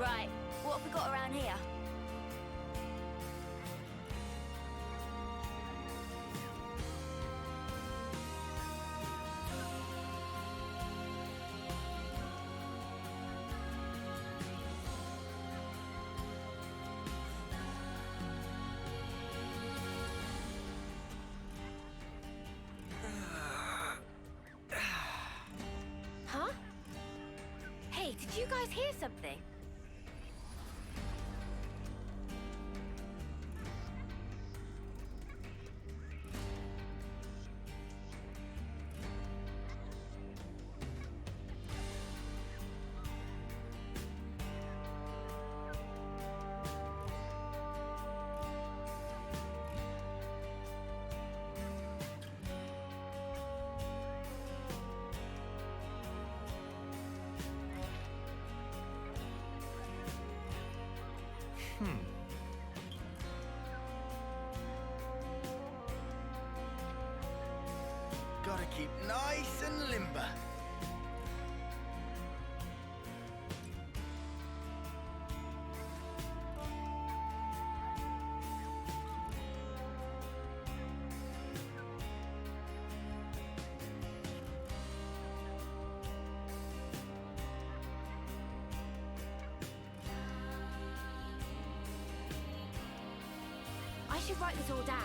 Right, what have we got around here? Huh? Hey, did you guys hear something? Gotta keep nice and limber. I should write this all down.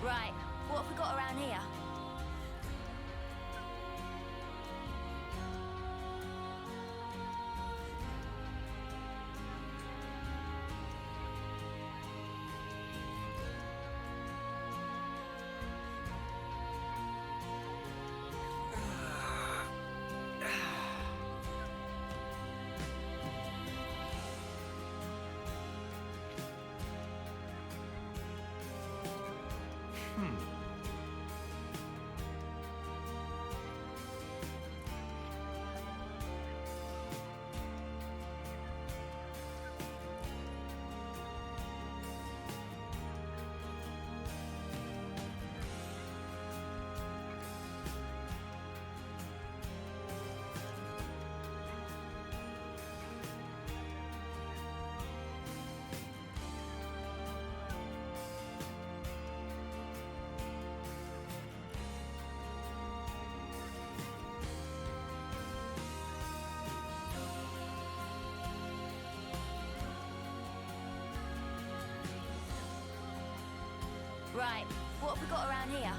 Right, what have we got around here? Right, what have we got around here?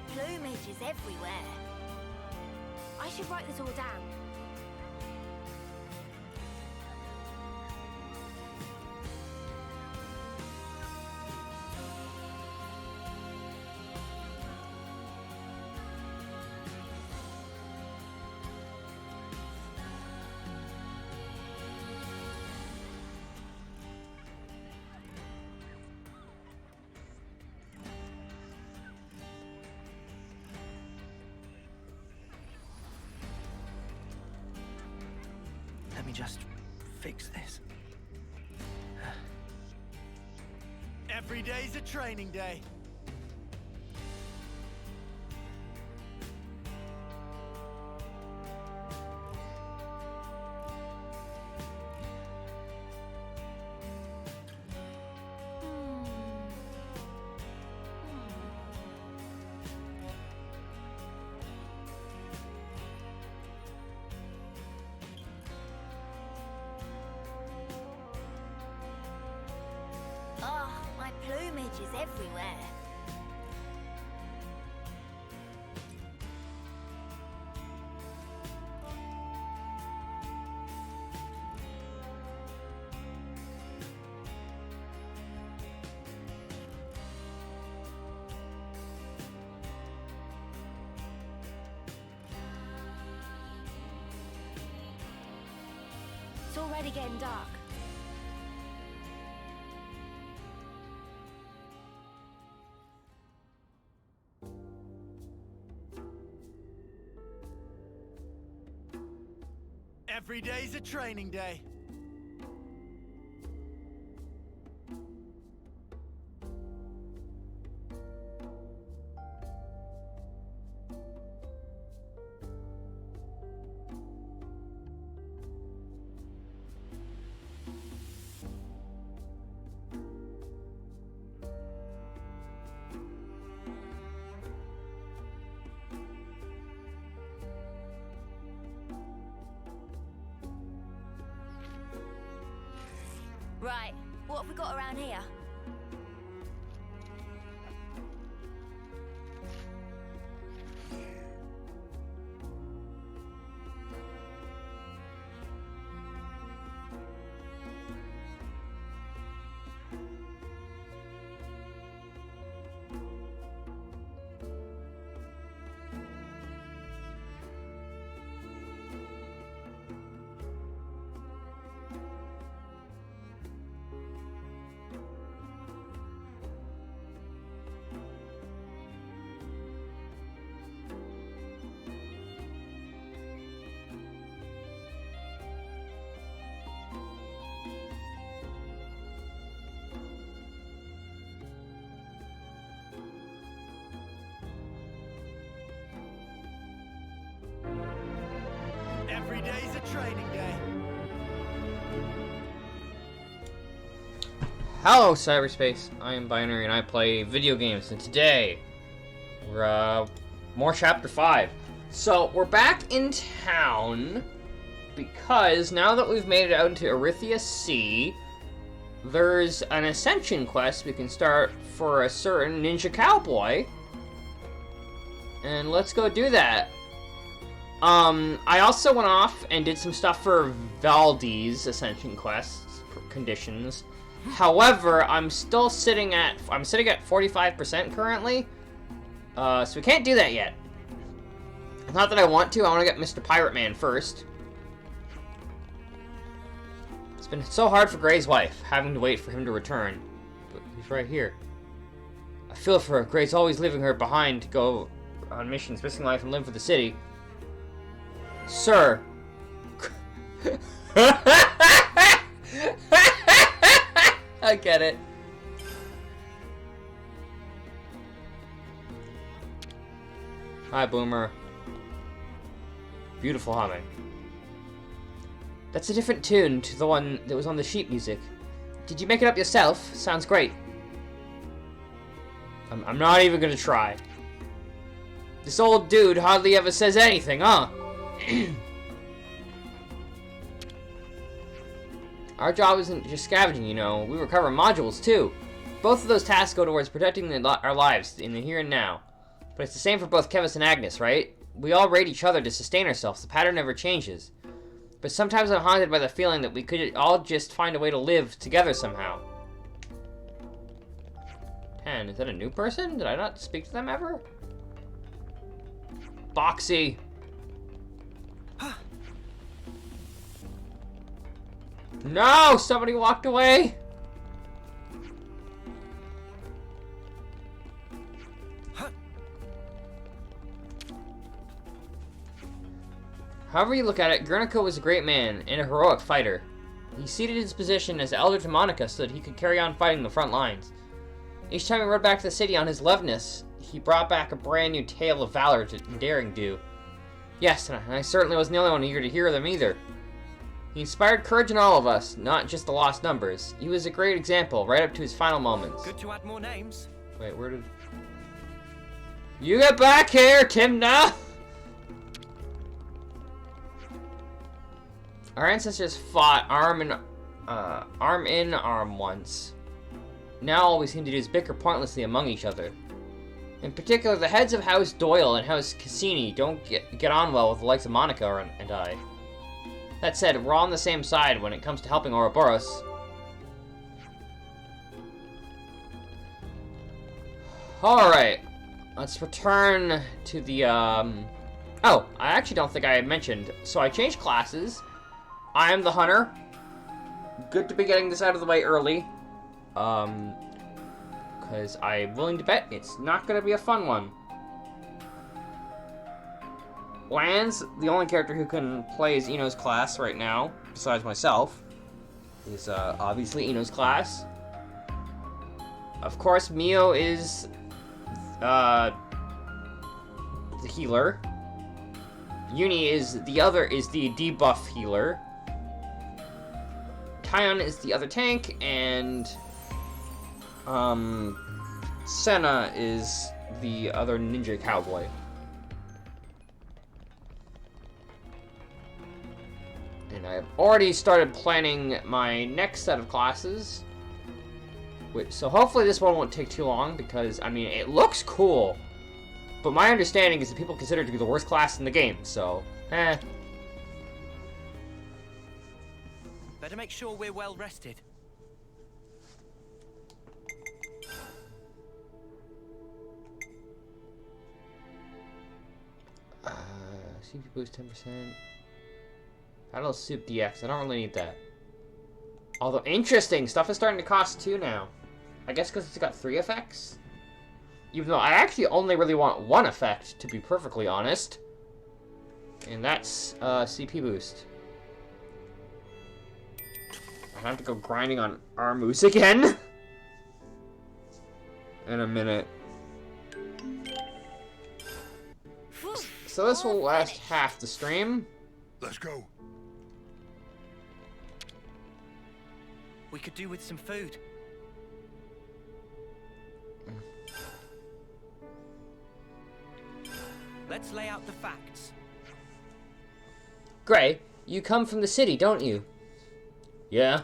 plumage is everywhere. I should write this all down. Let me just fix this. Every day's a training day. Oh, my plumage is everywhere. It's already getting dark. Every day's a training day. Right, what have we got around here? Every day's a training day. Hello, cyberspace. I am Binary, and I play video games. And today, we're more Chapter 5. So we're back in town because now that we've made it out into Arithia Sea, there's an ascension quest we can start for a certain ninja cowboy. And let's go do that. I also went off and did some stuff for Valdi's ascension quests conditions. However, I'm sitting at 45% currently. So we can't do that yet. It's not that I want to. I want to get Mr. Pirate Man first. It's been so hard for Gray's wife, having to wait for him to return. But he's right here. I feel for her. Gray's always leaving her behind to go on missions, risking life and live for the city. Sir. I get it. Hi, Boomer. Beautiful humming. That's a different tune to the one that was on the sheet music. Did you make it up yourself? Sounds great. I'm not even gonna try. This old dude hardly ever says anything, huh? Our job isn't just scavenging, you know. We recover modules, too. Both of those tasks go towards protecting our lives in the here and now. But it's the same for both Kevis and Agnes, right? We all raid each other to sustain ourselves. The pattern never changes. But sometimes I'm haunted by the feeling that we could all just find a way to live together somehow. 10. Is that a new person? Did I not speak to them ever? Boxy. No! Somebody walked away! However you look at it, Guernica was a great man and a heroic fighter. He ceded his position as elder to Monica so that he could carry on fighting the front lines. Each time he rode back to the city on his Levenus, he brought back a brand new tale of valor and daring do. Yes, and I certainly wasn't the only one eager to hear them either. He inspired courage in all of us, not just the lost numbers. He was a great example, right up to his final moments. Good to add more names. Wait, where did... You get back here, Timna! Our ancestors fought arm in arm once. Now all we seem to do is bicker pointlessly among each other. In particular, the heads of House Doyle and House Cassini don't get on well with the likes of Monica and I. That said, we're all on the same side when it comes to helping Ouroboros. Alright, let's return to the, Oh, I actually don't think I had mentioned. So I changed classes. I am the hunter. Good to be getting this out of the way early. Because I'm willing to bet it's not going to be a fun one. Lance, the only character who can play as Ino's class right now, besides myself, is obviously Ino's class. Of course, Mio is the healer. Uni is the debuff healer. Tyon is the other tank, and Senna is the other ninja cowboy. And I've already started planning my next set of classes. So hopefully this one won't take too long, because, I mean, it looks cool. But my understanding is that people consider it to be the worst class in the game, so, Better make sure we're well rested. CP boost 10%. Battle Soup DX. I don't really need that. Although, interesting! Stuff is starting to cost 2 now. I guess because it's got 3 effects? Even though I actually only really want 1 effect, to be perfectly honest. And that's CP boost. I have to go grinding on Armus again. In a minute. So this will last half the stream. Let's go. We could do with some food. Let's lay out the facts. Gray, you come from the city, don't you? Yeah.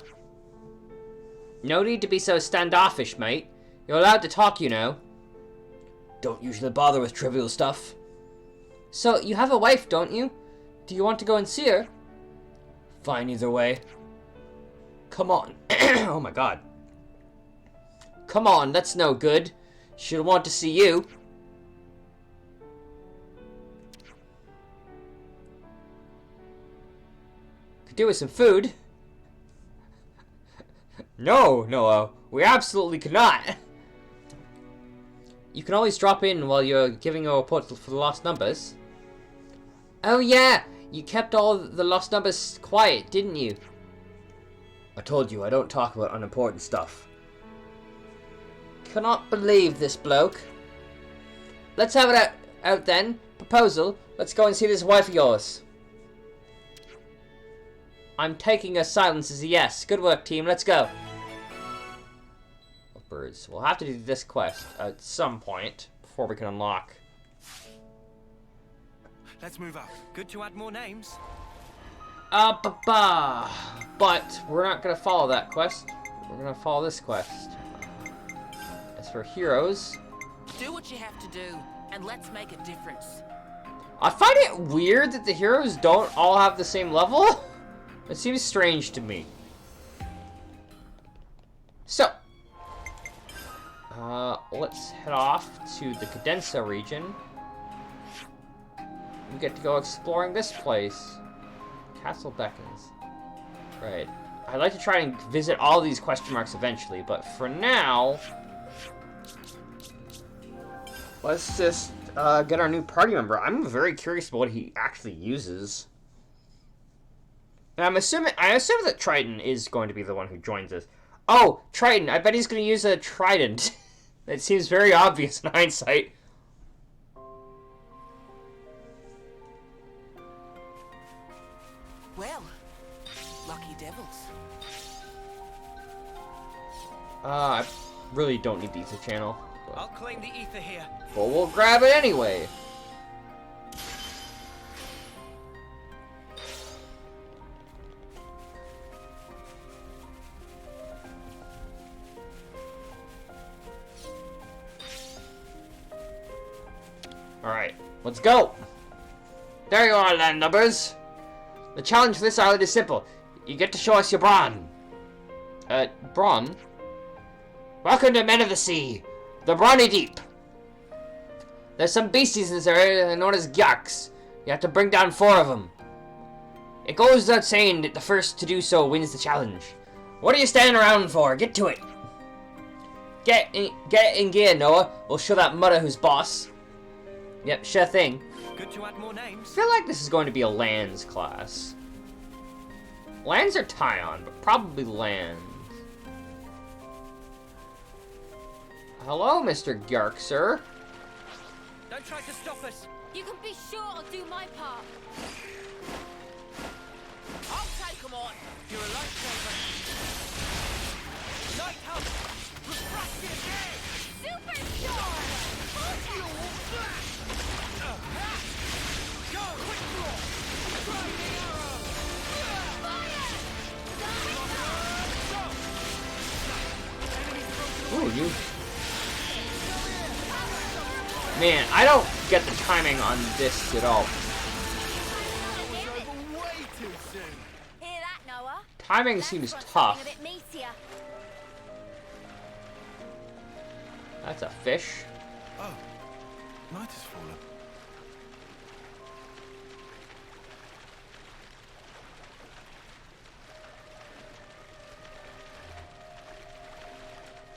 No need to be so standoffish, mate. You're allowed to talk, you know. Don't usually bother with trivial stuff. So, you have a wife, don't you? Do you want to go and see her? Fine either way. Come on. Oh my god. Come on, that's no good. She'll want to see you. Could do with some food. No, Noah. We absolutely could not. You can always drop in while you're giving a report for the lost numbers. Oh yeah, you kept all the lost numbers quiet, didn't you? I told you I don't talk about unimportant stuff. Cannot believe this bloke. Let's have it out then. Proposal. Let's go and see this wife of yours. I'm taking a silence as a yes. Good work, team. Let's go. Oh, birds. We'll have to do this quest at some point before we can unlock. Let's move up. Good to add more names. But we're not gonna follow that quest. We're gonna follow this quest. As for heroes, Do what you have to do. and let's make a difference. I find it weird that the heroes don't all have the same level. It seems strange to me. So, let's head off to the Cadenza region. We get to go exploring this place. Castle Beckons. Right. I'd like to try and visit all these question marks eventually, but for now, let's just get our new party member. I'm very curious about what he actually uses. And I assume that Triton is going to be the one who joins us. Oh, Triton! I bet he's going to use a trident. That seems very obvious in hindsight. Well, lucky devils. I really don't need the ether channel. I'll claim the ether here. But we'll grab it anyway. Alright, let's go! There you are, landlubbers! The challenge for this island is simple. You get to show us your brawn. Brawn? Welcome to Men of the Sea, the Brawny Deep. There's some beasties in this area known as Gyarks. You have to bring down 4 of them. It goes without saying that the first to do so wins the challenge. What are you standing around for? Get to it! Get in gear, Noah. We'll show that mother who's boss. Yep, sure thing. Good to add more names. I feel like this is going to be a lands class. Lands are Tyon, but probably lands. Hello, Mr. Gyark, sir. Don't try to stop us. You can be sure I'll do my part. I'll take them on. You're a lifesaver. Lighthouse! Refracted edge! Superstar! Go! Quick draw! Driving arrow! Fire! Ooh, you... Man, I don't get the timing on this at all. Way too soon. Hear that, Noah? Timing Let's seems run tough. something a bit meatier. That's a fish. Oh, night has fallen.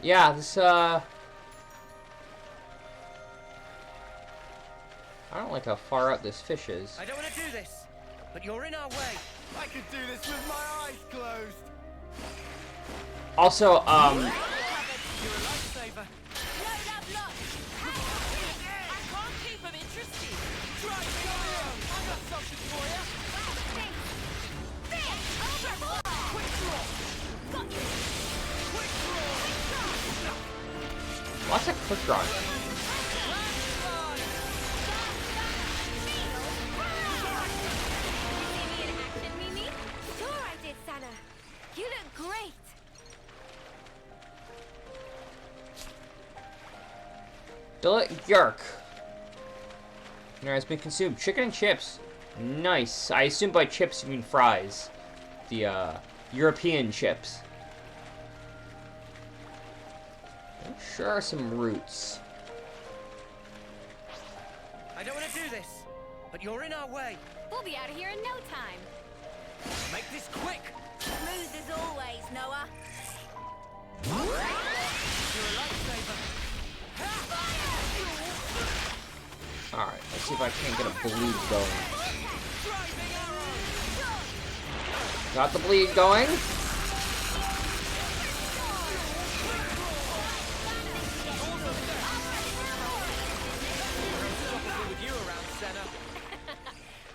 Yeah, this, I don't like how far out this fish is. I don't want to do this, but you're in our way. I could do this with my eyes closed. Also, You're a lifesaver. Load up, look! I can't keep them interested. Try the arrow. I got something for you. Quick draw. Got you! Quick draw. lots of quick draws. See me in action, Mimi? Sure I did, Sana. You look great. Billet Gyark. Dinner has been consumed. Chicken and chips. Nice. I assume by chips you mean fries. The, European chips. Sure are some roots. I don't want to do this, but you're in our way. We'll be out of here in no time. Make this quick. Smooth as always, Noah. You're a lifesaver. Alright, let's see if I can't get a bleed going. Driving arrow. Got the bleed going. With you around, Senna.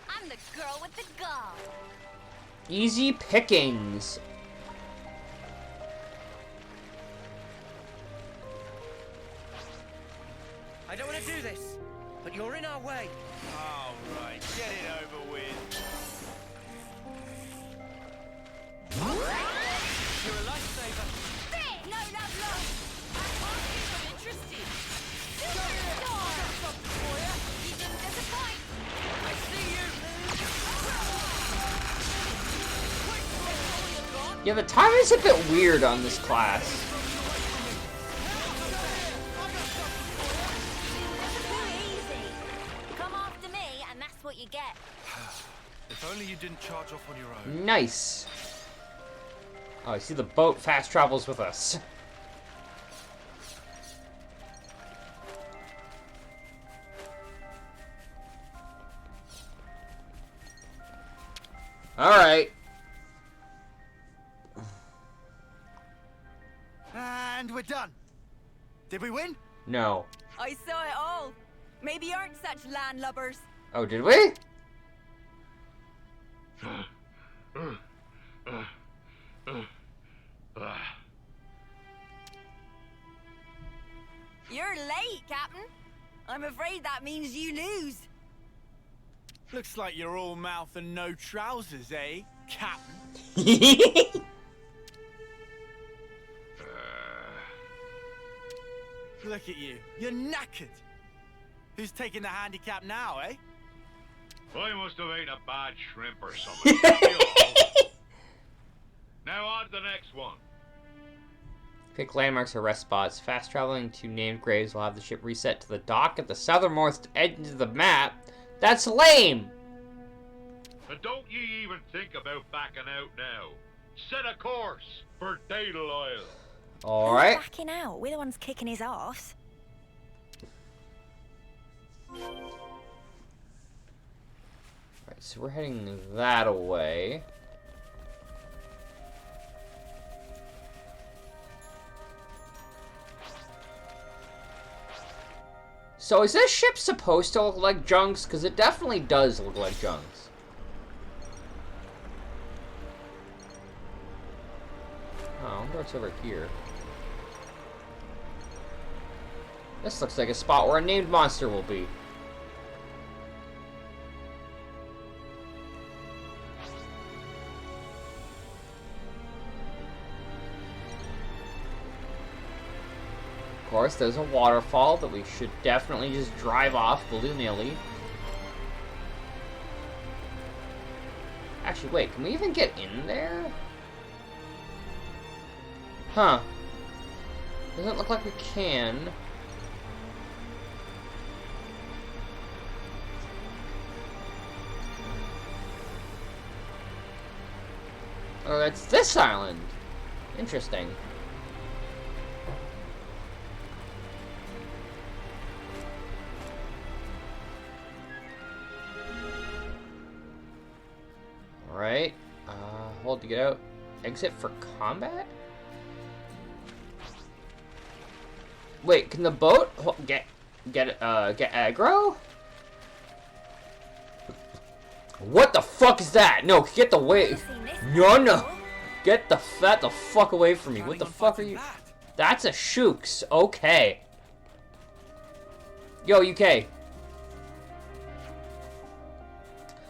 I'm the girl with the gall. Easy pickings. I don't want to do this, but you're in our way. All right, get it over with. You're a lifesaver. There! No, no, no! I can't keep them interested. Superstar! Yeah, the timing's a bit weird on this class. Too easy. Come after me, and that's what you get. If only you didn't charge off on your own. Nice. Oh, I see the boat fast travels with us. Alright. And we're done. Did we win? No. I saw it all. Maybe you aren't such landlubbers. Oh, did we? You're late, Captain. I'm afraid that means you lose. Looks like you're all mouth and no trousers, eh, Captain? Look at you. You're knackered. Who's taking the handicap now, eh? I must have ate a bad shrimp or something. Now on to the next one. Pick landmarks or rest spots. Fast traveling to named graves will have the ship reset to the dock at the southernmost edge of the map. That's lame! And don't ye even think about backing out now. Set a course for Daedal Isle. Alright. Who's backing out? We're the ones kicking his ass. Right, so we're heading that way. So is this ship supposed to look like Junk's? Because it definitely does look like Junk's. Oh, I wonder what's over here. This looks like a spot where a named monster will be. Of course, there's a waterfall that we should definitely just drive off willy-nilly. Actually, wait, can we even get in there? Huh. Doesn't look like we can. Oh, that's this island. Interesting. Alright. Hold to get out. Exit for combat? Wait, can the boat get aggro? What the fuck is that? No, get the way. No. Get the fuck away from me. What the fuck are you? That's a Shooks. Okay. Yo, UK.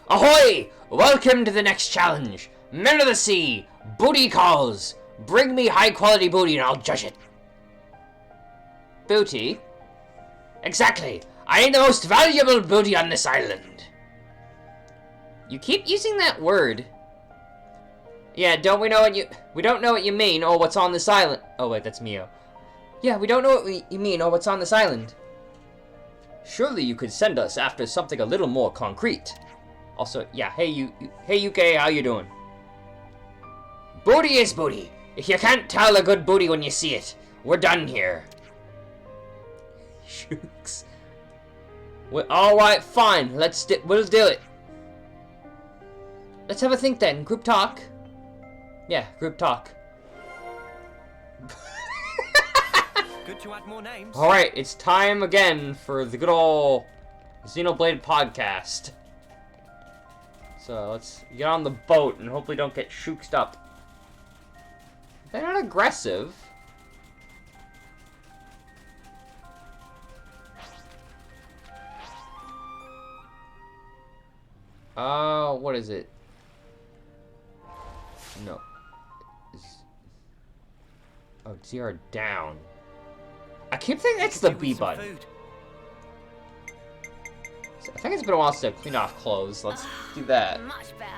Ahoy! Welcome to the next challenge. Men of the Sea, booty calls. Bring me high quality booty and I'll judge it. Booty? Exactly. I ain't the most valuable booty on this island. You keep using that word. Yeah, don't we know what we don't know what you mean or what's on this island. Oh wait, that's Mio. Yeah, we don't know what you mean or what's on this island. Surely you could send us after something a little more concrete. Also, yeah, hey UK, how you doing? Booty is booty. If you can't tell a good booty when you see it, we're done here. Shooks. Well, alright, fine. We'll do it. Let's have a think then. Group talk. Yeah, group talk. Good to add more names. Alright, it's time again for the good old Xenoblade podcast. So let's get on the boat and hopefully don't get shooked up. They're not aggressive. What is it? No. Oh, ZR down. I keep thinking it's the B button. I think it's been a while since I've cleaned off clothes. Let's do that. Much better.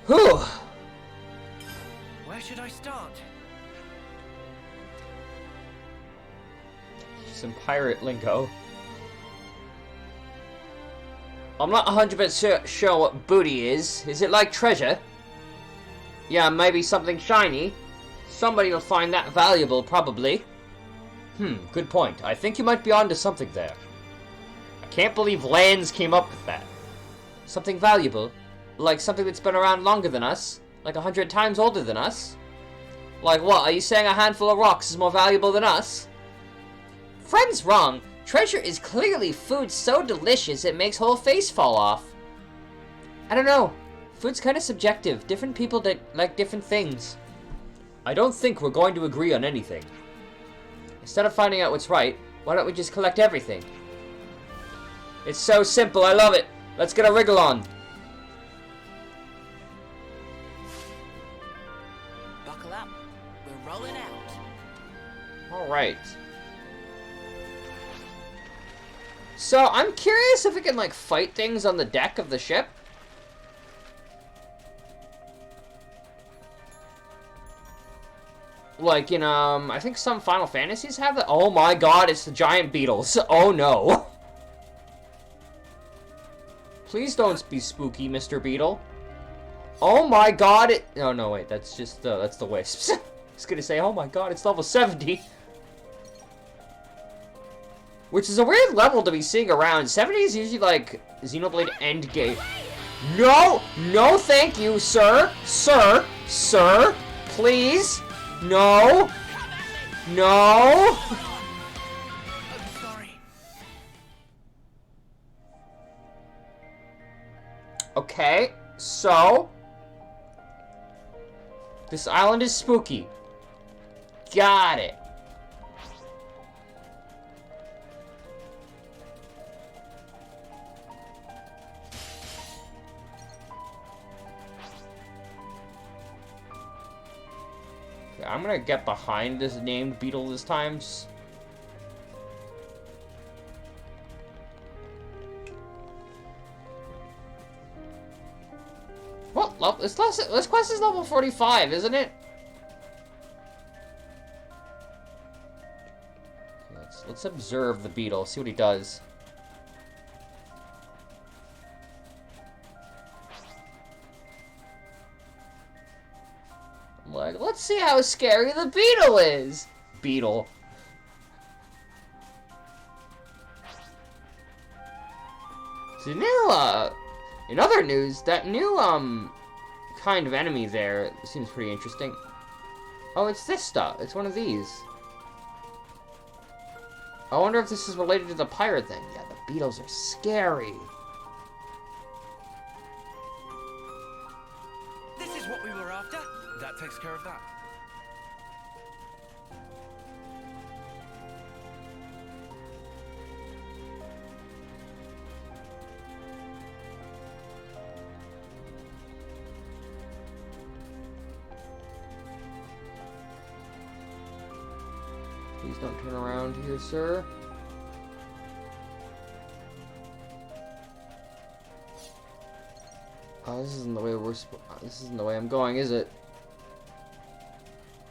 Whew. Where should I start? Some pirate lingo. I'm not 100% sure what booty is. Is it like treasure? Yeah, maybe something shiny. Somebody will find that valuable, probably. Good point. I think you might be onto something there. I can't believe Lands came up with that. Something valuable? Like something that's been around longer than us? Like 100 times older than us? Like what, are you saying a handful of rocks is more valuable than us? Friend's wrong. Treasure is clearly food so delicious it makes whole face fall off. I don't know. Food's kind of subjective. Different people like different things. I don't think we're going to agree on anything. Instead of finding out what's right, why don't we just collect everything? It's so simple, I love it. Let's get a wriggle on. Buckle up. We're rolling out. Alright. So, I'm curious if we can, like, fight things on the deck of the ship. Like, in, I think some Final Fantasies have that. Oh my god, it's the giant beetles. Oh no. Please don't be spooky, Mr. Beetle. Oh my god, oh no, wait, that's just, that's the wisps. I was gonna say, oh my god, it's level 70. Which is a weird level to be seeing around. 70 is usually like Xenoblade Endgame. No! No thank you, sir! Sir! Sir! Please! No! No! I'm sorry. Okay, so... this island is spooky. Got it. I'm gonna get behind this named beetle this time. Well, this quest is level 45, isn't it? Okay, let's observe the beetle, see what he does. Like, let's see how scary the beetle is. Beetle. So now, in other news, that new, kind of enemy there seems pretty interesting. Oh, it's this stuff. It's one of these. I wonder if this is related to the pirate thing. Yeah, the beetles are scary. This is what we were after. That takes care of that. Please don't turn around here, sir. Oh, this isn't the way this isn't the way I'm going, is it?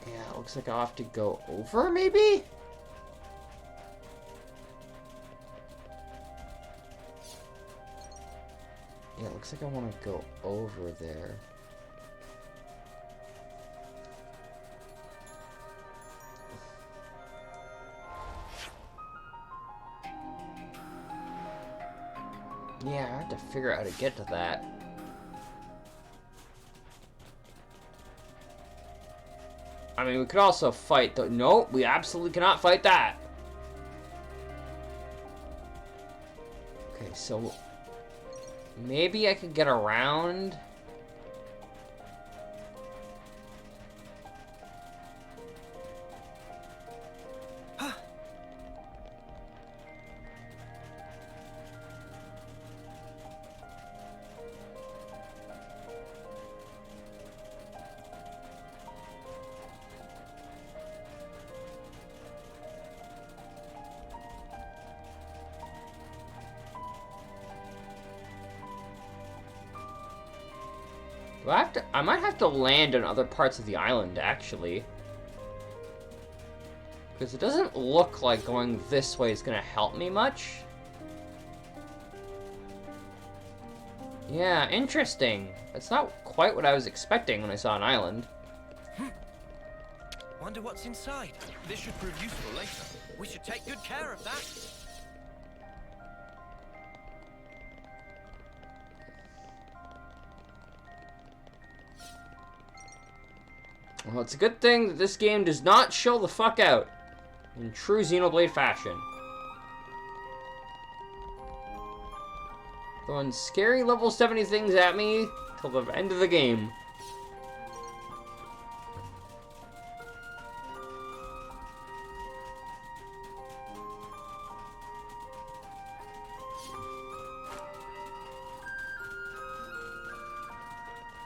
Yeah, it looks like I'll have to go over, maybe? Yeah, it looks like I want to go over there. Yeah, I have to figure out how to get to that. I mean, we could also fight the... No, we absolutely cannot fight that. Okay, so... maybe I could get around... I might have to land on other parts of the island, actually. Because it doesn't look like going this way is going to help me much. Yeah, interesting. That's not quite what I was expecting when I saw an island. Wonder what's inside. This should prove useful later. We should take good care of that. Well, it's a good thing that this game does not chill the fuck out in true Xenoblade fashion. Throwing scary level 70 things at me till the end of the game.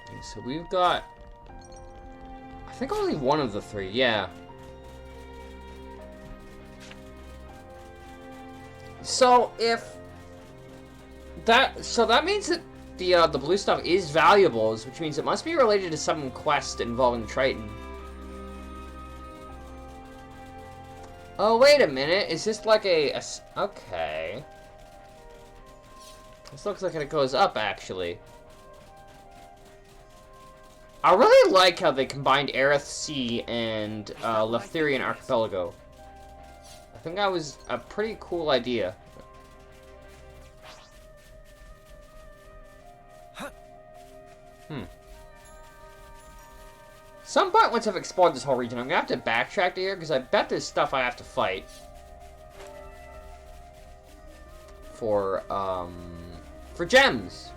Okay, so we've got, I think, only one of the three, yeah. So that means that the blue stuff is valuable, which means it must be related to some quest involving Triton. Oh, wait a minute. Is this like okay. This looks like it goes up, actually. I really like how they combined Aerith Sea and Leftherian Archipelago. I think that was a pretty cool idea. Some point once I've explored this whole region, I'm gonna have to backtrack to here because I bet there's stuff I have to fight for gems.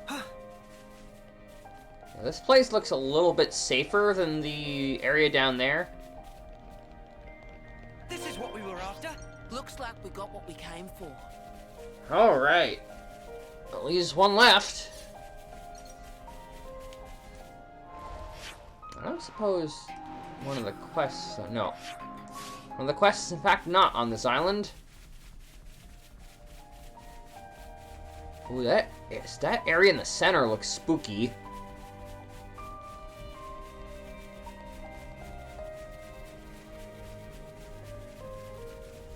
Now, this place looks a little bit safer than the area down there. This is what we were after. Looks like we got what we came for. Alright. At least one left. I don't suppose one of the quests... no. One of the quests is in fact not on this island. Ooh, that area in the center looks spooky.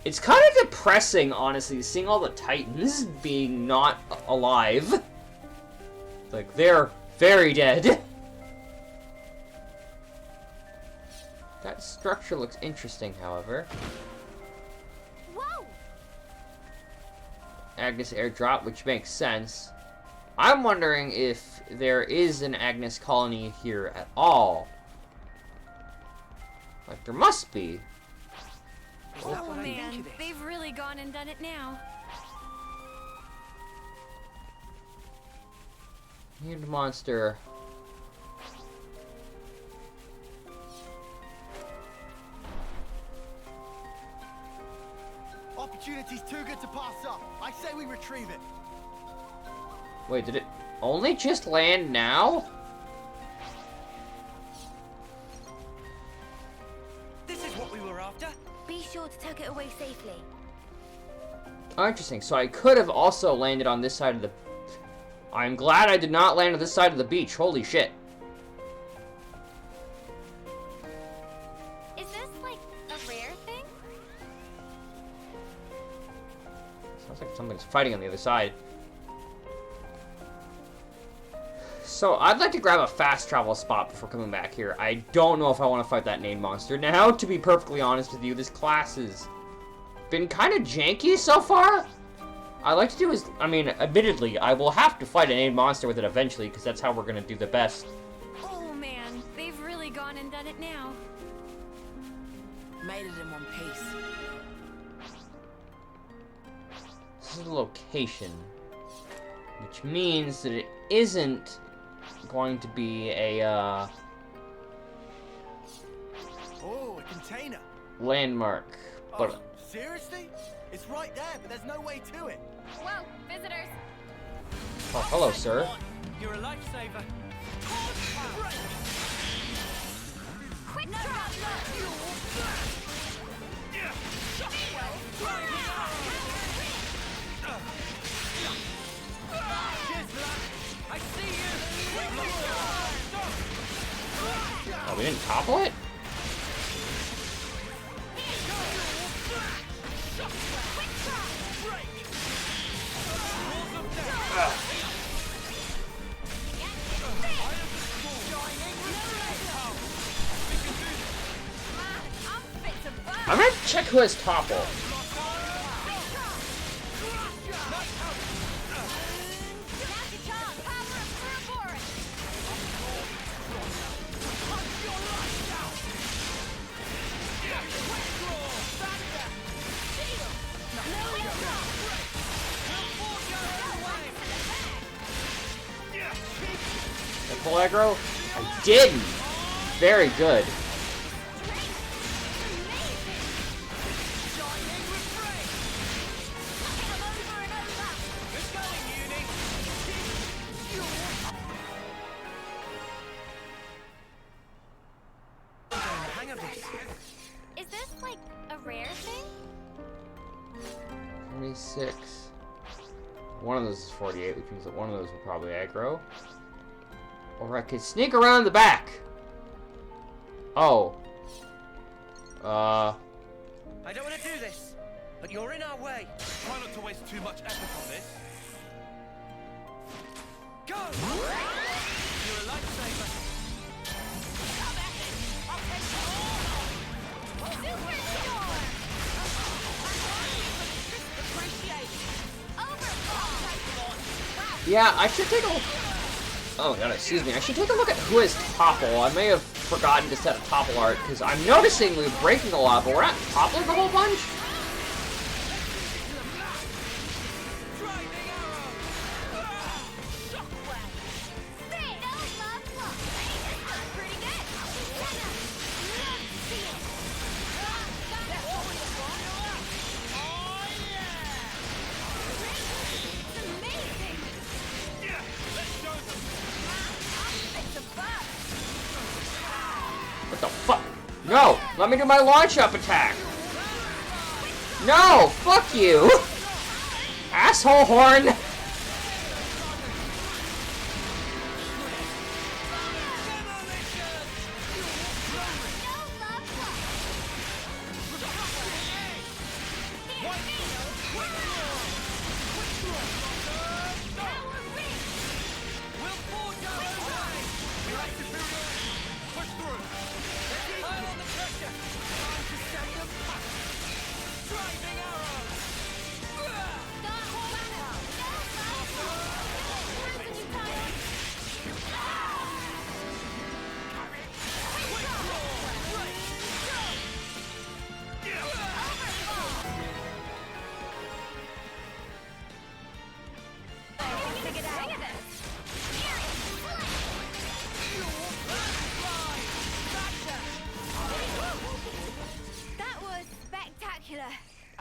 It's kind of depressing, honestly, seeing all the Titans being not alive. Like, they're very dead. That structure looks interesting, however. Whoa! Agnes airdrop, which makes sense. I'm wondering if there is an Agnes colony here at all. Like, there must be. Oh man, they've really gone and done it now. Huge monster. Opportunity's too good to pass up. I say we retrieve it. Wait, did it only just land now? This is what we were after. Be sure to tuck it away safely. Oh, interesting. So I could have also landed on this side of the... I'm glad I did not land on this side of the beach. Holy shit. Is this like a rare thing? Sounds like something's fighting on the other side. So I'd like to grab a fast travel spot before coming back here. I don't know if I want to fight that named monster. Now, to be perfectly honest with you, this class has been kind of janky so far. I like to do is, I mean, admittedly, I will have to fight a named monster with it eventually, because that's how we're going to do the best. Oh man, they've really gone and done it now. Made it in one piece. This is the location, which means that it isn't going to be a Oh, a container. landmark, but Oh, seriously? It's right there, but there's no way to it. Whoa, visitors. oh, hello, sir. You're a lifesaver. Quick drop! I see you! Oh, we didn't topple it? I'm gonna check who has topple. The full aggro? I didn't! Very good. Is this like a rare thing? 46. One of those is 48, which means that one of those will probably aggro. Or I could sneak around the back. Oh. I don't want to do this, but you're in our way. Try not to waste too much effort on this. Go! You're a lifesaver. Yeah, I should take a look. Oh god, excuse me. I should take a look at who has topple. I may have forgotten to set a topple art, because I'm noticing we're breaking a lot, but we're not toppling a whole bunch. What the fuck? No! Let me do my launch up attack! No! Fuck you! Asshole horn!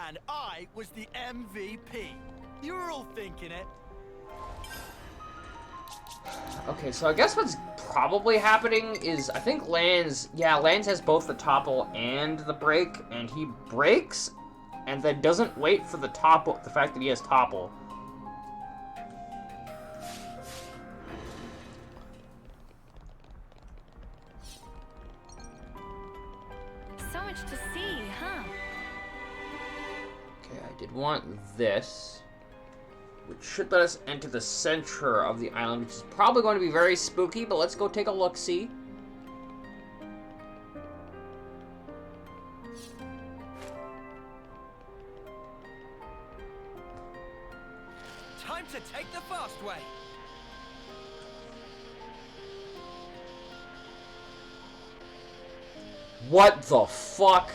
And I was the MVP. You were all thinking it. Okay, so I guess what's probably happening is, I think Lance has both the topple and the break, and he breaks, and then doesn't wait for the topple, the fact that he has topple. So much to see, huh? Okay, I did want this, which should let us enter the center of the island, which is probably going to be very spooky, but let's go take a look-see. Time to take the fast way. What the fuck?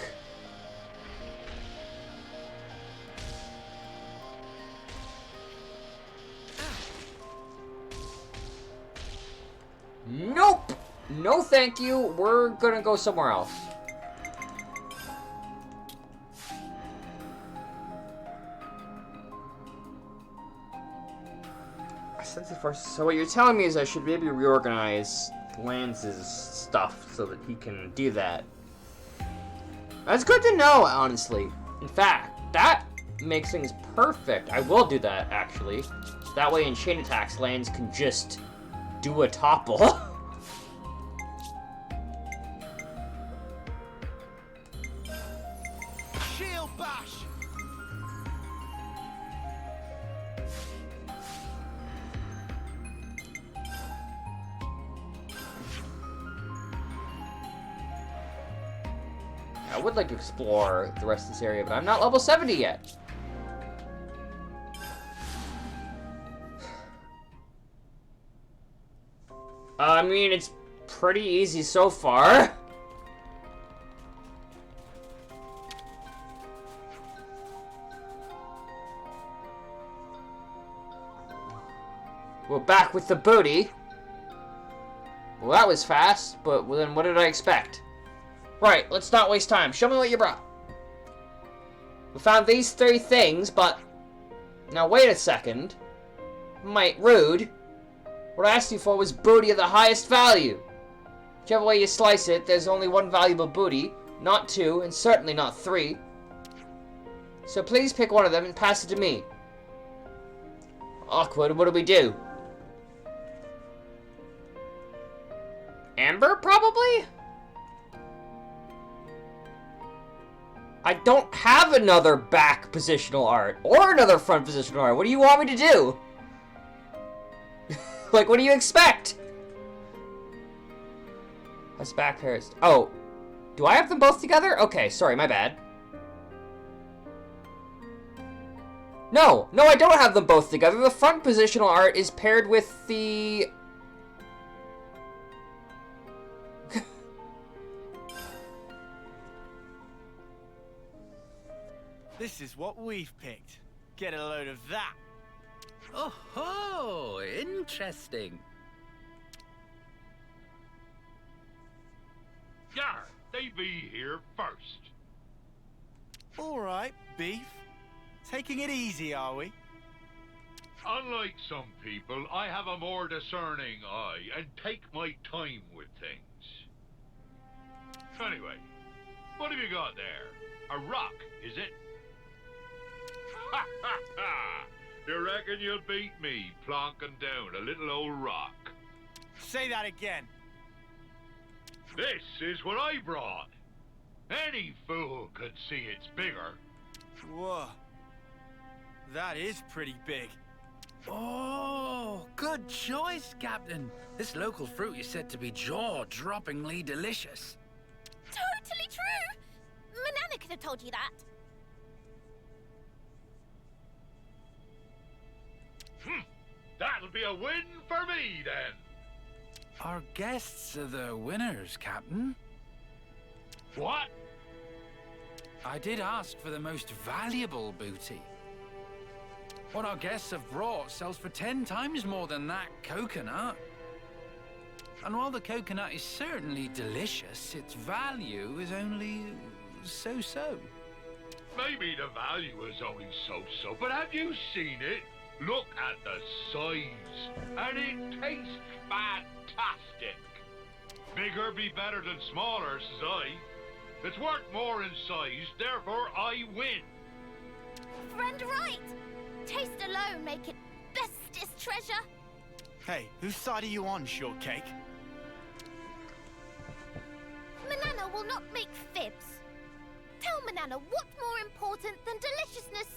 Nope! No thank you, we're gonna go somewhere else. I said it first. So what you're telling me is I should maybe reorganize Lance's stuff so that he can do that. That's good to know, honestly. In fact, that makes things perfect. I will do that, actually. That way in chain attacks, lands can just do a topple. Shield bash! I would like to explore the rest of this area, but I'm not level 70 yet. I mean, it's pretty easy so far. We're back with the booty. Well, that was fast, but then what did I expect? Right, let's not waste time. Show me what you brought. We found these 3 things, but... Now, wait a second. Might rude. What I asked you for was booty of the highest value. Whichever way you slice it, there's only 1 valuable booty, not 2, and certainly not 3. So please pick one of them and pass it to me. Awkward, what do we do? Amber, probably? I don't have another back positional art, or another front positional art. What do you want me to do? Like, what do you expect? That's back hairs. Oh, do I have them both together? Okay, sorry, my bad. No, I don't have them both together. The front positional art is paired with the... This is what we've picked. Get a load of that. Oh ho! Interesting. Yar, they be here first. All right, beef. Taking it easy, are we? Unlike some people, I have a more discerning eye and take my time with things. Anyway, what have you got there? A rock, is it? Ha ha ha! You reckon you'll beat me plonking down a little old rock? Say that again. This is what I brought. Any fool could see it's bigger. Whoa. That is pretty big. Oh, good choice, Captain. This local fruit is said to be jaw-droppingly delicious. Totally true! Manana could have told you that. That'll be a win for me, then. Our guests are the winners, Captain. What? I did ask for the most valuable booty. What our guests have brought sells for 10 times more than that coconut. And while the coconut is certainly delicious, its value is only so-so. Maybe the value is only so-so, but have you seen it? Look at the size, and it tastes fantastic. Bigger be better than smaller, says I. It's worth more in size, therefore I win. Friend right. Taste alone make it bestest treasure. Hey, whose side are you on, Shortcake? Manana will not make fibs. Tell Manana what's more important than deliciousness.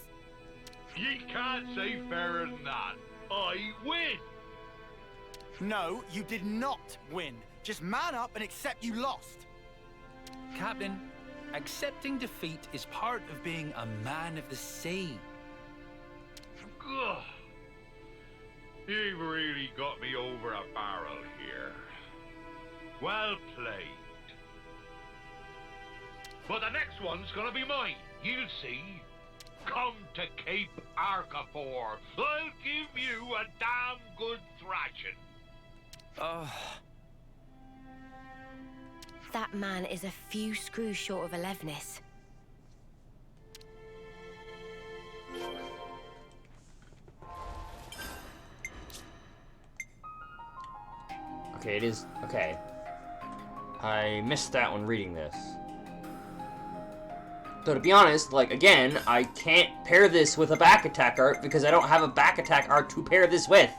Ye can't say fairer than that. I win. No, you did not win. Just man up and accept you lost. Captain, accepting defeat is part of being a man of the sea. Ugh. You've really got me over a barrel here. Well played. But the next one's gonna be mine. You'll see. Come to Cape Arcafor. I'll give you a damn good thrashing. That man is a few screws short of 11ness. Okay, it is... Okay. I missed that one reading this. Though to be honest, like, again, I can't pair this with a back attack art because I don't have a back attack art to pair this with.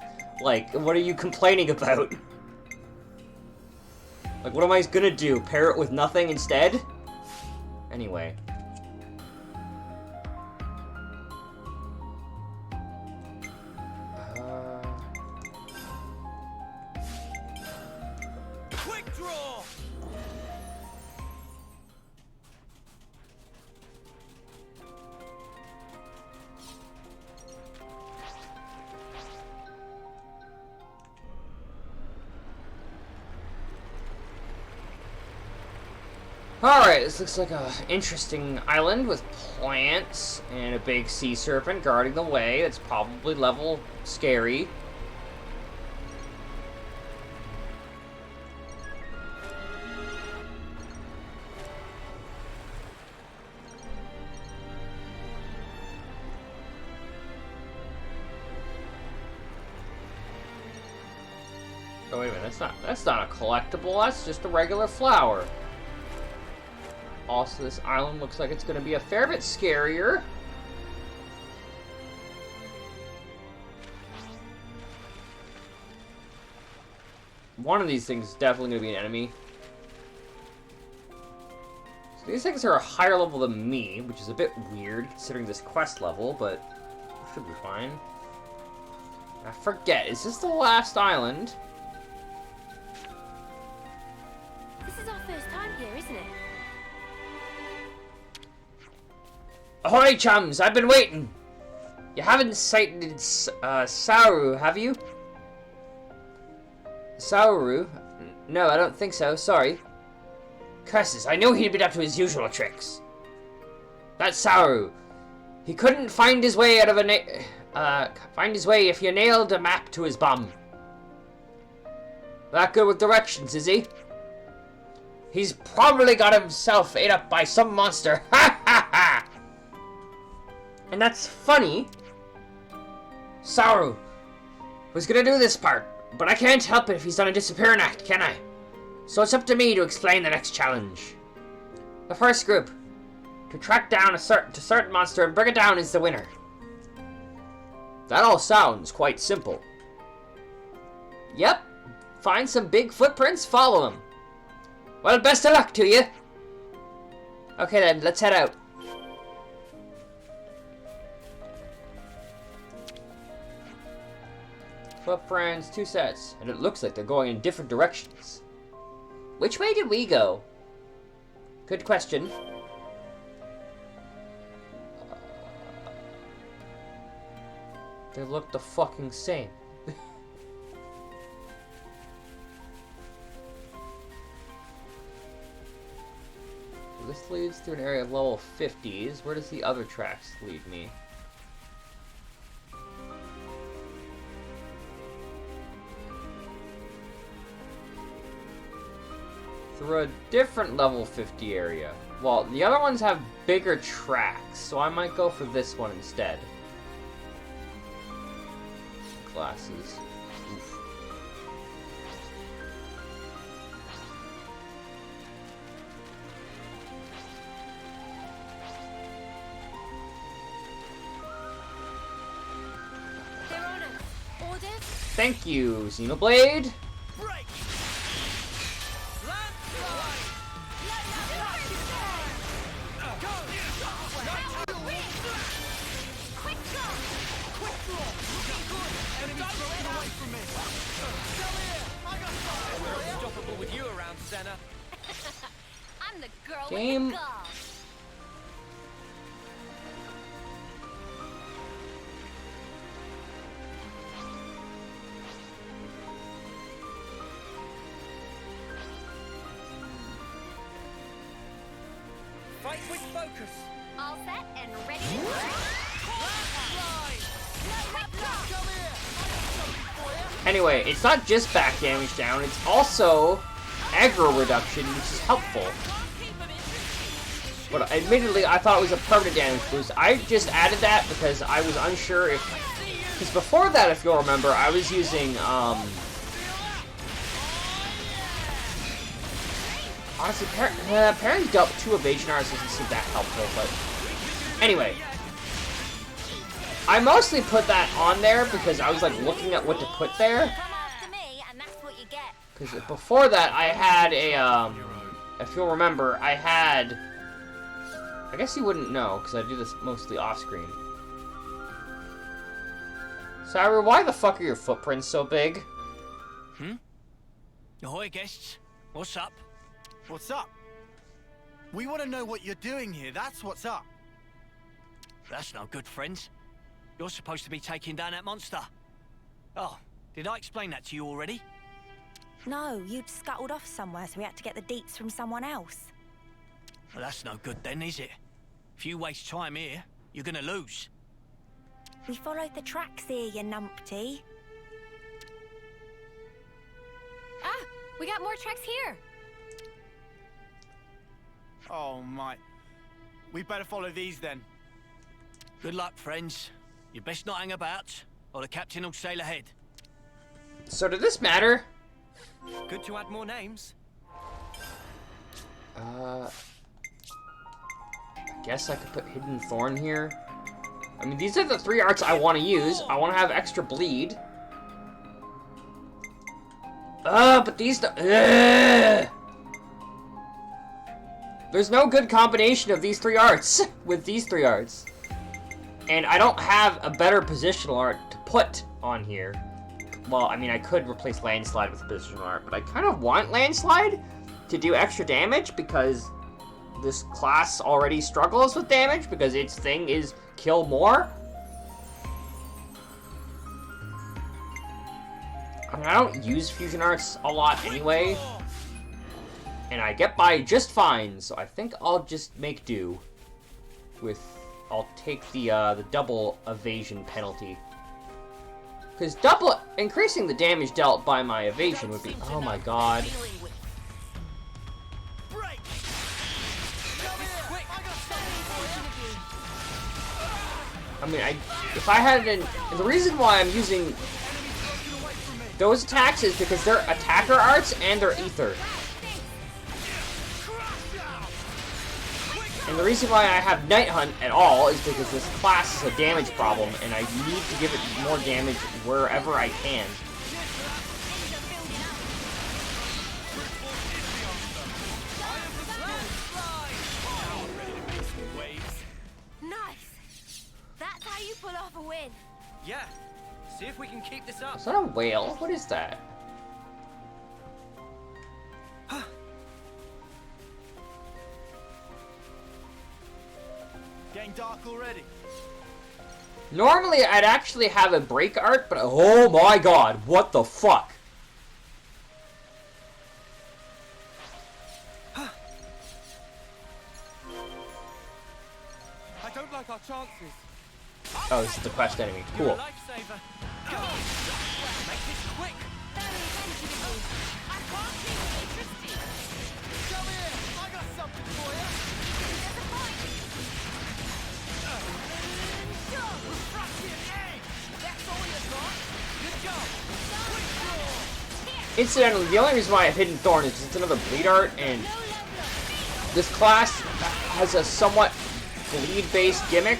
Like, what are you complaining about? Like, what am I gonna do? Pair it with nothing instead? Anyway. Quick draw! Alright, this looks like a interesting island with plants and a big sea serpent guarding the way. It's probably level scary. Oh wait a minute, that's not a collectible, that's just a regular flower. Also, this island looks like it's going to be a fair bit scarier. One of these things is definitely going to be an enemy. So these things are a higher level than me, which is a bit weird considering this quest level, but it should be fine. I forget, is this the last island? This is our first time here, isn't it? Ahoy, chums! I've been waiting! You haven't sighted Sauru, have you? Sauru? No, I don't think so. Sorry. Curses, I knew he'd been up to his usual tricks. That's Sauru. He couldn't find his way out of find his way if you nailed a map to his bum. That good with directions, is he? He's probably got himself ate up by some monster. Ha ha ha! And that's funny. Sauru was gonna do this part, but I can't help it if he's done a disappearing act, can I? So it's up to me to explain the next challenge. The first group to track down a certain monster and bring it down is the winner. That all sounds quite simple. Yep. Find some big footprints, follow them. Well, best of luck to you. Okay then, let's head out. Footprints, 2 sets, and it looks like they're going in different directions. Which way did we go? Good question. They look the fucking same. This leads to an area of level 50s. Where does the other tracks lead me? Through a different level 50 area. Well, the other ones have bigger tracks, so I might go for this one instead. Glasses. Oof. They're on us. Orders? Thank you, Xenoblade. Break! Landslide! Quick draw! Quick draw! Looking good! Enemy's broken away from me! Come here! I got fire! We're unstoppable with you around, Senna. I'm the girl Game. with the gall. Fight with focus! All set and ready to go. Landslide! Come here! I got something for you! Anyway, it's not just back damage down, it's also aggro reduction, which is helpful. But admittedly, I thought it was a permanent damage boost. I just added that because I was unsure if... Because before that, if you'll remember, I was using, Honestly, pairing 2 evasion arts doesn't seem that helpful, but... Anyway. I mostly put that on there because I was, like, looking at what to put there. Come after me, and that's what you get. Because before that, I had a, if you'll remember, I had... I guess you wouldn't know, because I do this mostly off-screen. Cyber, why the fuck are your footprints so big? Ahoy, guests. What's up? What's up? We want to know what you're doing here. That's what's up. That's no good, friends. You're supposed to be taking down that monster. Oh, did I explain that to you already? No, you'd scuttled off somewhere, so we had to get the deets from someone else. Well, that's no good then, is it? If you waste time here, you're gonna lose. We followed the tracks here, you numpty. Ah, we got more tracks here. Oh, my. We better follow these, then. Good luck, friends. You best not hang about, or the captain will sail ahead. So did this matter? Good to add more names. I guess I could put Hidden Thorn here. I mean, these are the 3 arts I want to use. I want to have extra bleed. But these... There's no good combination of these 3 arts with these 3 arts. And I don't have a better positional art to put on here. Well, I mean, I could replace Landslide with positional art, but I kind of want Landslide to do extra damage because this class already struggles with damage because its thing is kill more. I mean, I don't use fusion arts a lot anyway. And I get by just fine, so I think I'll just make do with... I'll take the double evasion penalty. Because increasing the damage dealt by my evasion would be... Oh my god. I mean, if I had the reason why I'm using those attacks is because they're attacker arts and they're ether. And the reason why I have Night Hunt at all is because this class is a damage problem, and I need to give it more damage wherever I can. Nice. That's how you pull off a win. Yeah. See if we can keep this up. Is that a whale? What is that? Getting dark already. Normally, I'd actually have a break art, but oh my god, what the fuck? I don't like our chances. Oh, this is the quest enemy. You're Cool. a lifesaver. Go! Make this quick. I can't keep it interesting. Come here. I got something for you. There's a point. That's all you got. Good job. Incidentally, the only reason why I have Hidden Thorn is it's another bleed art, and this class has a somewhat bleed-based gimmick.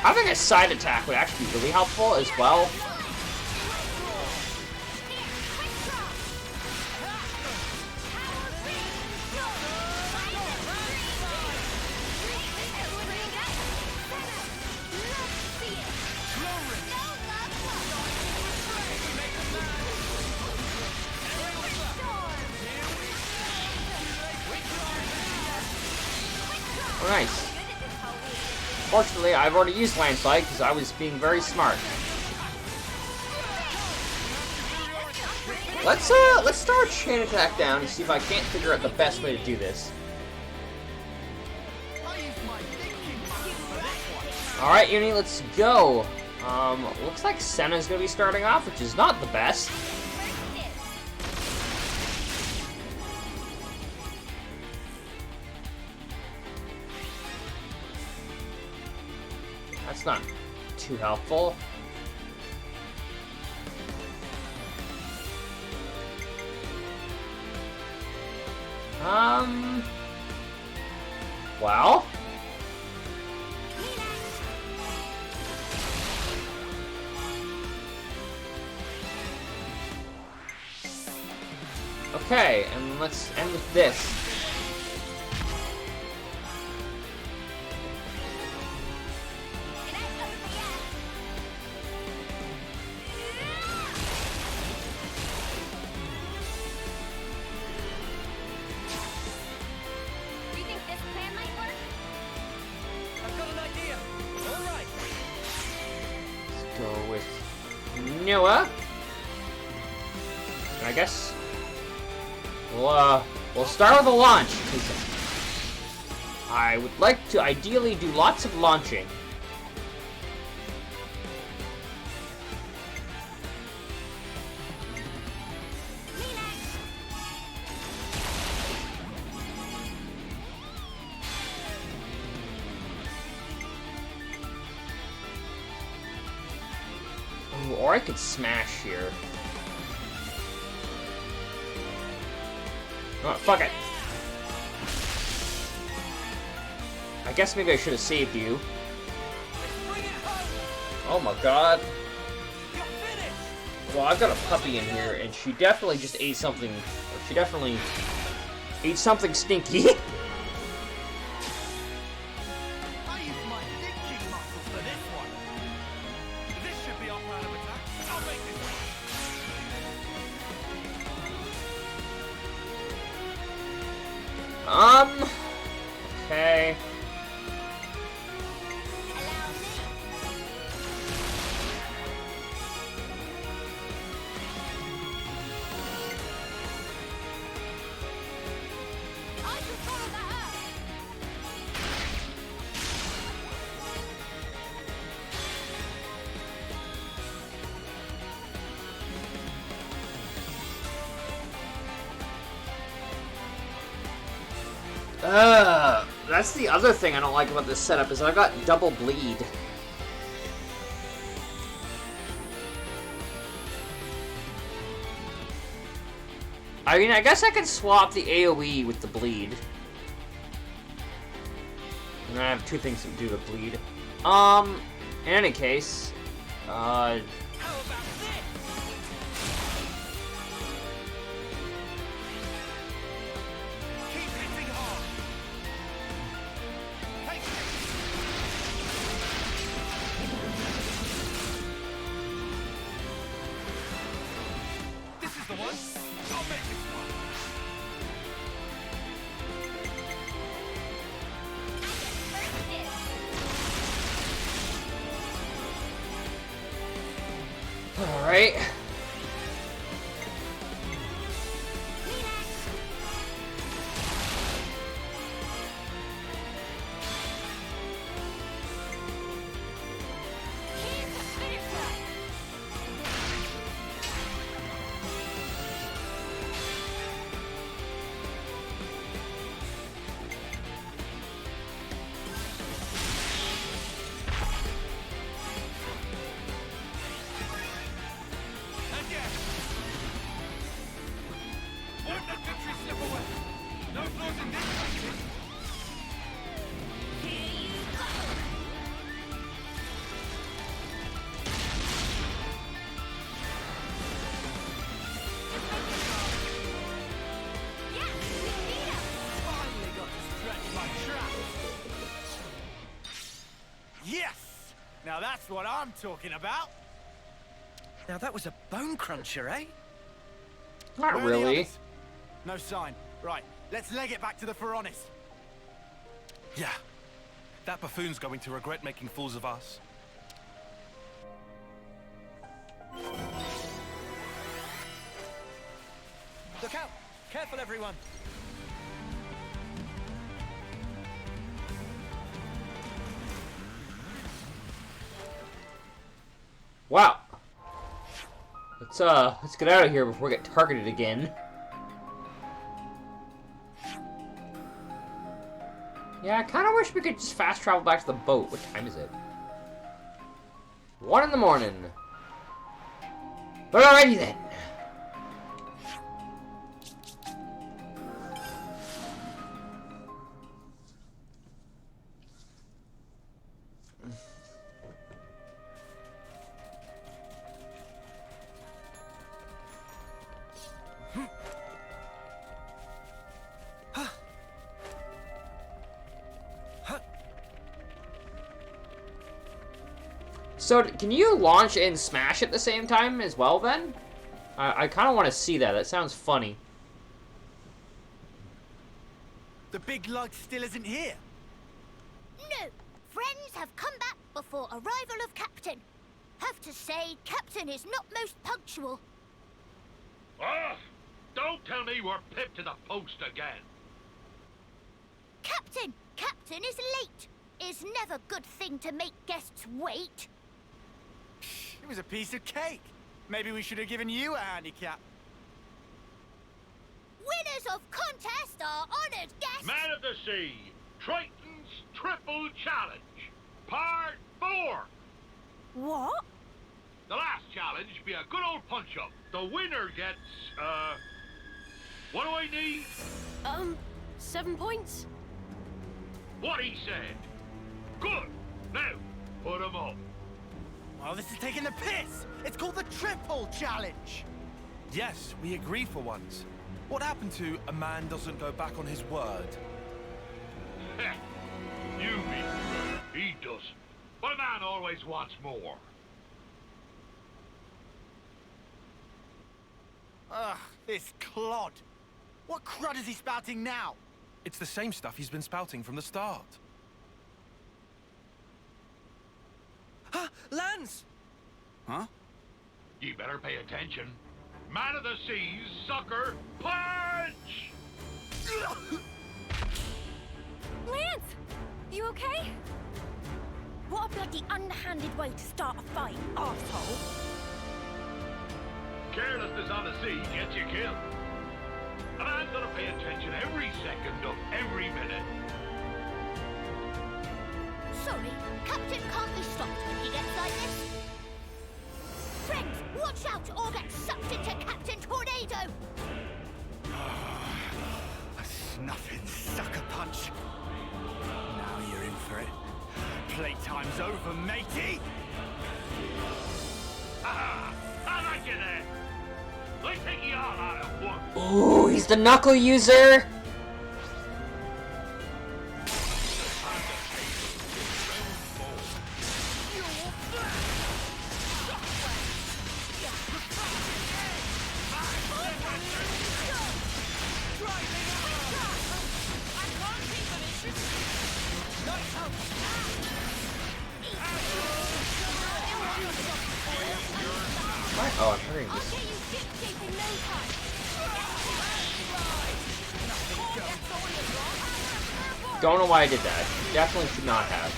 Having a side attack would actually be really helpful as well. Oh, nice. Fortunately, I've already used Landslide because I was being very smart. Let's start chain attack down and see if I can't figure out the best way to do this. Alright, Uni, let's go. Looks like Senna's gonna be starting off, which is not the best. not too helpful. Well. Okay, and let's end with this. Do you think this plan might work? I've got an idea. All right. Let's go with Noah. I guess we'll start with a launch, because I would like to ideally do lots of launching. Ooh, or I could smash here. Oh, fuck it. I guess maybe I should have saved you. Bring it home. Oh my god. You're finished. Well, I've got a puppy in here, and she definitely just ate something. She definitely ate something stinky. I use my thinking muscles for this one. This should be our plan of attack. I'll make this one. Okay. I can follow that up. That's the other thing I don't like about this setup, is I've got double bleed. I mean, I guess I could swap the AoE with the bleed. And I have two things to do to bleed. In any case, How about this? Keep hitting hard. Take it. This is the one. I'll make this one. alright. Here's the finisher. Again. Won't let victory slip away. No flaws in this practice. Here you go. Yeah, we beat him. Finally got to stretch my trap. Yes! Now that's what I'm talking about. Now that was a bone cruncher, eh? Not Where are the really. others? No sign. Right, let's leg it back to the Pharaonis. Yeah. That buffoon's going to regret making fools of us. Look out! Careful, everyone. Wow. Let's get out of here before we get targeted again. Yeah, I kind of wish we could just fast travel back to the boat. What time is it? 1 in the morning. But alrighty then. So, can you launch and smash at the same time as well, then? I kind of want to see that. That sounds funny. The big lug still isn't here. No, friends have come back before arrival of Captain. Have to say, Captain is not most punctual. Ah! Don't tell me we're pipped to the post again. Captain is late. Is never good thing to make guests wait. It was a piece of cake. Maybe we should have given you a handicap. Winners of contest are honored guests. Man of the Sea, Triton's Triple Challenge, Part 4. What? The last challenge be a good old punch-up. The winner gets, what do I need? 7 points? What he said. Good. Now, put 'em up. Well, this is taking the piss. It's called the Triple Challenge. Yes, we agree for once. What happened to a man doesn't go back on his word? Heh. You mean good. He doesn't. But a man always wants more. Ugh, this clod. What crud is he spouting now? It's the same stuff he's been spouting from the start. Huh? Lance! Huh? You better pay attention. Man of the Seas, sucker, punch! Lance! You okay? What a bloody underhanded way to start a fight, arsehole. Carelessness on the sea gets you killed. A man's gonna pay attention every second of every minute. Sorry, Captain can't be stopped when he gets like this. Friends, watch out or get sucked into Captain Tornado! A snuffing sucker punch. Now you're in for it. Playtime's over, matey! Ah, I like you there. I take you all out at once. Ooh, he's the knuckle user. What? Oh, I'm hearing this. Don't know why I did that. Definitely should not have.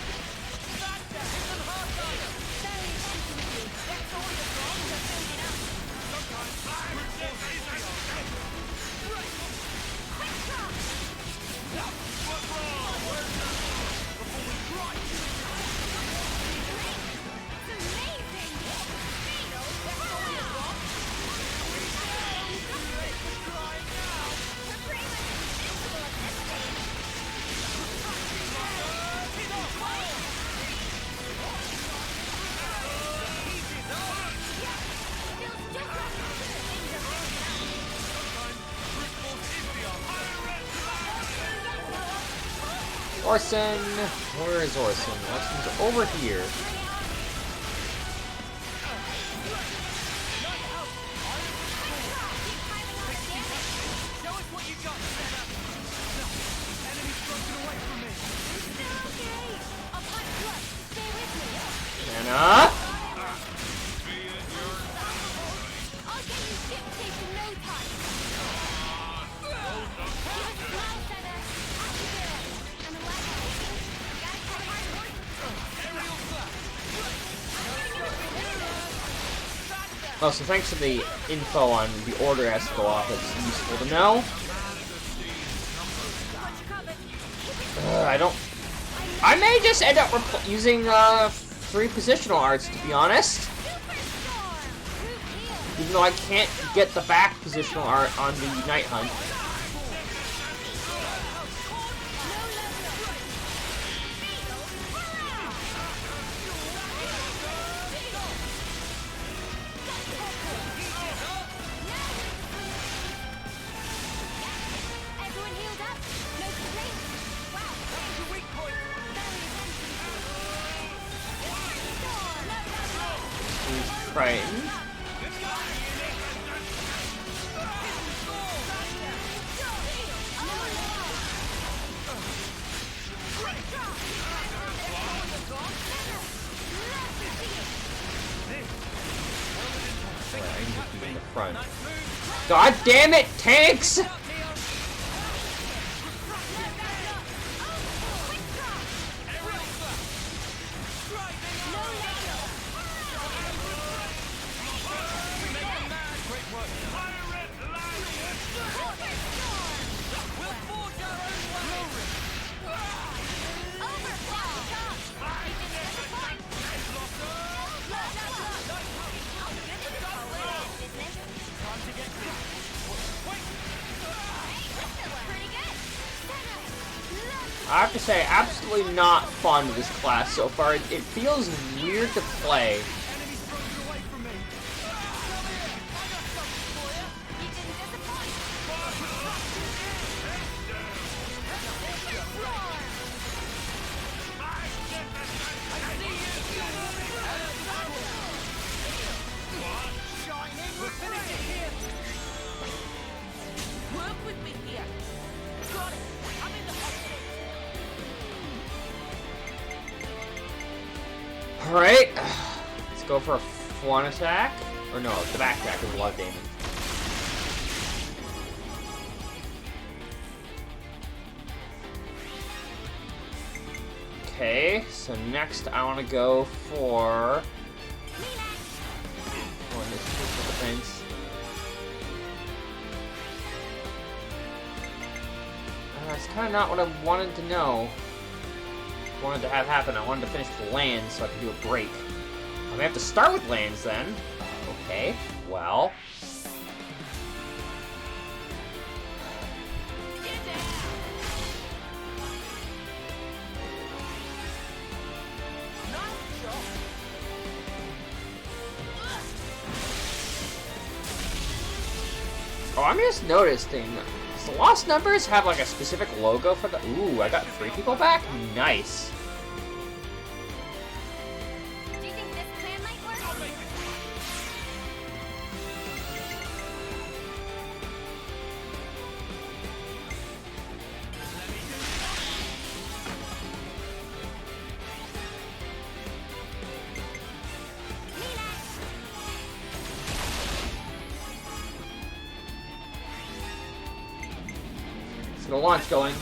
Orson! Where is Orson? Orson's over here. Anna! Oh, so thanks for the info on the order has to go off. It's useful to know. I don't... I may just end up using 3 positional arts, to be honest. Even though I can't get the back positional art on the Night Hunt. Everyone healed up? No complaints? Wow, there's your weak point. He's Triton. I need to be in the front. God damn it, tanks! I have to say, absolutely not fond of this class so far. It feels weird to play. Work with me here. Got it. I'm in the hospital. Alright, let's go for a front attack. Or no, the back attack is a lot of damage. Okay, so next I want to go for... Oh, and this is for defense. That's kind of not what I wanted to know. Wanted to have happen. I wanted to finish with lands so I could do a break. I may have to start with lands then. Okay, well. Oh, I'm just noticing. Does the Lost Numbers have like a specific logo for the... Ooh, I got 3 people back? Nice. Do you think this plan might work? Let's get a launch going.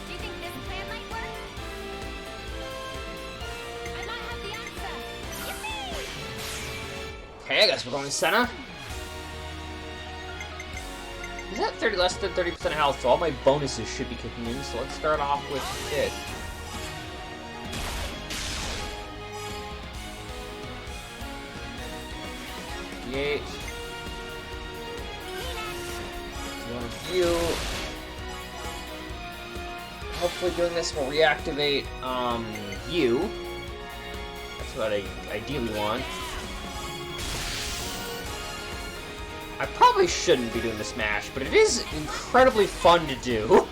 Do you think this plan might work? I might have the answer. Yippee! Okay, I guess we're going to Senna. Is that 30 less than 30% health, so all my bonuses should be kicking in, so let's start off with this. Eight. One of you. Hopefully doing this will reactivate, you. That's what I ideally want. I probably shouldn't be doing the smash, but it is incredibly fun to do.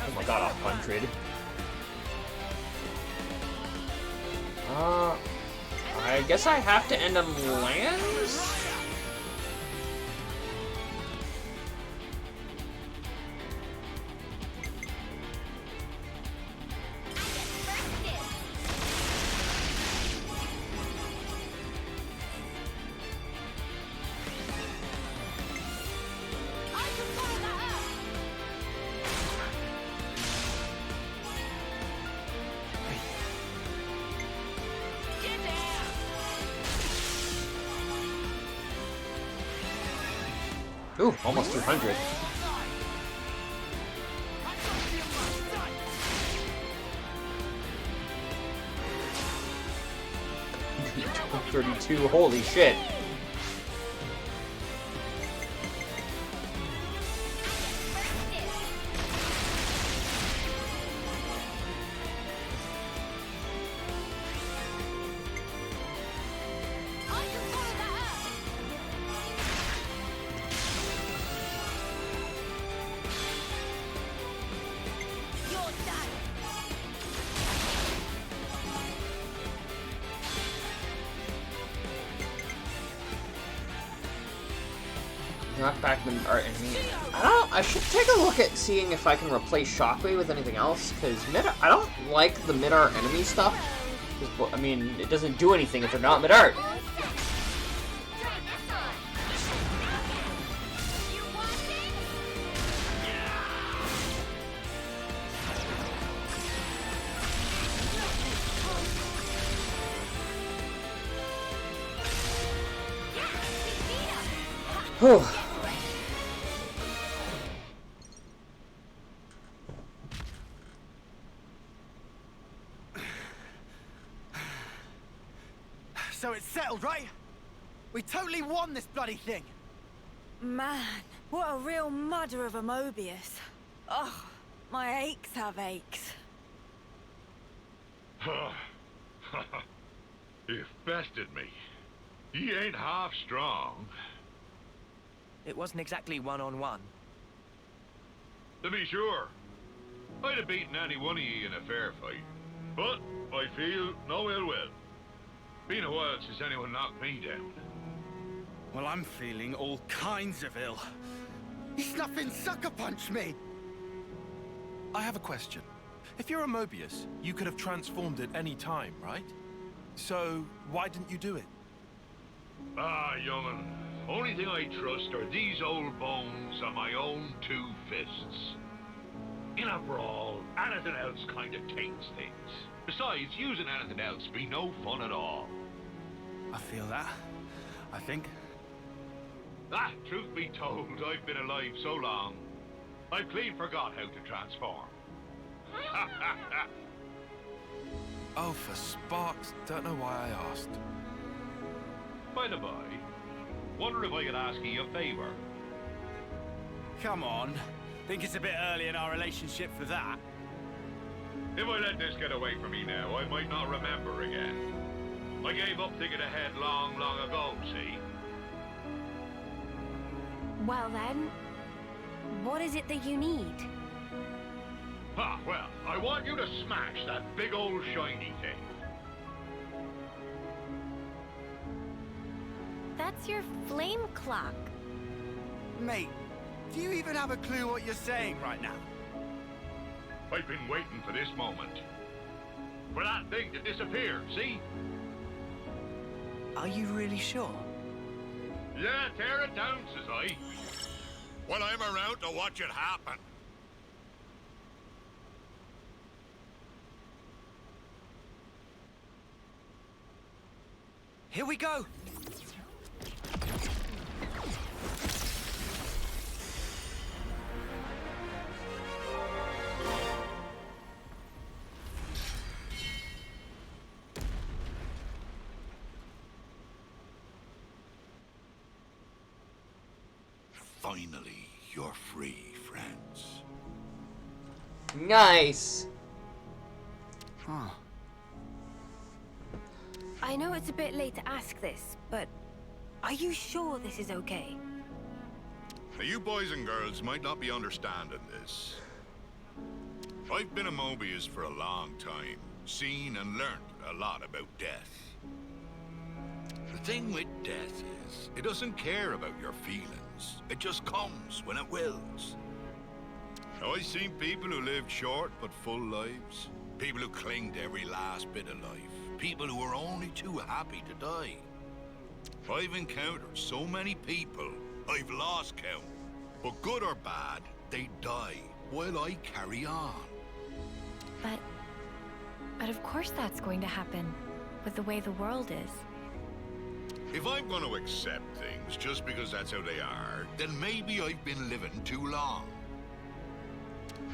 Oh my god, 100. I guess I have to end on lands? Ooh, almost 200. 32, holy shit. Knock back the art enemy. I should take a look at seeing if I can replace Shockwave with anything else, because I don't like the mid-art enemy stuff. I mean, it doesn't do anything if they're not mid-art. Whew. So it's settled, right? We totally won this bloody thing! Man, what a real mudder of a Mobius. Oh, my aches have aches. You bested me. He ain't half strong. It wasn't exactly one-on-one. To be sure, I'd have beaten any one of ye in a fair fight. But I feel no ill will. Been a while since anyone knocked me down. Well, I'm feeling all kinds of ill. He snuffing sucker punched me! I have a question. If you're a Mobius, you could have transformed at any time, right? So, why didn't you do it? Ah, young'un. Only thing I trust are these old bones and my own two fists. In a brawl, anything else kind of taints things. Besides, using anything else be no fun at all. I feel that. I think. Ah, truth be told, I've been alive so long, I've clean forgot how to transform. Oh, for Sparks, don't know why I asked. By the by, wonder if I could ask you a favor. Come on. Think it's a bit early in our relationship for that. If I let this get away from me now, I might not remember again. I gave up thinking ahead long, long ago, see? Well then, what is it that you need? Ah, well, I want you to smash that big old shiny thing. That's your flame clock. Mate, do you even have a clue what you're saying right now? I've been waiting for this moment. For that thing to disappear, see? Are you really sure? Yeah, tear it down, says I. Well, I'm around to watch it happen. Here we go! Finally, you're free, friends. Nice. Huh. I know it's a bit late to ask this, but are you sure this is okay? Now, you boys and girls might not be understanding this. I've been a Mobius for a long time, seen and learned a lot about death. The thing with death is, it doesn't care about your feelings. It just comes when it wills. Now, I've seen people who lived short but full lives. People who cling to every last bit of life. People who are only too happy to die. I've encountered so many people, I've lost count. But good or bad, they die while I carry on. But of course that's going to happen, with the way the world is. If I'm going to accept things just because that's how they are, then maybe I've been living too long.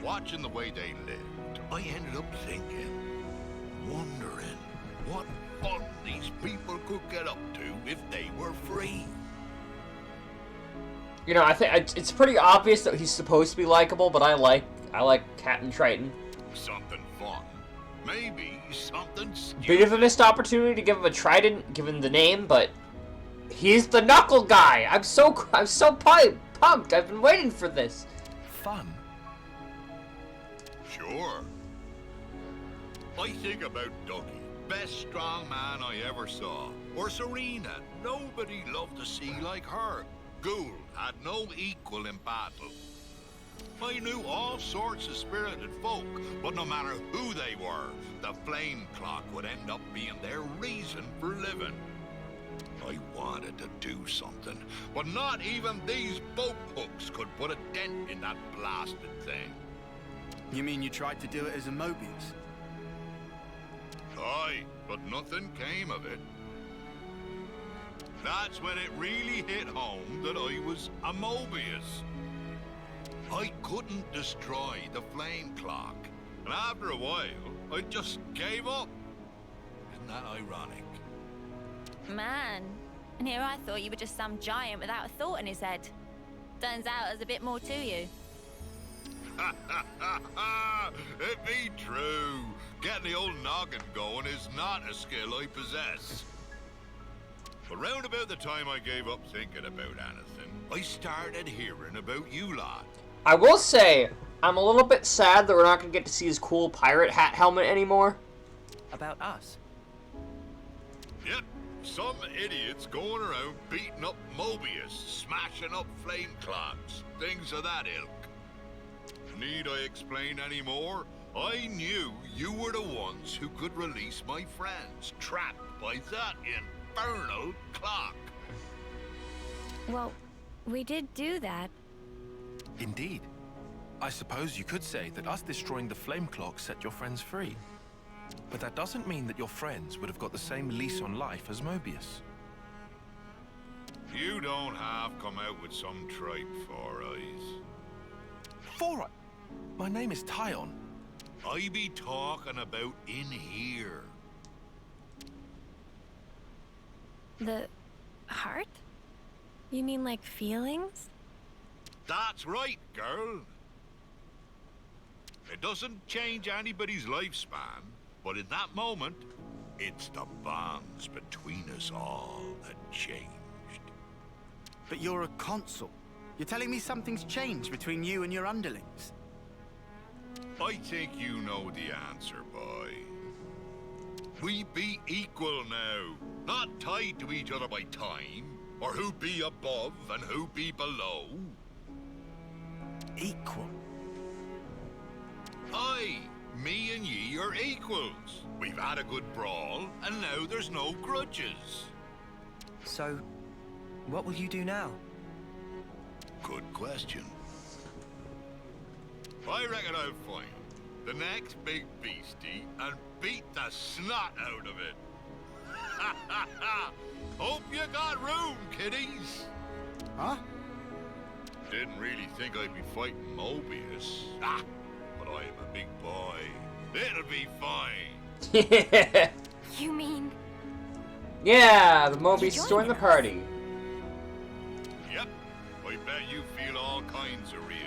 Watching the way they lived, I ended up thinking, wondering what fun these people could get up to if they were free. You know, I think it's pretty obvious that he's supposed to be likable, but I like Captain Triton. Something fun. Maybe something stupid. Bit of a missed opportunity to give him a trident, given the name, but he's the knuckle guy. I'm so pumped. I've been waiting for this. Fun? Sure. I think about Dougie, best strong man I ever saw. Or Serena, nobody loved to see like her. Ghoul had no equal in battle. I knew all sorts of spirited folk, but no matter who they were, the flame clock would end up being their reason for living. I wanted to do something, but not even these boat hooks could put a dent in that blasted thing. You mean you tried to do it as a Mobius? Aye, but nothing came of it. That's when it really hit home that I was a Mobius. I couldn't destroy the flame clock, and after a while, I just gave up. Isn't that ironic? Man, and here I thought you were just some giant without a thought in his head. Turns out there's a bit more to you. It be true. Getting the old noggin going is not a skill I possess. But round about the time I gave up thinking about anything, I started hearing about you lot. I will say, I'm a little bit sad that we're not going to get to see his cool pirate hat helmet anymore. About us? Yep, some idiots going around beating up Mobius, smashing up flame clocks, things of that ilk. Need I explain any more? I knew you were the ones who could release my friends, trapped by that infernal clock. Well, we did do that. Indeed. I suppose you could say that us destroying the flame clock set your friends free. But that doesn't mean that your friends would have got the same lease on life as Mobius. You don't have come out with some tripe, Four Eyes. Four Eyes? My name is Tyon. I be talking about in here. The heart? You mean like feelings? That's right, girl. It doesn't change anybody's lifespan, but in that moment, it's the bonds between us all that changed. But you're a consul. You're telling me something's changed between you and your underlings? I think you know the answer, boy. We be equal now, not tied to each other by time, or who be above and who be below. Equal? Aye, me and ye are equals. We've had a good brawl, and now there's no grudges. So, what will you do now? Good question. I reckon I'll find the next big beastie and beat the snot out of it. Hope you got room, kiddies. Huh? Didn't really think I'd be fighting Mobius. But I am a big boy. It'll be fine. Yeah. You mean... Yeah, the Mobius joined the party. Yep. I bet you feel all kinds of reassured.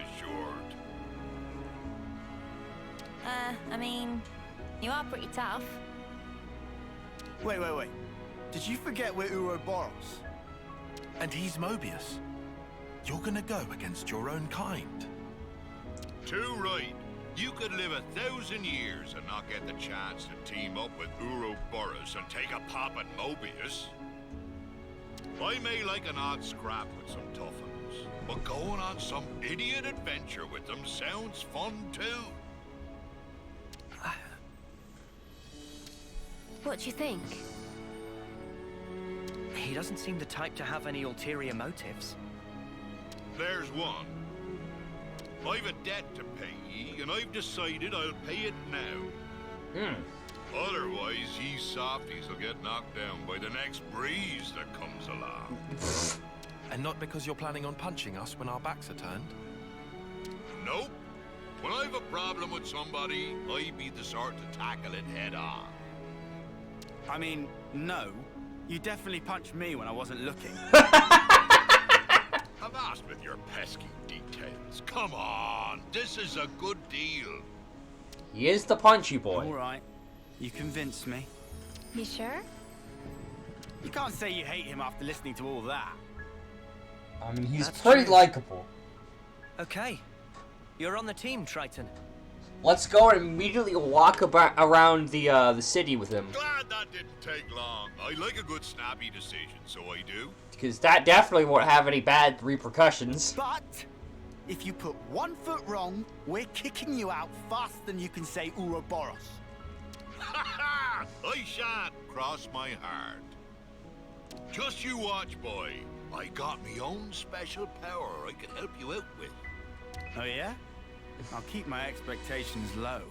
I mean, you are pretty tough. Wait. Did you forget we're Ouroboros? And he's Mobius. You're gonna go against your own kind. Too right. You could live 1,000 years and not get the chance to team up with Ouroboros and take a pop at Mobius. I may like an odd scrap with some tough uns, but going on some idiot adventure with them sounds fun too. What do you think? He doesn't seem the type to have any ulterior motives. There's one. I've a debt to pay ye, and I've decided I'll pay it now. Otherwise, ye softies will get knocked down by the next breeze that comes along. And not because you're planning on punching us when our backs are turned? Nope. When I've a problem with somebody, I be the sort to tackle it head on. I mean, no. You definitely punched me when I wasn't looking. Avast with your pesky details. Come on, this is a good deal. He is the punchy boy. All right. You convinced me. You sure? You can't say you hate him after listening to all that. I mean, he's That's pretty true. likable. Okay. You're on the team, Triton. Let's go and immediately walk around the city with him. Glad that didn't take long. I like a good snappy decision, so I do. Because that definitely won't have any bad repercussions. But if you put 1 foot wrong, we're kicking you out faster than you can say Ouroboros. Ha ha! I shan't cross my heart. Just you watch, boy. I got me own special power I can help you out with. Oh yeah? I'll keep my expectations low.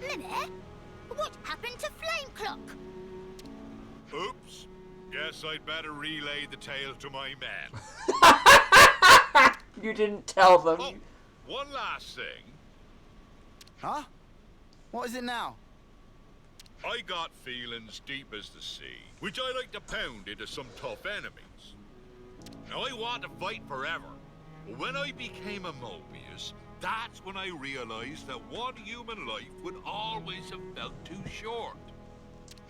Minute? What happened to Flame Clock? Oops. Guess I'd better relay the tale to my men. You didn't tell them. Oh, one last thing. Huh? What is it now? I got feelings deep as the sea, which I like to pound into some tough enemies. Now I want to fight forever, but when I became a Mobius, that's when I realized that one human life would always have felt too short.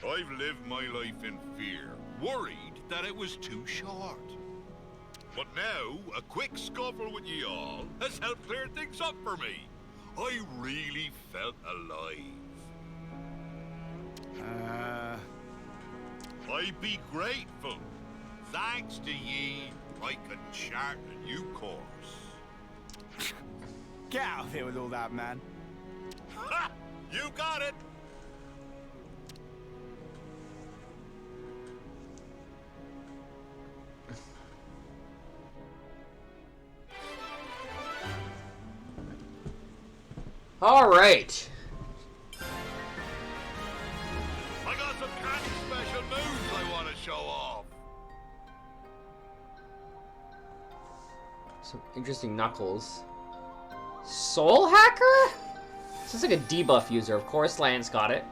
I've lived my life in fear, worried that it was too short. But now, a quick scuffle with ye all has helped clear things up for me. I really felt alive. I'd be grateful. Thanks to ye, I can chart a new course. Get out of here with all that, man. Ha! You got it! All right. I got some kind of special moves I want to show off. Some interesting knuckles. Soul Hacker? This is like a debuff user. Of course, Lance got it.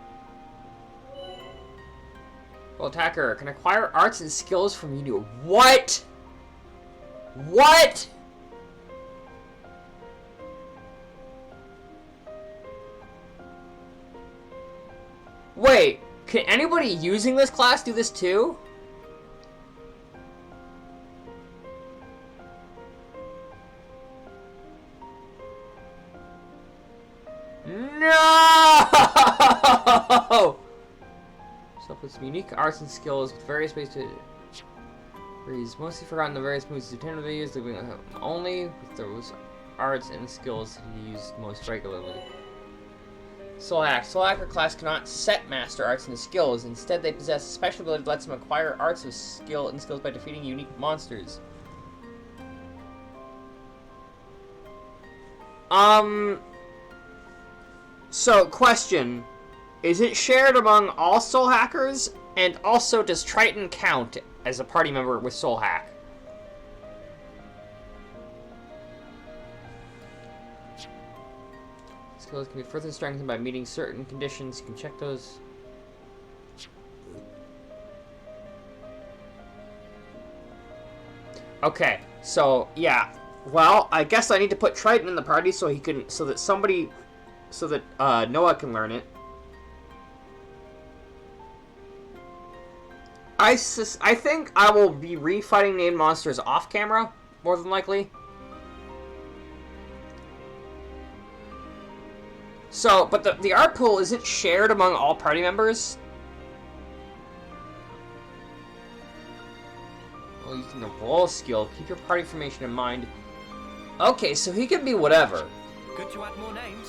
Well, attacker can acquire arts and skills from you. What? What? Wait, can anybody using this class do this too? No! So with some unique arts and skills with various ways to he's mostly forgotten the various moves he tentatively used, only with those arts and skills that he used most regularly. Soul Hack. Soul Hacker class cannot set master arts and skills. Instead, they possess a special ability that lets them acquire arts of skill and skills by defeating unique monsters. So, question. Is it shared among all Soul Hackers? And also, does Triton count as a party member with Soul Hack? Skills can be further strengthened by meeting certain conditions. You can check those. Okay, so yeah. Well, I guess I need to put Triton in the party so he can, so that Noah can learn it. I think I will be refighting named monsters off camera, more than likely. So, but the art pool, is it shared among all party members? Well, you can roll a skill. Keep your party formation in mind. Okay, so he can be whatever. Good to add more names.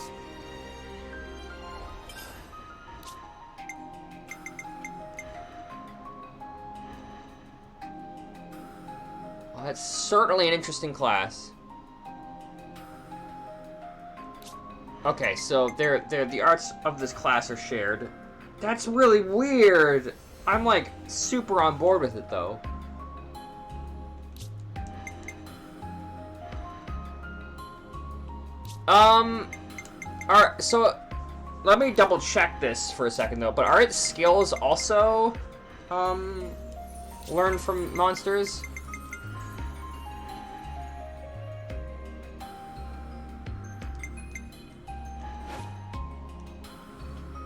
That's certainly an interesting class. Okay, so the arts of this class are shared. That's really weird. I'm like super on board with it though. Alright, so let me double check this for a second though, but are its skills also learned from monsters?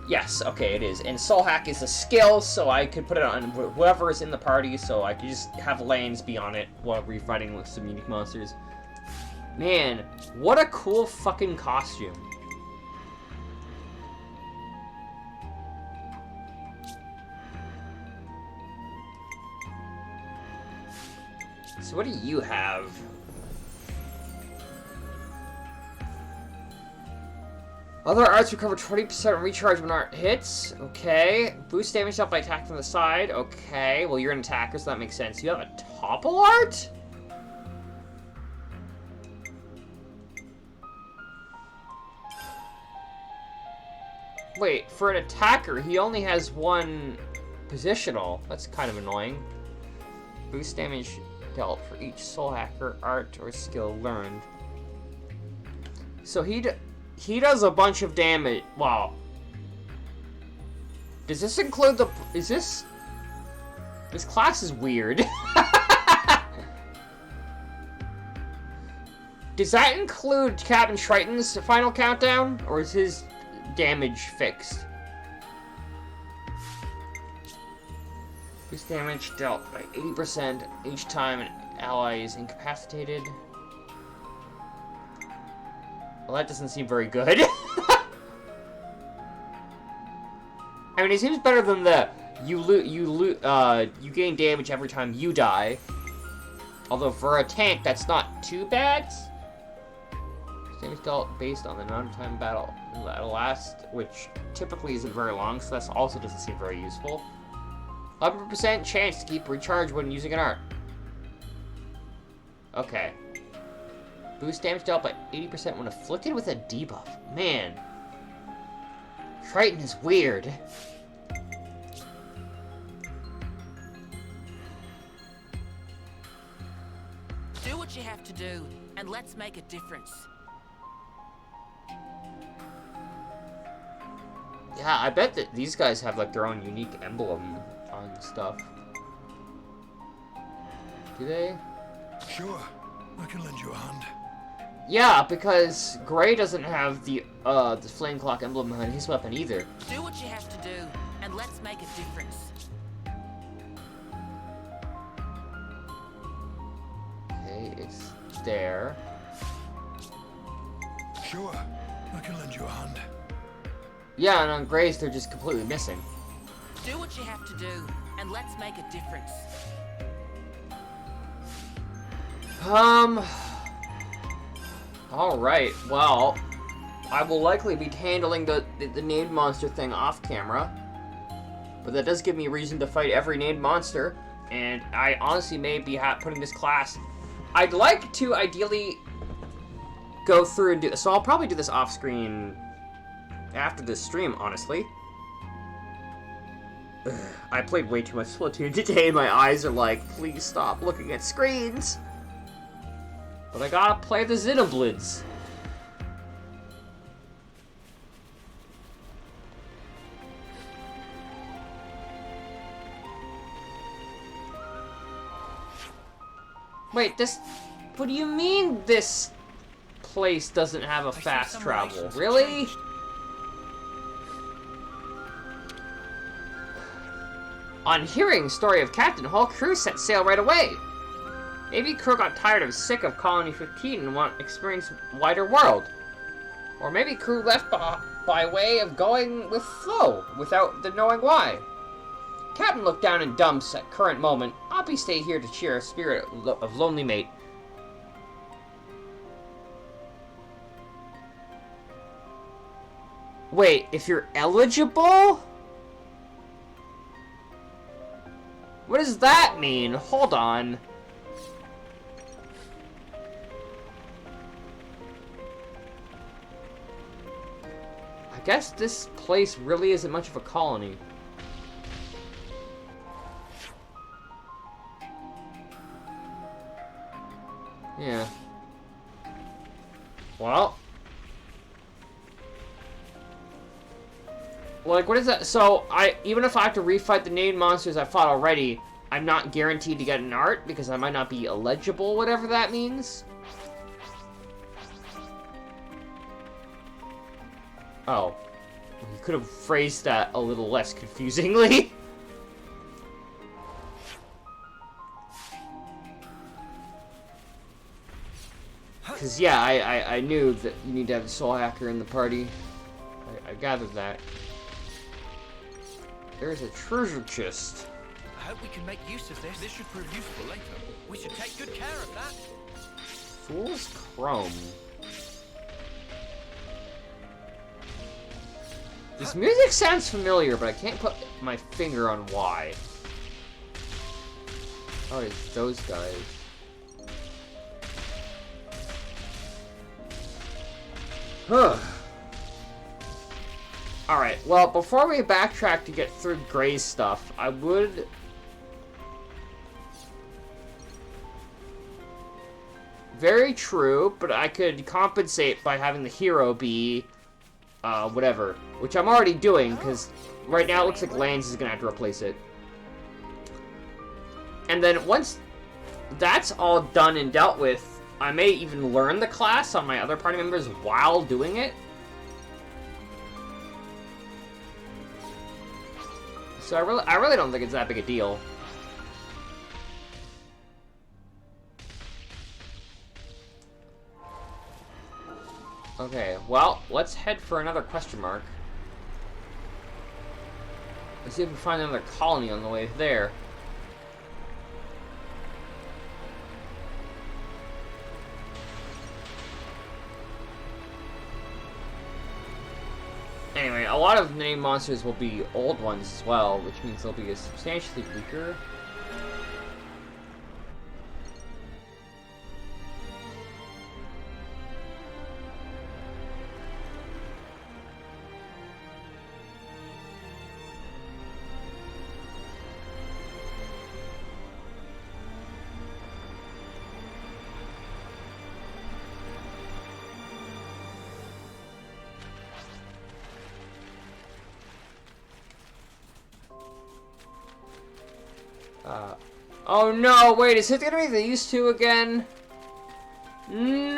Yes, okay, it is. And Soul Hack is a skill, so I could put it on whoever is in the party, so I could just have lanes be on it while we're fighting with some unique monsters. Man, what a cool fucking costume. So what do you have? Other arts recover 20% recharge when art hits. Okay. Boost damage dealt by attack from the side. Okay. Well, you're an attacker, so that makes sense. You have a topple art? Wait, for an attacker, he only has one positional. That's kind of annoying. Boost damage dealt for each soul hacker art or skill learned. So he does a bunch of damage. Wow. Does this include the... Is this... This class is weird. Does that include Captain Triton's final countdown? Or is his damage fixed? Boost damage dealt by 80% each time an ally is incapacitated. Well, that doesn't seem very good. I mean, it seems better than the you gain damage every time you die. Although for a tank, that's not too bad. Damage dealt based on the amount of time battle lasts, which typically isn't very long, so that also doesn't seem very useful. 11% chance to keep recharge when using an art. Okay. Boost damage dealt by 80% when afflicted with a debuff. Man. Triton is weird. Do what you have to do, and let's make a difference. Yeah, I bet that these guys have like their own unique emblem on stuff. Do they? Sure, I can lend you a hand. Yeah, because Gray doesn't have the flame clock emblem on his weapon either. Do what you have to do, and let's make a difference. Okay, it's there. Sure, I can lend you a hand. Yeah, and on Gray's they're just completely missing. Do what you have to do, and let's make a difference. Alright, well, I will likely be handling the named monster thing off camera. But that does give me a reason to fight every named monster. And I honestly may be putting this class... I'd like to ideally go through and do... So I'll probably do this off screen after this stream, honestly. Ugh, I played way too much Splatoon today and my eyes are like, please stop looking at screens. But I gotta play the Xenoblades. Wait, this... What do you mean this place doesn't have a fast travel? Really? On hearing story of Captain, whole crew set sail right away. Maybe crew got tired of sick of Colony 15 and want to experience wider world. Or maybe crew left by way of going with flow, without the knowing why. Captain looked down in dumps at current moment. Oppie stay here to cheer a spirit of lonely mate. Wait, if you're eligible? What does that mean? Hold on. guess this place really isn't much of a colony. Yeah. Well. Like, what is that? So, even if I have to refight the named monsters I fought already, I'm not guaranteed to get an art because I might not be eligible, whatever that means. Oh. You could have phrased that a little less confusingly. Because, yeah, I knew that you need to have a soul hacker in the party. I gathered that. There's a treasure chest. I hope we can make use of this. This should prove useful later. We should take good care of that. Fool's Chrome. This music sounds familiar, but I can't put my finger on why. Oh, it's those guys. Huh. Alright, well, before we backtrack to get through Gray's stuff, I would... Very true, but I could compensate by having the hero be... whatever. Which I'm already doing, because right now it looks like Lance is going to have to replace it. And then once that's all done and dealt with, I may even learn the class on my other party members while doing it. So I really don't think it's that big a deal. Okay, well, let's head for another question mark. Let's see if we find another colony on the way there. Anyway, a lot of the named monsters will be old ones as well, which means they'll be substantially weaker. Oh no, wait, is it gonna be these two again? No!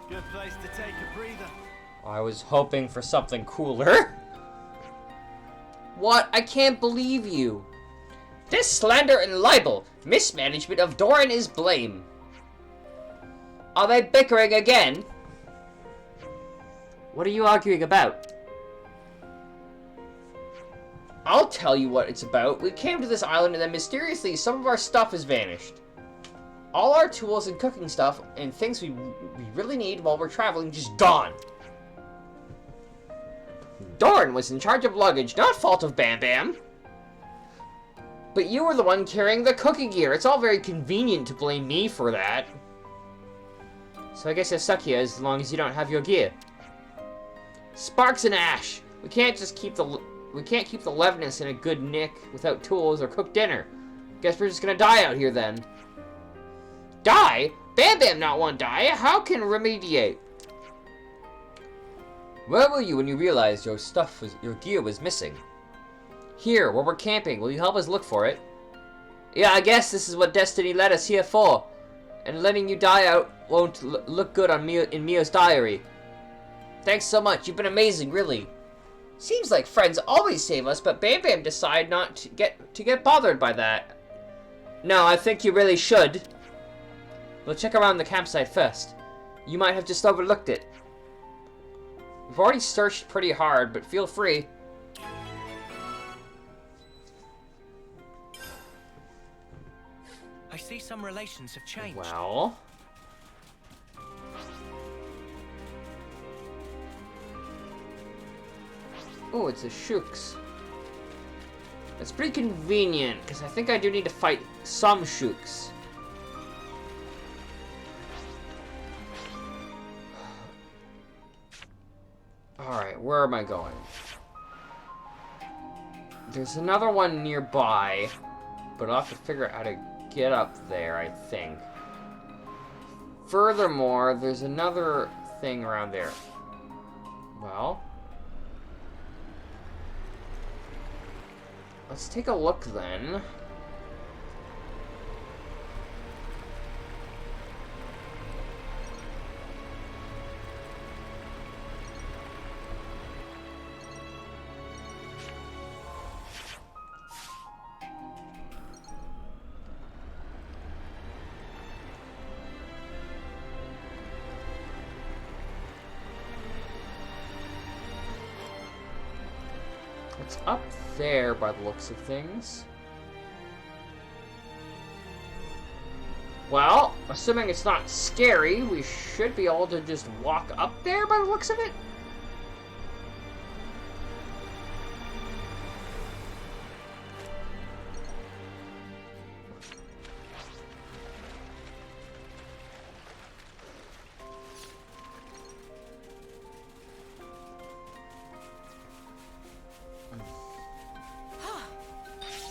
Good place to take a breather. I was hoping for something cooler. What? I can't believe you. This slander and libel. Mismanagement of Doran is blame. Are they bickering again? What are you arguing about? I'll tell you what it's about. We came to this island and then mysteriously some of our stuff has vanished. All our tools and cooking stuff and things we really need while we're traveling just gone. Doran was in charge of luggage, not fault of Bam Bam. But you were the one carrying the cooking gear. It's all very convenient to blame me for that. So I guess I suck here as long as you don't have your gear. Sparks and Ash. We can't keep the Levinus in a good nick without tools or cooked dinner. Guess we're just gonna die out here then. Die? Bam Bam not want die. How can remediate? Where were you when you realized your gear was missing? Here, where we're camping. Will you help us look for it? Yeah, I guess this is what destiny led us here for. And letting you die out won't look good on in Mio's diary. Thanks so much. You've been amazing, really. Seems like friends always save us, but Bam Bam decided not to get bothered by that. No, I think you really should. We'll check around the campsite first. You might have just overlooked it. We've already searched pretty hard, but feel free. I see some relations have changed. Well... Oh, it's a Shooks. That's pretty convenient, because I think I do need to fight some Shooks. where am I going? There's another one nearby, but I'll have to figure out how to get up there, I think. Furthermore, there's another thing around there. Well, let's take a look then. It's up there by the looks of things. Well, assuming it's not scary, we should be able to just walk up there by the looks of it.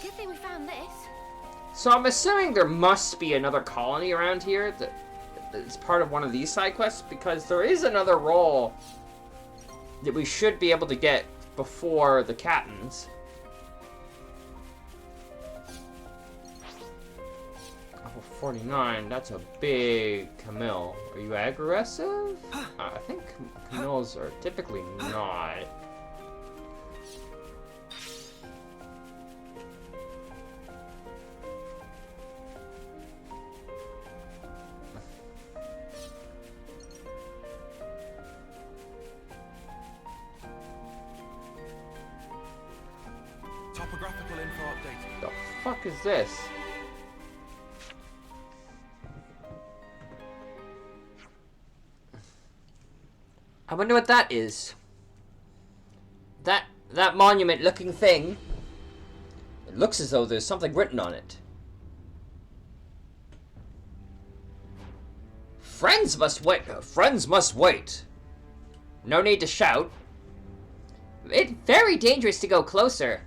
Good thing we found this. So I'm assuming there must be another colony around here that's part of one of these side quests, because there is another role that we should be able to get before the captains. Level 49, that's a big Camille. Are you aggressive? I think Camilles are typically not. Topographical info updated. The fuck is this? I wonder what that is. That monument-looking thing. It looks as though there's something written on it. Friends must wait. Friends must wait. No need to shout. It's very dangerous to go closer.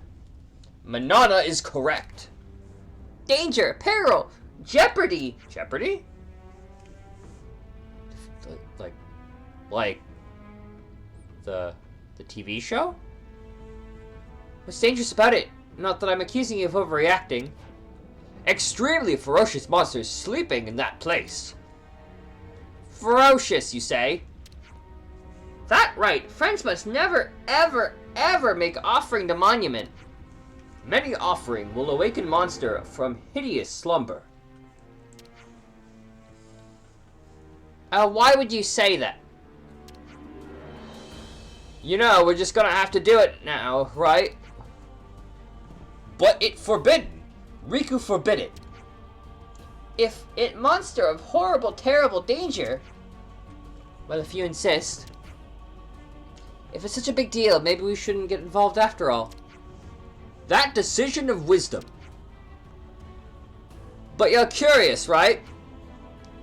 Manana is correct. Danger, peril, jeopardy. Jeopardy? Like the TV show? What's dangerous about it? Not that I'm accusing you of overreacting. Extremely ferocious monsters sleeping in that place. Ferocious, you say? That right. Friends must never, ever, ever make offering to monument. Many offering will awaken monster from hideous slumber. Why would you say that? You know, we're just gonna have to do it now, right? But it forbidden. Riku forbid it. If it monster of horrible, terrible danger... Well, if you insist. If it's such a big deal, maybe we shouldn't get involved after all. That decision of wisdom. But you're curious, right?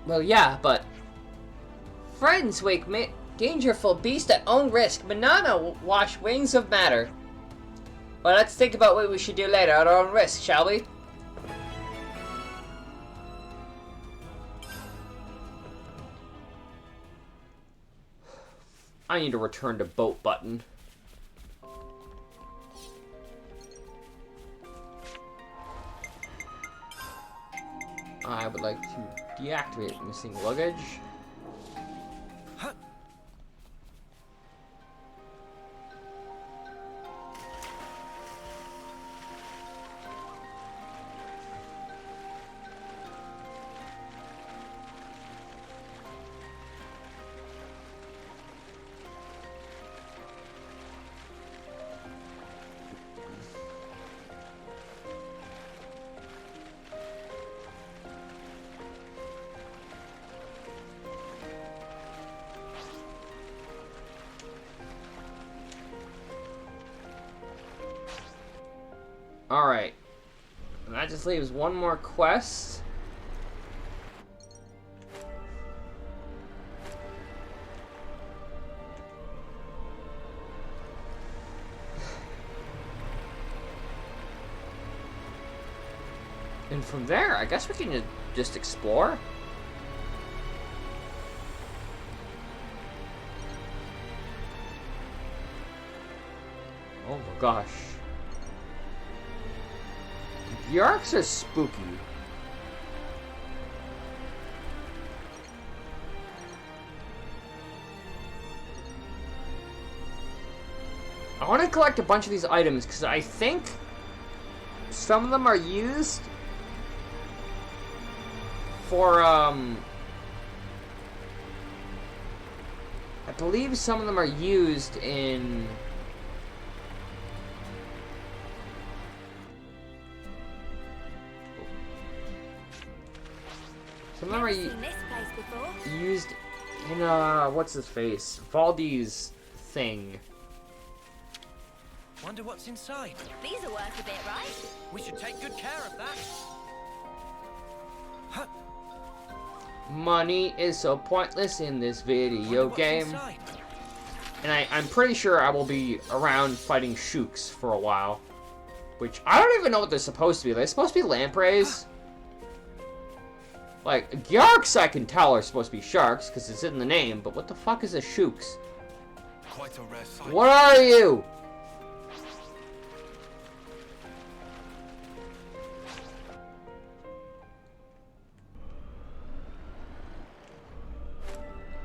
Well, yeah, but... Friends wake dangerful beast at own risk. Manana wash wings of matter. Well, let's think about what we should do later at our own risk, shall we? I need to return to boat button. I would like to deactivate missing luggage. Alright. And that just leaves one more quest. And from there, I guess we can just explore. Oh my gosh. Yarks are spooky. I want to collect a bunch of these items because I think some of them are used for, I believe some of them are used in... Some of them are Seen this place before. used in, what's his face? Valdi's thing. Wonder what's inside. These are worth a bit, right? We should take good care of that. Huh. Money is so pointless in this video Wonder what's game. inside. And I'm pretty sure I will be around fighting Shooks for a while. Which, I don't even know what they're supposed to be. They're supposed to be lampreys? Like, Gyarks I can tell are supposed to be sharks, because it's in the name, but what the fuck is a Shooks? Quite a rare sight. What are you?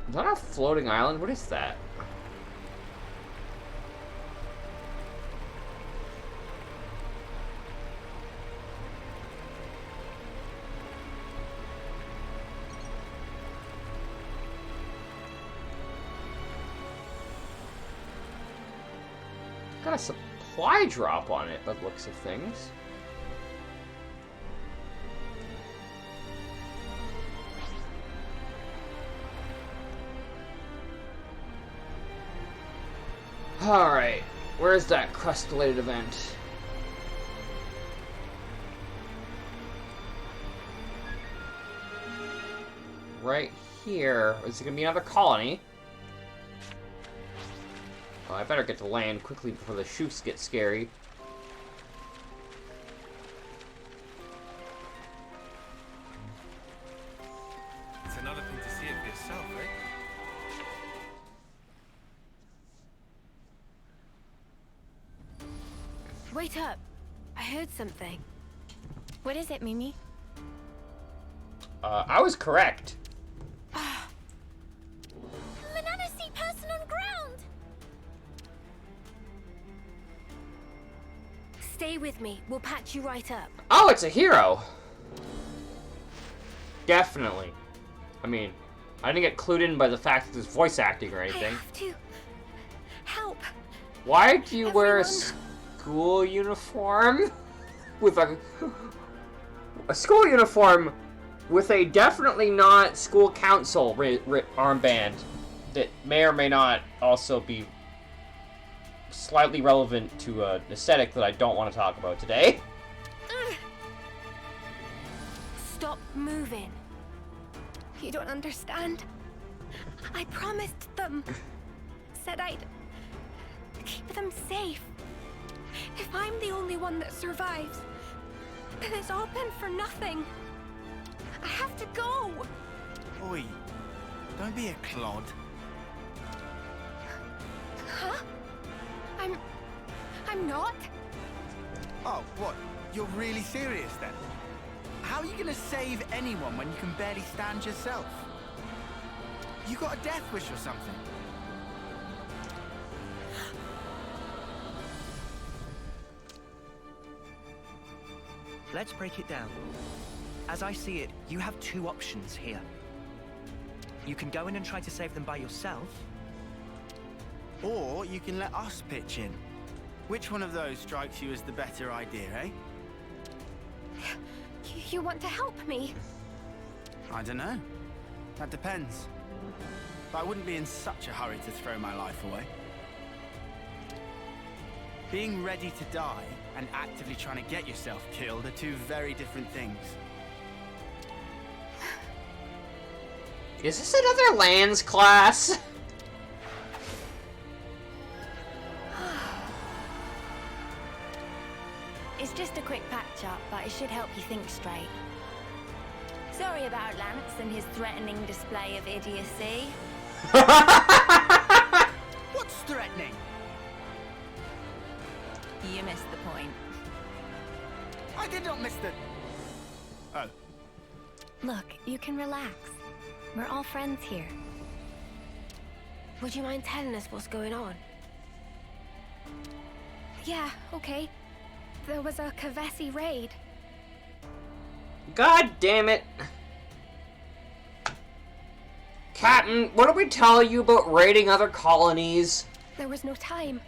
Is that a floating island? What is that? Got a supply drop on it, by the looks of things. Alright, where's that crust-related event? Right here. Is it gonna be another colony? Oh, I better get to land quickly before the Shooks get scary. It's another thing to see it for yourself, eh? Wait up. I heard something. What is it, Mimi? I was correct. Banana see person on ground! Stay with me. We'll patch you right up. Oh, it's a hero! Definitely. I mean, I didn't get clued in by the fact that there's voice acting or I anything. have to help. Why do you wear a Everyone. school uniform? With a school uniform with a definitely not school council armband that may or may not also be slightly relevant to an aesthetic that I don't want to talk about today. Stop moving. You don't understand. I promised them. Said I'd keep them safe. If I'm the only one that survives, then it's all been for nothing. I have to go. Oi, don't be a clod. Huh? I'm not. Oh, what? You're really serious then? How are you gonna save anyone when you can barely stand yourself? You got a death wish or something? Let's break it down. As I see it, you have two options here. You can go in and try to save them by yourself. Or you can let us pitch in. Which one of those strikes you as the better idea, eh? You want to help me? I don't know. That depends. But I wouldn't be in such a hurry to throw my life away. Being ready to die and actively trying to get yourself killed are two very different things. Is this another lands class? It's just a quick quick patch-up, but it should help you think straight. Sorry about Lance and his threatening display of idiocy. What's threatening? You missed the point. I did not miss the... Oh. Look, you can relax. We're all friends here. Would you mind telling us what's going on? Yeah, okay. There was a Kavesi raid. God damn it. Captain, what did we tell you about raiding other colonies? There was no time.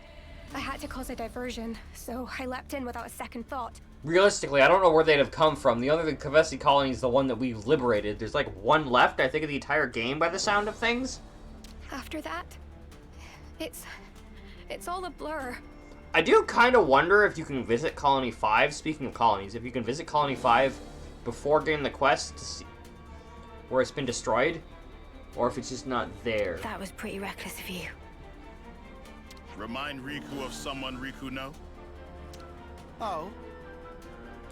I had to cause a diversion, so I leapt in without a second thought. Realistically, I don't know where they'd have come from. The other Kavesi colony is the one that we liberated. There's like one left, I think, of the entire game by the sound of things. After that, it's all a blur. I do kind of wonder if you can visit Colony 5, speaking of colonies, if you can visit Colony 5 before getting the quest to see where it's been destroyed, or if it's just not there. That was pretty reckless of you. Remind Riku of someone Riku know? Oh.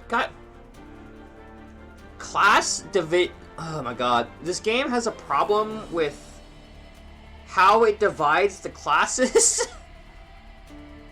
Got oh my god. This game has a problem with how it divides the classes.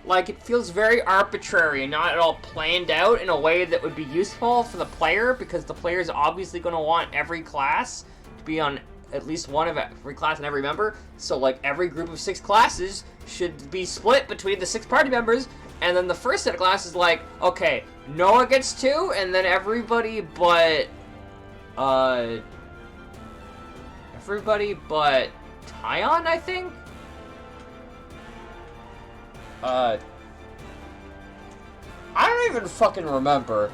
Like, it feels very arbitrary and not at all planned out in a way that would be useful for the player, because the player is obviously going to want every class to be on at least one of every class and every member. So, like, every group of 6 classes should be split between the 6 party members, and then the first set of classes is like, okay, Noah gets 2, and then everybody but Tyon, I think? I don't even fucking remember.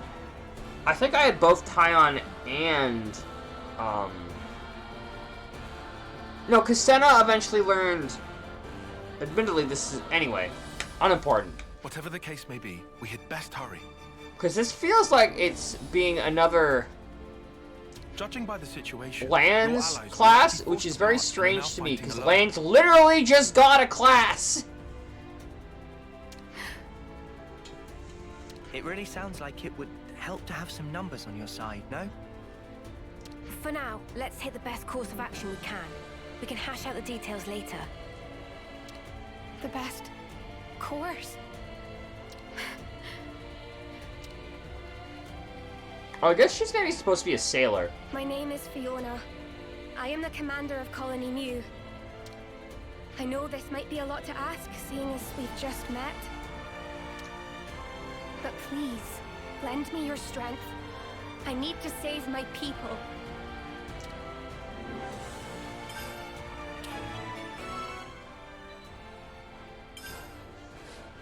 I think I had both Tyon and, no, because Senna eventually learned... Admittedly, this is... Anyway, unimportant. Whatever the case may be, we had best hurry. Because this feels like it's being another... Judging by the situation, Lan's your allies class, will which is very apart, strange now to me, fighting because alone. Lan's literally just got a class! It really sounds like it would help to have some numbers on your side, no? For now, let's take the best course of action we can. We can hash out the details later. The best course? Oh, I guess she's maybe supposed to be a sailor. My name is Fiona. I am the commander of Colony Mu. I know this might be a lot to ask, seeing as we've just met. But please, lend me your strength. I need to save my people.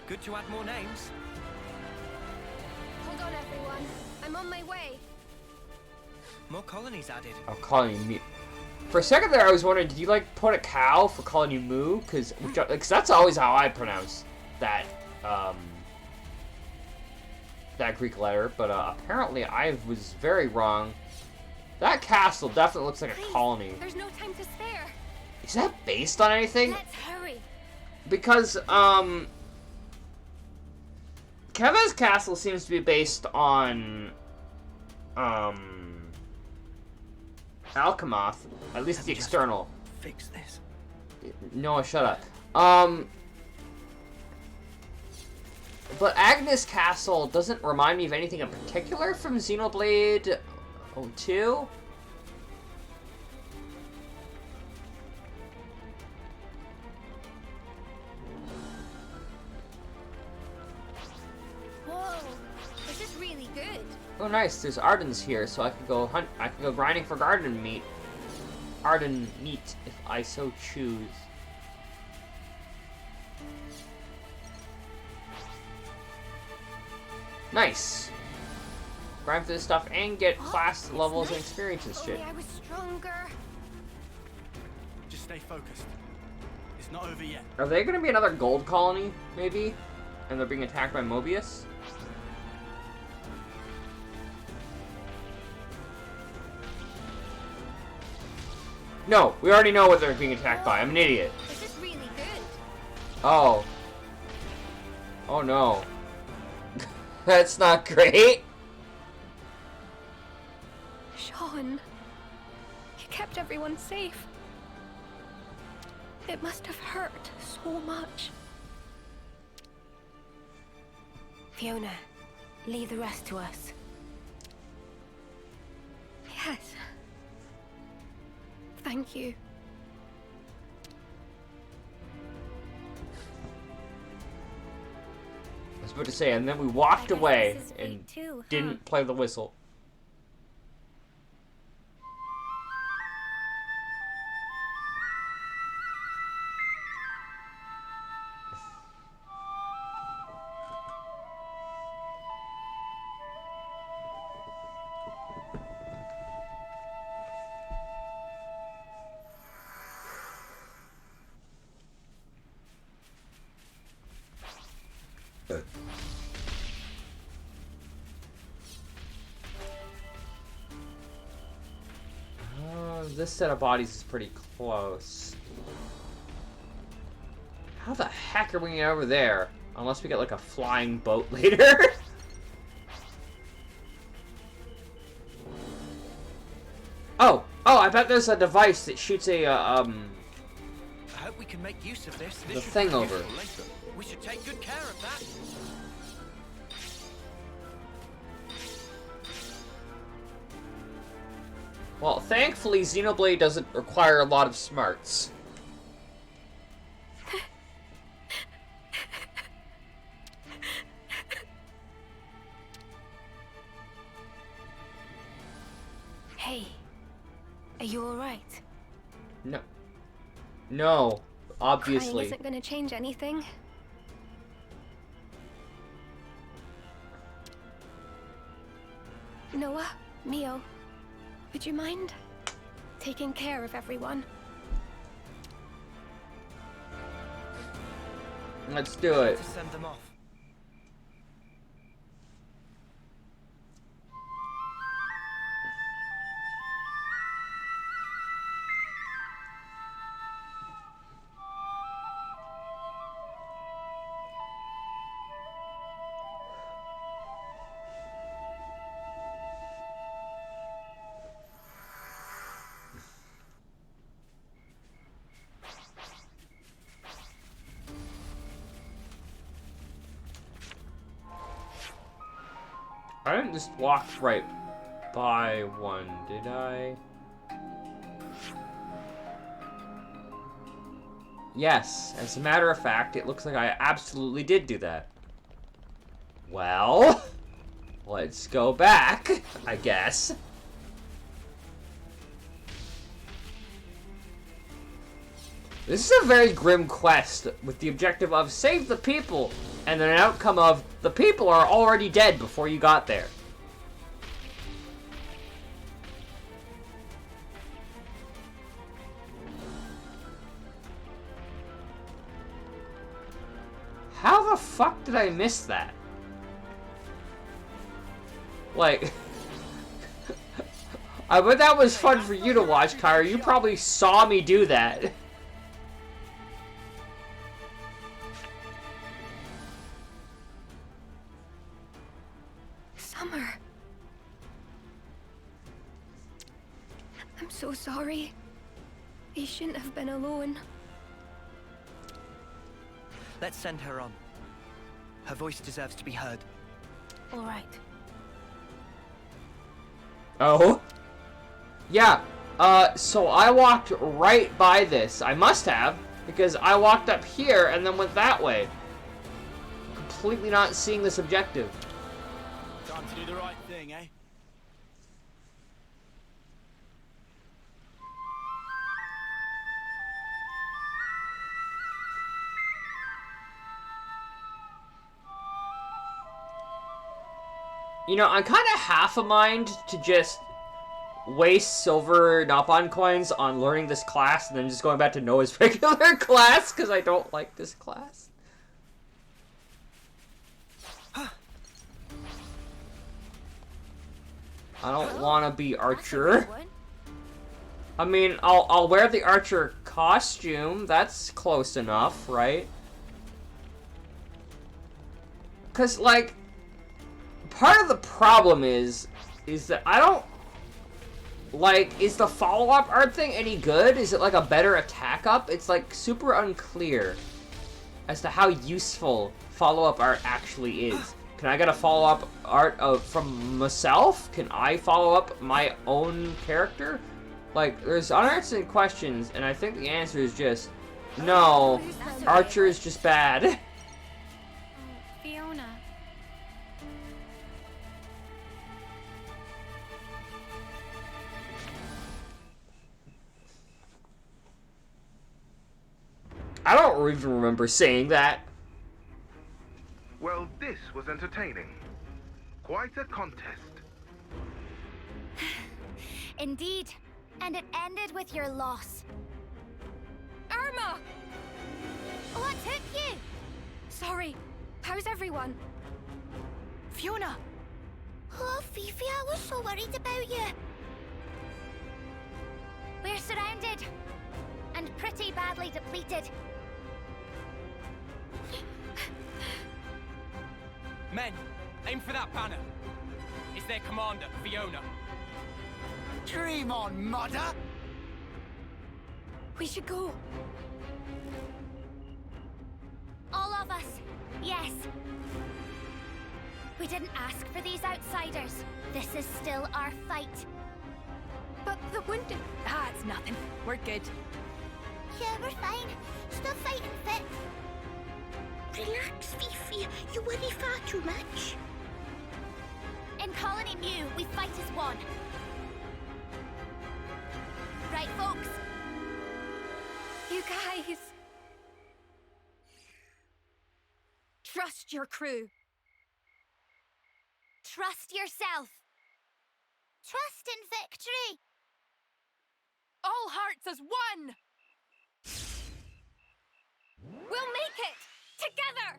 Good to add more names. Hold on, everyone. I'm on my way. More colonies added. Oh, Colony Mu. For a second there, I was wondering, did you, like, put a cow for Colony Mu? Because that's always how I pronounce that, that Greek letter, but apparently I was very wrong. That castle definitely looks like Please, a colony. There's no time to spare. Is that based on anything? Let's hurry. Because, Keva's castle seems to be based on, Alchemath, at least the external. Fix this. Noah, shut up. But Agnes Castle doesn't remind me of anything in particular from Xenoblade 02. Whoa, this is really good. Oh, nice. There's Ardens here, so I could go hunt. I could go grinding for garden meat. Arden meat, if I so choose. Nice. Grind for this stuff and get class levels and experience and shit. Only I was stronger. Just stay focused. It's not over yet. Are they gonna be another gold colony, maybe? And they're being attacked by Mobius? No, we already know what they're being attacked by. I'm an idiot. This is really good. Oh. Oh no. That's not great. Sean, you kept everyone safe. It must have hurt so much. Fiona, leave the rest to us. Yes. Thank you. I was about to say, and then we walked away this is and fate too, huh? didn't play the whistle. This set of bodies is pretty close. How the heck are we gonna get over there? Unless we get like a flying boat later. Oh, I bet there's a device that shoots a I hope we can make use of this. the thing over. We should take good care of that. Well, thankfully Xenoblade doesn't require a lot of smarts. Hey, are you alright? No. No, Crying obviously. isn't gonna change anything. Noah, Mio, would you mind taking care of everyone? Let's do it. To send them off. I didn't just walk right by one, did I? Yes, as a matter of fact, it looks like I absolutely did do that. Well, let's go back, I guess. This is a very grim quest with the objective of save the people, and then an outcome of the people are already dead before you got there. How the fuck did I miss that? Like, I bet that was fun for you to watch, Kyra. You probably saw me do that. Summer. I'm so sorry. You shouldn't have been alone. Let's send her on. Her voice deserves to be heard. All right. Oh? Yeah, so I walked right by this. I must have, because I walked up here and then went that way. Completely not seeing this objective. Time to do the right thing, eh? You know, I'm kind of half a mind to just waste silver Nopon coins on learning this class and then just going back to Noah's regular class, because I don't like this class. I don't want to be Archer. I mean, I'll wear the Archer costume. That's close enough, right? Because, like, part of the problem is that I don't like, is the follow-up art thing any good? Is it like a better attack up? It's like super unclear as to how useful follow-up art actually is. Can I get a follow-up art from myself? Can I follow up my own character? Like, there's unanswered questions, and I think the answer is just no. Archer is just bad. Fiona. I don't even remember saying that. Well, this was entertaining. Quite a contest. Indeed. And it ended with your loss. Irma! What took you? Sorry. How's everyone? Fiona! Oh, Fifi, I was so worried about you. We're surrounded. And pretty badly depleted. Men, aim for that banner. It's their commander, Fiona. Dream on, mother! We should go. All of us, yes. We didn't ask for these outsiders. This is still our fight. But the wounded... Ah, it's nothing. We're good. Yeah, we're fine. Still fighting fit. Relax, Fifi. You worry far too much. In Colony Mu, we fight as one. Right, folks? You guys... Trust your crew. Trust yourself. Trust in victory. All hearts as one! We'll make it! Together!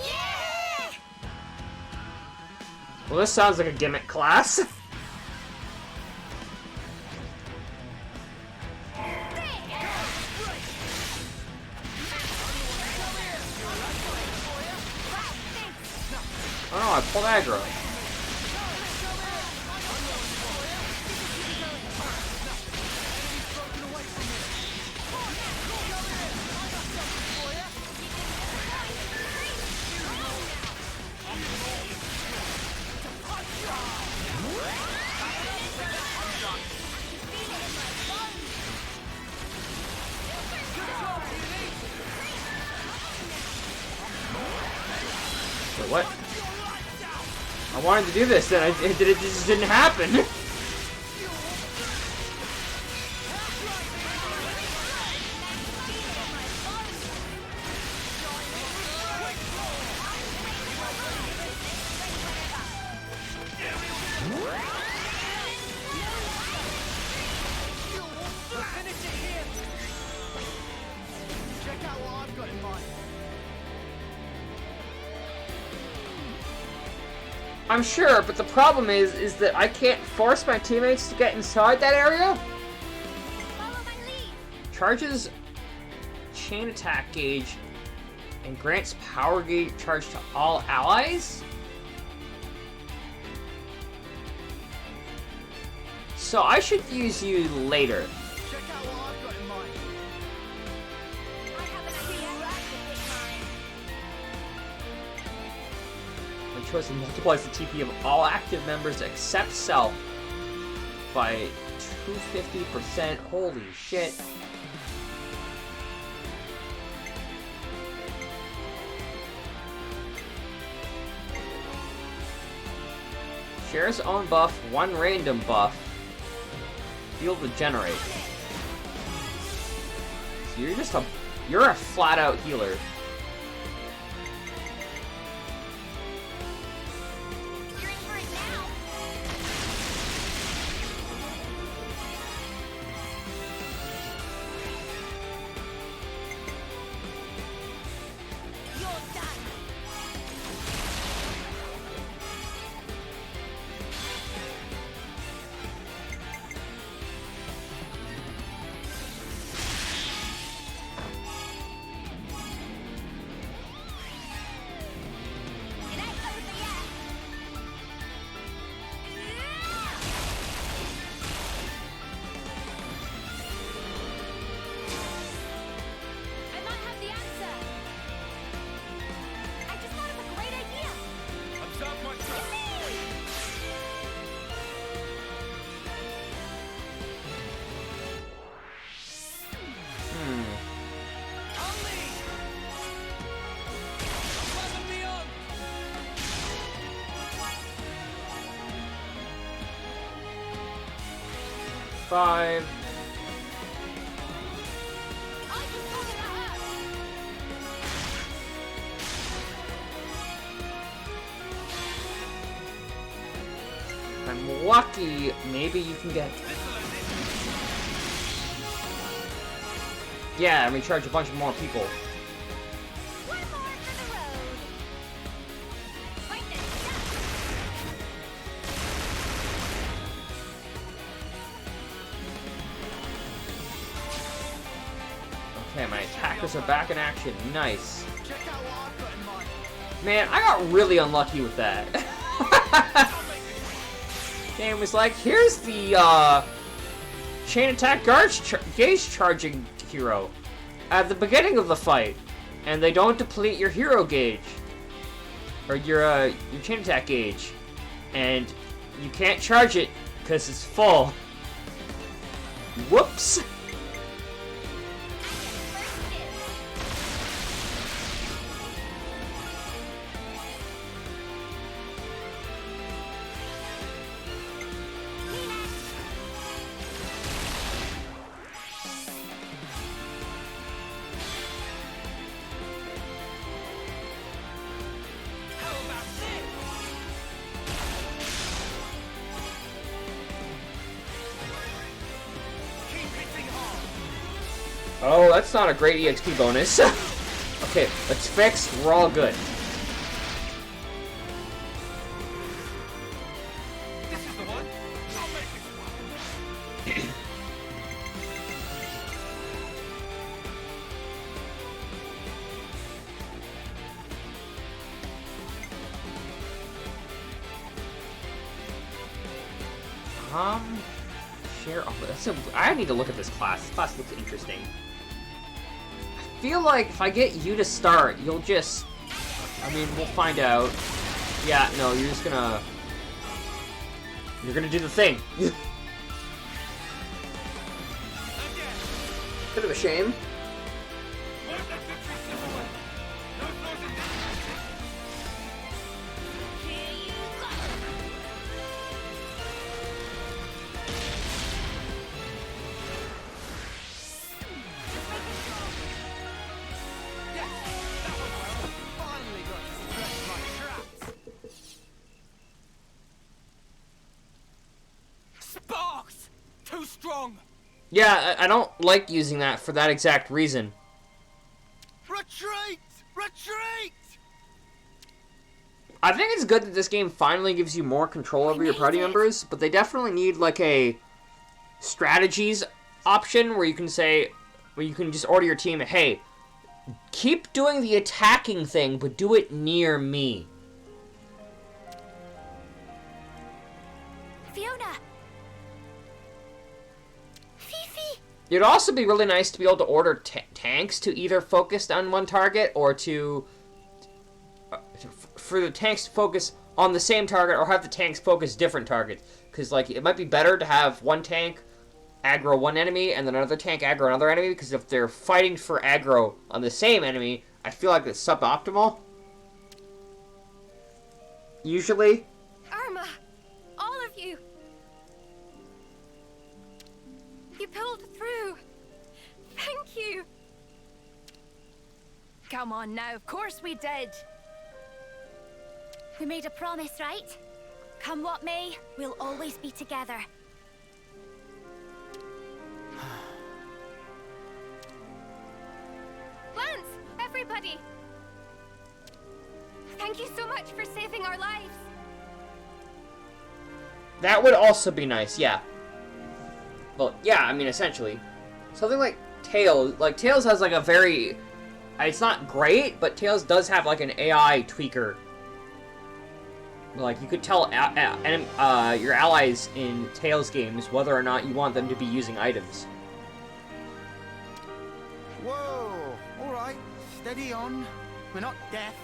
Yeah! Well, this sounds like a gimmick class. Oh no, I pulled aggro. Wait, what? I wanted to do this, and it just didn't happen. Check out what I've got in mind. I'm sure, but the problem is that I can't force my teammates to get inside that area. Follow my lead. Charges chain attack gauge and grants power gauge charge to all allies. So I should use you later. Check out what I've got in mind. I have an idea. My choice multiplies the TP of all active members except self by 250%. Holy shit. Shares own buff, one random buff. Field regenerate. So you're a flat out healer. You're in for it now. You're done. 5. If I'm lucky, maybe you can get... Yeah, and recharge a bunch more people. Okay, my attackers are back in action. Nice. Man, I got really unlucky with that. Game was like, here's the chain attack gauge charging hero at the beginning of the fight, and they don't deplete your hero gauge or your chain attack gauge, and you can't charge it because it's full. Whoops. Oh, that's not a great EXP bonus. Okay, let's fix. We're all good. This is the one. I'll make it one. Share. Oh, I need to look at this class. This class looks interesting. I feel like if I get you to start, you'll just... I mean, we'll find out. Yeah, no, you're just gonna... You're gonna do the thing. Bit of a shame. Sparks! Too strong! Yeah, I don't like using that for that exact reason. Retreat! Retreat! I think it's good that this game finally gives you more control over your party members, but they definitely need like a strategies option where you can say, where you can just order your team, hey, keep doing the attacking thing, but do it near me. Fiona! Fifi! It'd also be really nice to be able to order tanks to either focus on one target or to... for the tanks to focus on the same target or have the tanks focus different targets. Because, like, it might be better to have one tank aggro one enemy and then another tank aggro another enemy, because if they're fighting for aggro on the same enemy, I feel like it's suboptimal. Usually. Irma! All of you! You pulled through! Thank you! Come on now, of course we did. We made a promise, right? Come what may, we'll always be together. Lance! Everybody! Thank you so much for saving our lives! That would also be nice, yeah. Well, yeah, I mean, essentially. Something like Tails. Like, Tails has, like, a very... It's not great, but Tails does have, like, an AI tweaker. Like, you could tell your allies in Tails games whether or not you want them to be using items. Whoa! Alright, steady on. We're not deaf.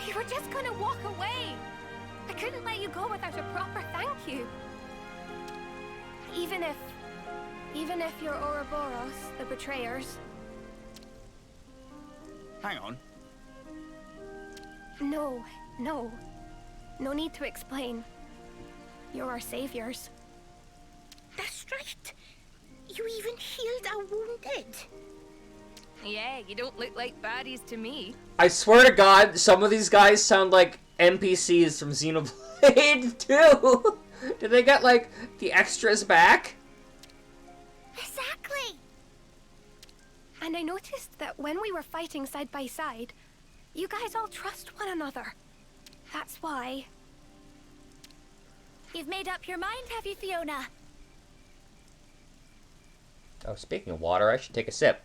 We were just gonna walk away! I couldn't let you go without a proper thank you. Even if you're Ouroboros, the betrayers. Hang on. No. No need to explain. You're our saviors. That's right. did. Yeah, you don't look like baddies to me. I swear to God, some of these guys sound like NPCs from Xenoblade 2. Did they get, like, the extras back? Exactly. And I noticed that when we were fighting side by side, you guys all trust one another. That's why. You've made up your mind, have you, Fiona? Oh, speaking of water, I should take a sip.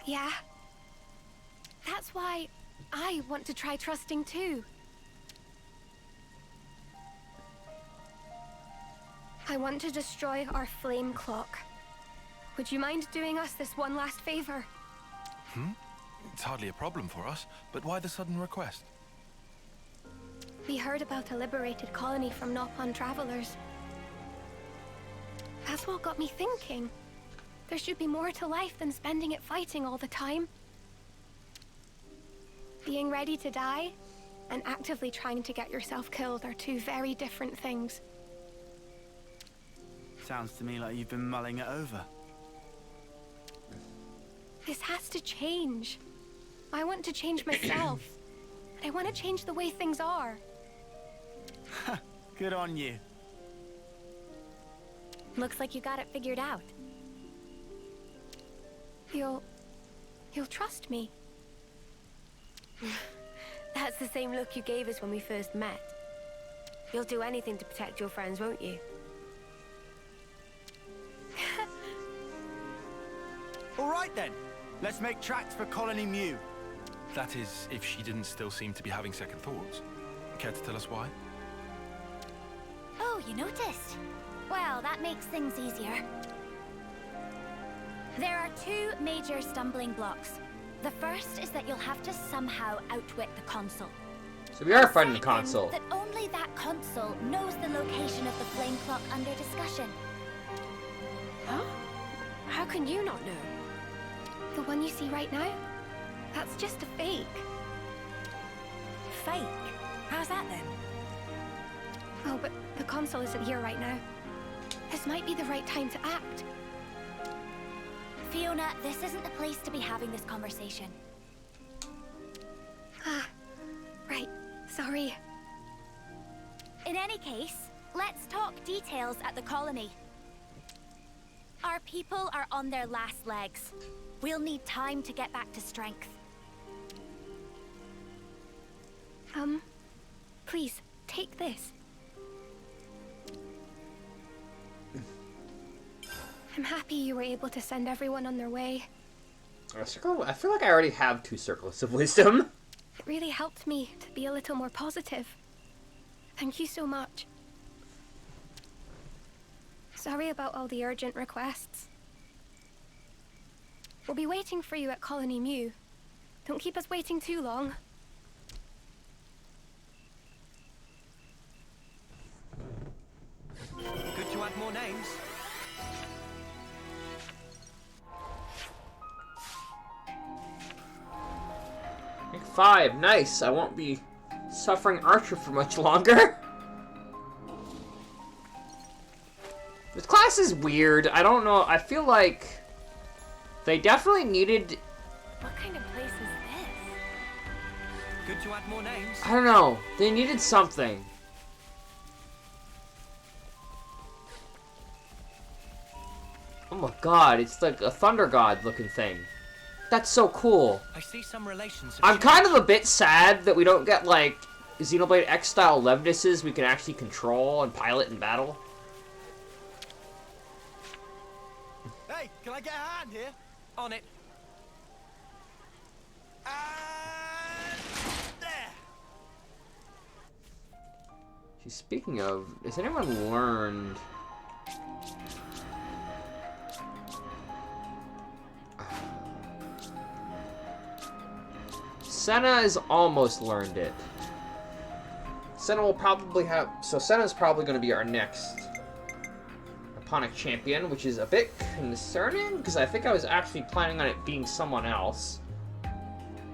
Yeah. That's why I want to try trusting too. I want to destroy our flame clock. Would you mind doing us this one last favor? It's hardly a problem for us, but why the sudden request? We heard about a liberated colony from Nopon travelers. That's what got me thinking. There should be more to life than spending it fighting all the time. Being ready to die and actively trying to get yourself killed are two very different things. Sounds to me like you've been mulling it over. This has to change. I want to change myself. And I want to change the way things are. Good on you. Looks like you got it figured out. You'll trust me. That's the same look you gave us when we first met. You'll do anything to protect your friends, won't you? All right then. Let's make tracks for Colony Mew. That is, if she didn't still seem to be having second thoughts. Care to tell us why? Oh, you noticed? Well, that makes things easier. There are two major stumbling blocks. The first is that you'll have to somehow outwit the console. So we are fighting the console. That only that console knows the location of the flame clock under discussion. Huh? How can you not know? The one you see right now? That's just a fake. Fake? How's that then? Oh, but the console isn't here right now. This might be the right time to act. Fiona, this isn't the place to be having this conversation. Ah, right. Sorry. In any case, let's talk details at the colony. Our people are on their last legs. We'll need time to get back to strength. Please, take this. I'm happy you were able to send everyone on their way. I feel like I already have 2 circlets of wisdom. It really helped me to be a little more positive. Thank you so much. Sorry about all the urgent requests. We'll be waiting for you at Colony Mew. Don't keep us waiting too long. Good to add more names. Rank 5, nice. I won't be suffering Archer for much longer. This class is weird. I don't know. I feel like they definitely needed... What kind of place is this? Good to add more names. I don't know. They needed something. Oh my god, it's like a thunder god looking thing. That's so cool. I see some relations. I'm kind of a bit sad that we don't get like Xenoblade X style Levnises we can actually control and pilot in battle. Hey, can I get a hand here? On it. There. Geez, speaking of, has anyone learned? Senna has almost learned it. Senna will probably have... So Senna's probably going to be our next Eponic champion, which is a bit concerning, because I think I was actually planning on it being someone else.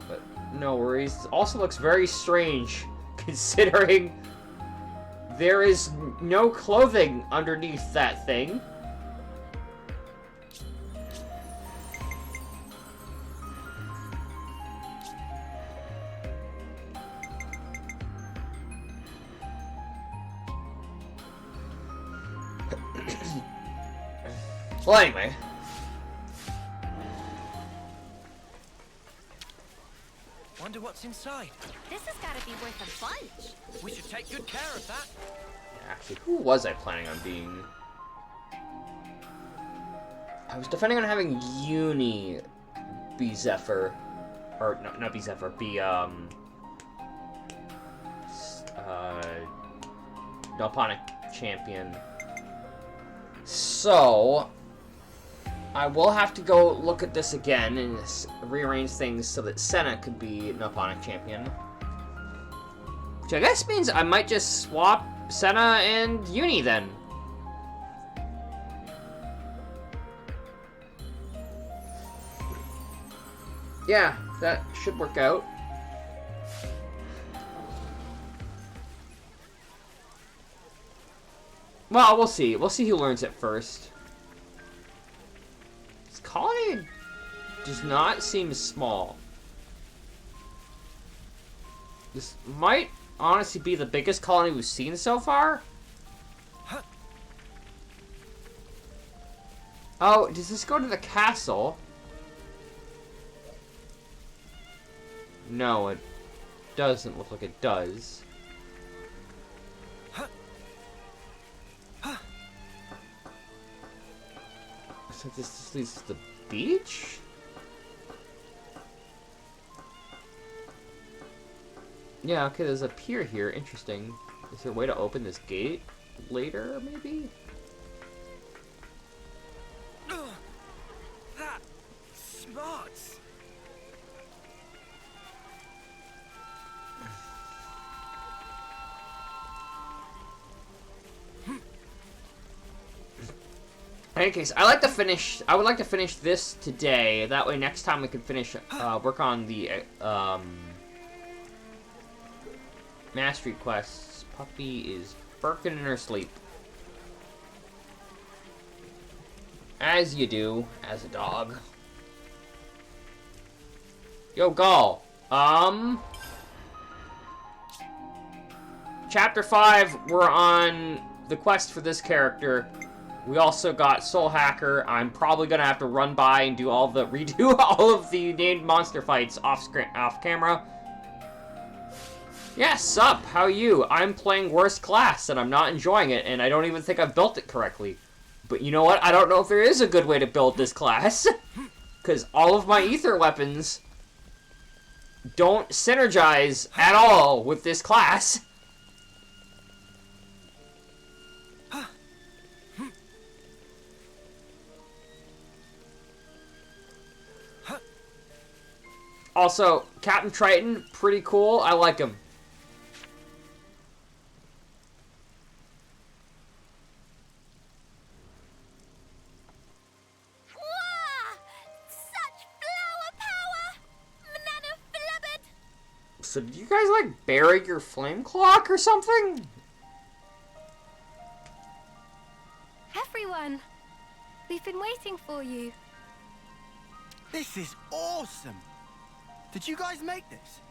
But No worries. It also looks very strange, considering there is no clothing underneath that thing. Well, anyway. Wonder what's inside. This has got to be worth a bunch. We should take good care of that. Actually, who was I planning on being? I was defending on having Uni be Zephyr. Or, no, not be Zephyr, be, Noponic champion. So, I will have to go look at this again and rearrange things so that Senna could be Noponic champion. Which I guess means I might just swap Senna and Uni then. Yeah, that should work out. Well, we'll see. We'll see who learns it first. This colony does not seem small. This might honestly be the biggest colony we've seen so far. Oh, does this go to the castle? No, it doesn't look like it does. So this leads to the beach? Yeah, okay, there's a pier here. Interesting. Is there a way to open this gate later, maybe? That smarts. In any case, I would like to finish this today. That way, next time we can finish, work on the, mastery quests. Puppy is barking in her sleep. As you do, as a dog. Yo, Gall. Chapter 5, we're on the quest for this character. We also got Soul Hacker. I'm probably gonna have to run by and redo all of the named monster fights off camera. Yeah, sup, how you? I'm playing worst class and I'm not enjoying it, and I don't even think I've built it correctly. But you know what? I don't know if there is a good way to build this class. Because all of my ether weapons don't synergize at all with this class. Also, Captain Triton, pretty cool. I like him. Such flower power! Banana flubbered! So did you guys, like, bury your flame clock or something? Everyone, we've been waiting for you. This is awesome! Did you guys make this?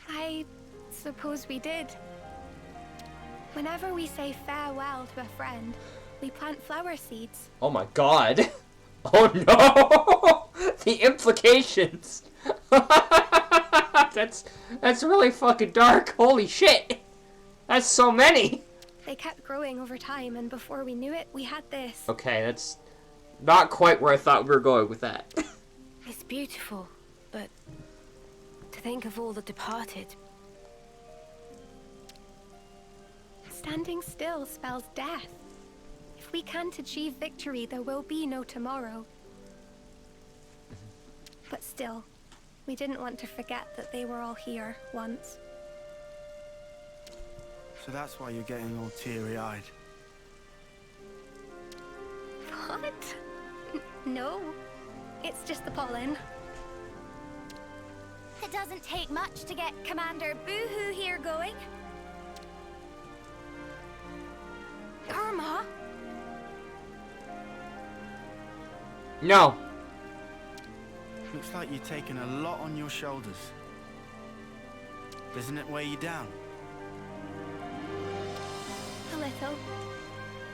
I suppose we did. Whenever we say farewell to a friend, we plant flower seeds. Oh my god. Oh no! The implications! That's really fucking dark. Holy shit! That's so many! They kept growing over time, and before we knew it, we had this. Okay, that's not quite where I thought we were going with that. It's beautiful, but to think of all the departed. Standing still spells death. If we can't achieve victory, there will be no tomorrow. But still, we didn't want to forget that they were all here once. So that's why you're getting all teary-eyed. What? No, it's just the pollen. It doesn't take much to get Commander Boohoo here going. Irma? No. Looks like you're taking a lot on your shoulders. Doesn't it weigh you down? A little.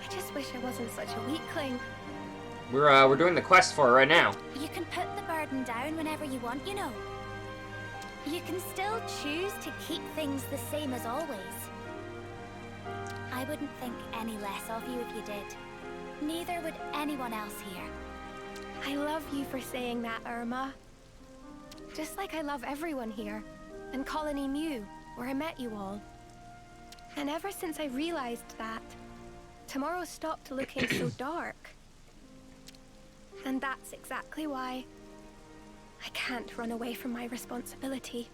I just wish I wasn't such a weakling. We're doing the quest for it right now. You can put the burden down whenever you want, you know. You can still choose to keep things the same as always. I wouldn't think any less of you if you did. Neither would anyone else here. I love you for saying that, Irma. Just like I love everyone here. And Colony Mew, where I met you all. And ever since I realized that, tomorrow stopped looking so dark. And that's exactly why I can't run away from my responsibility.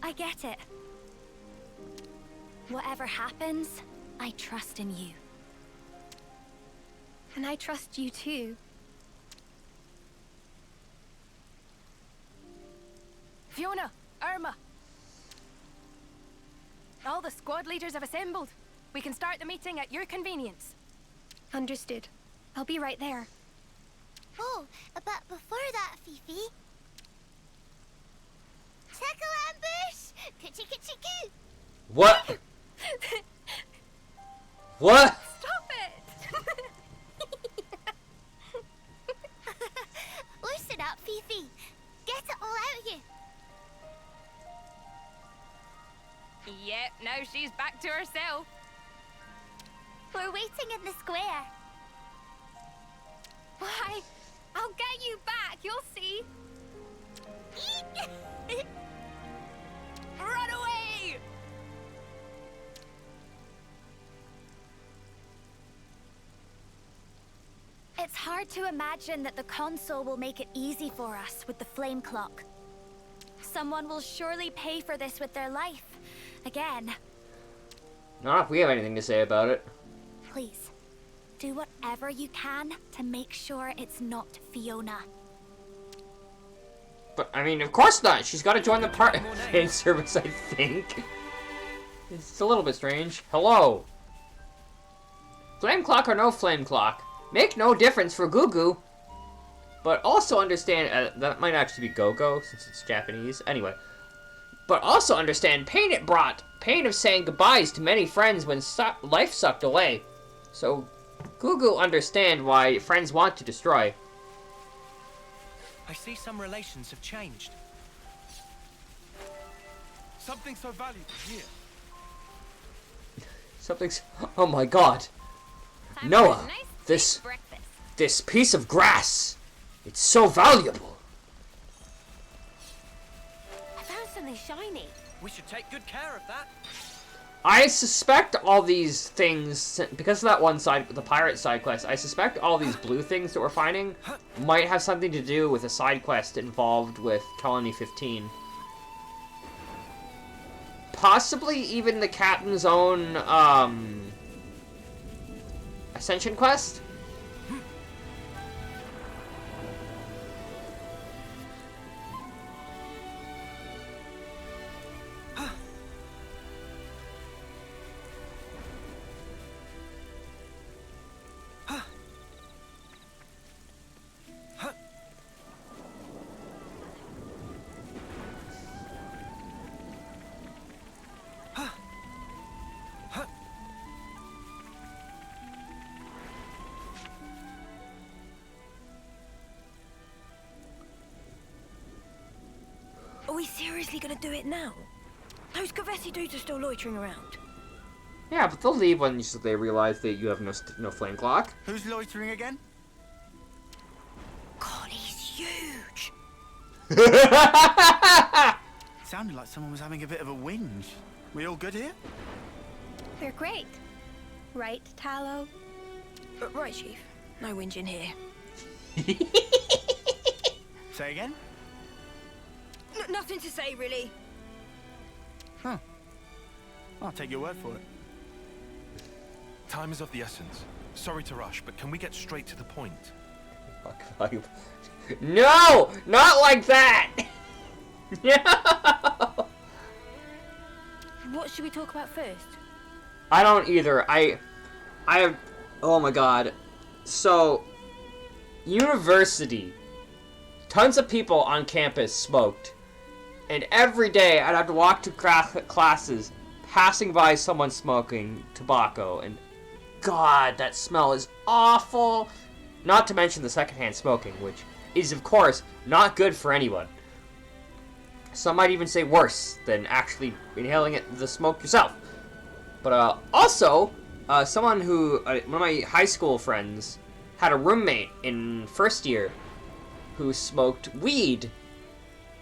I get it. Whatever happens, I trust in you. And I trust you too. Fiona, Irma. All the squad leaders have assembled. We can start the meeting at your convenience. Understood. I'll be right there. Oh, but before that, Fifi. Tackle ambush! Coochie-coochie-coo! What? What? Stop it! Loosen up, Fifi. Get it all out of you. Yep, now she's back to herself. We're waiting in the square. Why? I'll get you back, you'll see. Run away! It's hard to imagine that the console will make it easy for us with the flame clock. Someone will surely pay for this with their life. Again. Not if we have anything to say about it. Please, do whatever you can to make sure it's not Fiona. But, I mean, of course not. She's got to join the fan service, I think. It's a little bit strange. Hello. Flame clock or no flame clock. Make no difference for Gugu. But also understand, that might actually be Go-Go, since it's Japanese. Anyway. But also understand, pain it brought. Pain of saying goodbyes to many friends when life sucked away. So, Gugu understand why friends want to destroy. I see some relations have changed. Something so valuable here. Something's... Oh my god. Noah, this piece of grass. It's so valuable. I found something shiny. We should take good care of that. I suspect all these things, because of that one side, the pirate side quest, I suspect all these blue things that we're finding might have something to do with a side quest involved with Colony 15. Possibly even the captain's own, Ascension quest? Are we seriously gonna do it now? Those Gavesi dudes are still loitering around. Yeah, but they'll leave when they realize that you have no flame clock. Who's loitering again? God, he's huge. Sounded like someone was having a bit of a whinge. We all good here? They're great. Right, Tallow? Right, Chief. No whinging here. Say again? Nothing to say, really. Huh. I'll take your word for it. Time is of the essence. Sorry to rush, but can we get straight to the point? No! Not like that! No! What should we talk about first? I don't either. I have... Oh my god. So, university. Tons of people on campus smoked. And every day I'd have to walk to classes passing by someone smoking tobacco. And god, that smell is awful. Not to mention the secondhand smoking, which is, of course, not good for anyone. Some might even say worse than actually inhaling the smoke yourself. But also, someone who, one of my high school friends, had a roommate in first year who smoked weed.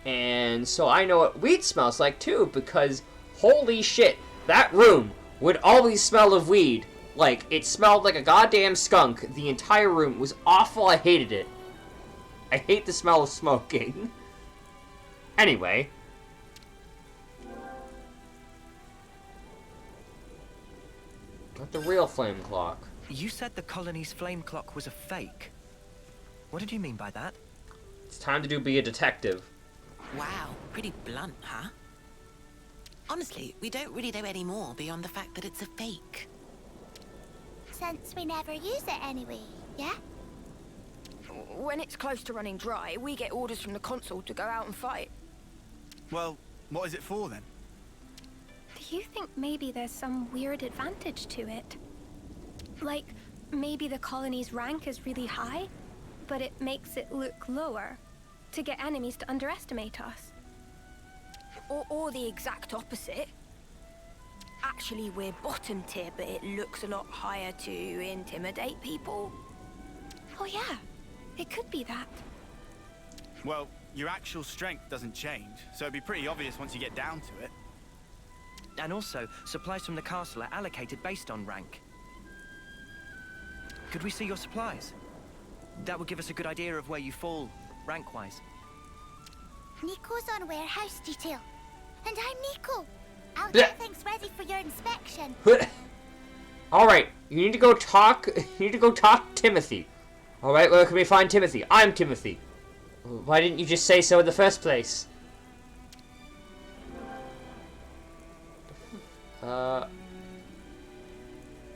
And so I know what weed smells like too, because holy shit, that room would always smell of weed. Like, it smelled like a goddamn skunk. The entire room was awful. I hated it. I hate the smell of smoking. Anyway. Not the real flame clock. You said the colony's flame clock was a fake. What did you mean by that? It's time to be a detective. Wow, pretty blunt, huh? Honestly, we don't really know any more beyond the fact that it's a fake. Since we never use it anyway, yeah? When it's close to running dry, we get orders from the consul to go out and fight. Well, what is it for then? Do you think maybe there's some weird advantage to it? Like, maybe the colony's rank is really high, but it makes it look lower to get enemies to underestimate us. Or the exact opposite. Actually, we're bottom tier, but it looks a lot higher to intimidate people. Oh yeah, it could be that. Well, your actual strength doesn't change, so it'd be pretty obvious once you get down to it. And also, supplies from the castle are allocated based on rank. Could we see your supplies? That would give us a good idea of where you fall, rank-wise. Nico's on warehouse detail. And I'm Nico. I'll get things ready for your inspection. Alright, you need to go talk Timothy. Alright, where can we find Timothy? I'm Timothy. Why didn't you just say so in the first place?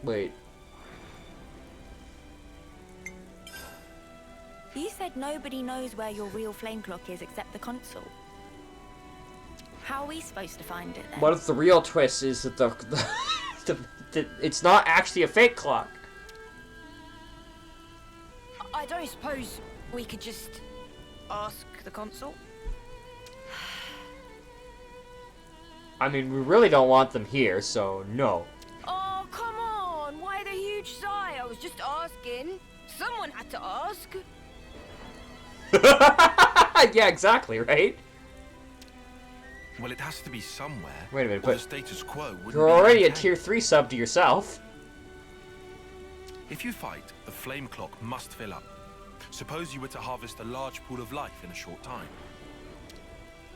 Wait. You said nobody knows where your real flame clock is except the consul. How are we supposed to find it then? What if the real twist is that it's not actually a fake clock? I don't suppose we could just ask the consul? I mean, we really don't want them here, so no. Oh, come on! Why the huge sigh? I was just asking. Someone had to ask. Yeah, exactly, right? Well, it has to be somewhere. Wait a minute, or but the status quo wouldn't you're be already a maintained. tier 3 sub to yourself. If you fight, the flame clock must fill up. Suppose you were to harvest a large pool of life in a short time.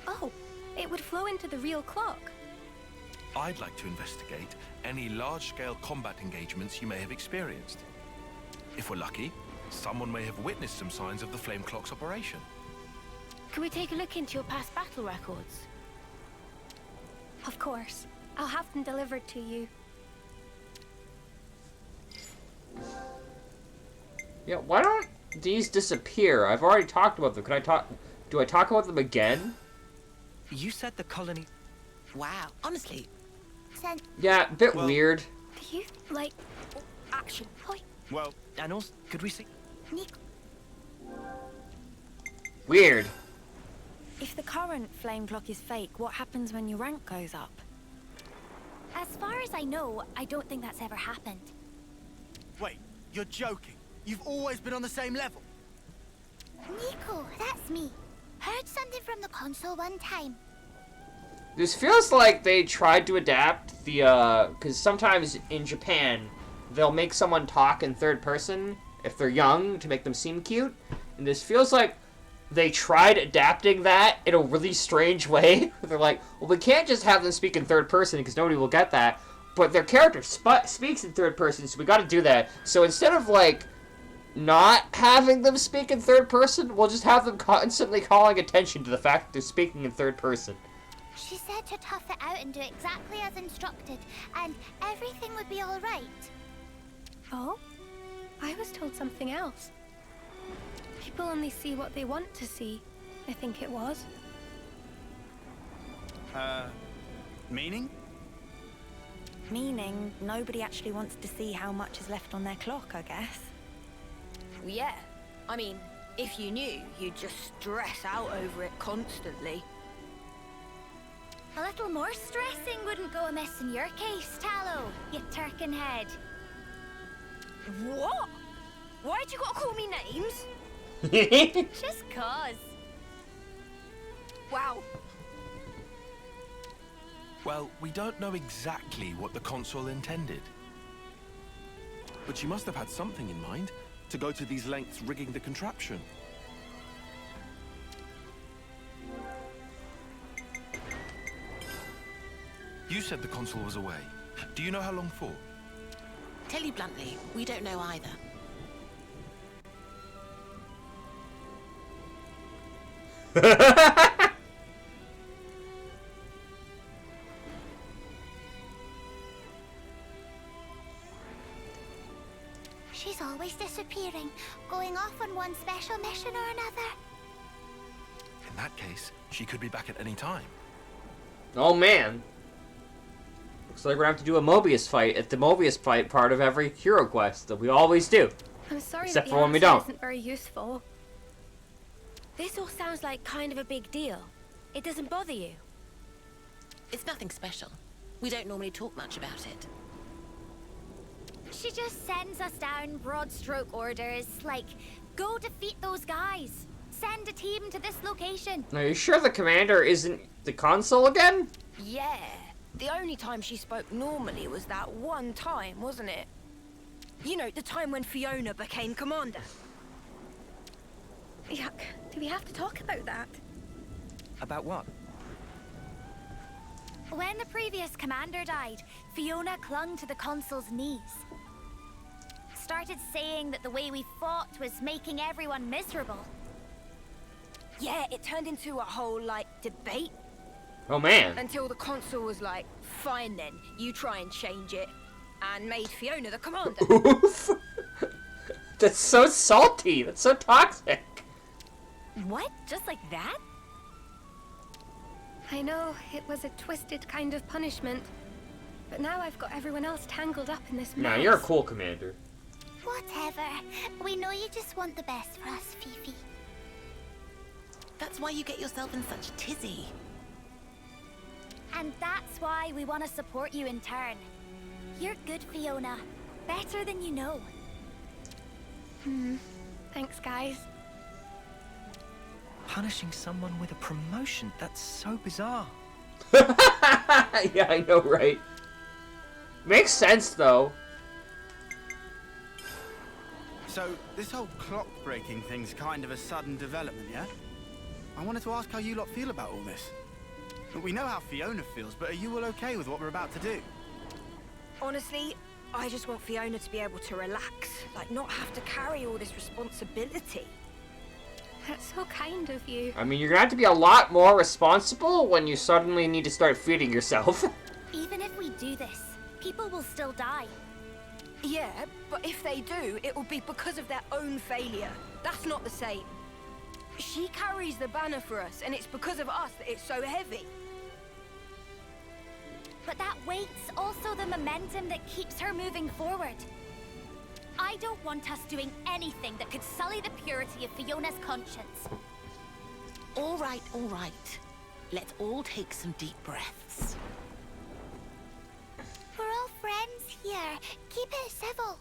Oh, it would flow into the real clock. I'd like to investigate any large-scale combat engagements you may have experienced. If we're lucky, someone may have witnessed some signs of the flame clock's operation. Could we take a look into your past battle records? Of course. I'll have them delivered to you. Yeah, why don't these disappear? I've already talked about them. Do I talk about them again? You said the colony... Wow, honestly. Yeah, a bit weird. Do you, like... Action. Well, and also, could we see... Weird. If the current flame clock is fake, what happens when your rank goes up? As far as I know, I don't think that's ever happened. Wait, you're joking? You've always been on the same level? Nico, that's me. Heard something from the console one time. This feels like they tried to adapt the, because sometimes in Japan, they'll make someone talk in third person if they're young to make them seem cute. And this feels like they tried adapting that in a really strange way. They're like, well, we can't just have them speak in third person because nobody will get that. But their character speaks in third person, so we gotta do that. So instead of, like, not having them speak in third person, we'll just have them constantly calling attention to the fact that they're speaking in third person. She said to tough it out and do exactly as instructed, and everything would be all right. Oh? I was told something else. People only see what they want to see, I think it was. Meaning? Meaning, nobody actually wants to see how much is left on their clock, I guess. Yeah. I mean, if you knew, you'd just stress out over it constantly. A little more stressing wouldn't go amiss in your case, Tallow, you turkin head. What? Why'd you gotta call me names? Just cause. Wow. Well, we don't know exactly what the console intended. But she must have had something in mind to go to these lengths rigging the contraption. You said the console was away. Do you know how long for? Tell you bluntly, we don't know either. She's always disappearing, going off on one special mission or another. In that case, she could be back at any time. Oh man. Looks like we're gonna have to do a Mobius fight at the Mobius fight part of every hero quest that we always do. I'm sorry Except that for the when we answer don't. isn't very useful. This all sounds like kind of a big deal. It doesn't bother you? It's nothing special. We don't normally talk much about it. She just sends us down broad stroke orders, like, go defeat those guys. Send a team to this location. Are you sure the commander isn't the console again? Yeah. The only time she spoke normally was that one time, wasn't it? You know, the time when Fiona became commander. Yuck. Do we have to talk about that? About what? When the previous commander died, Fiona clung to the consul's knees. Started saying that the way we fought was making everyone miserable. Yeah, it turned into a whole, like, debate. Oh man. Until the consul was like, fine then, you try and change it. And made Fiona the commander. Oof. That's so salty. That's so toxic. What? Just like that? I know, it was a twisted kind of punishment. But now I've got everyone else tangled up in this mess. Nah, you're a cool commander. Whatever. We know you just want the best for us, Fifi. That's why you get yourself in such a tizzy. And that's why we want to support you in turn. You're good, Fiona. Better than you know. Thanks, guys. Punishing someone with a promotion? That's so bizarre. Yeah, I know, right? Makes sense, though. So, this whole clock-breaking thing's kind of a sudden development, yeah? I wanted to ask how you lot feel about all this. We know how Fiona feels, but are you all okay with what we're about to do? Honestly, I just want Fiona to be able to relax. Like, not have to carry all this responsibility. That's so kind of you. I mean, you're gonna have to be a lot more responsible when you suddenly need to start feeding yourself. Even if we do this, people will still die. Yeah, but if they do, it will be because of their own failure. That's not the same. She carries the banner for us, and it's because of us that it's so heavy. But that weight's also the momentum that keeps her moving forward. I don't want us doing anything that could sully the purity of Fiona's conscience. All right, all right. Let's all take some deep breaths. We're all friends here. Keep it civil.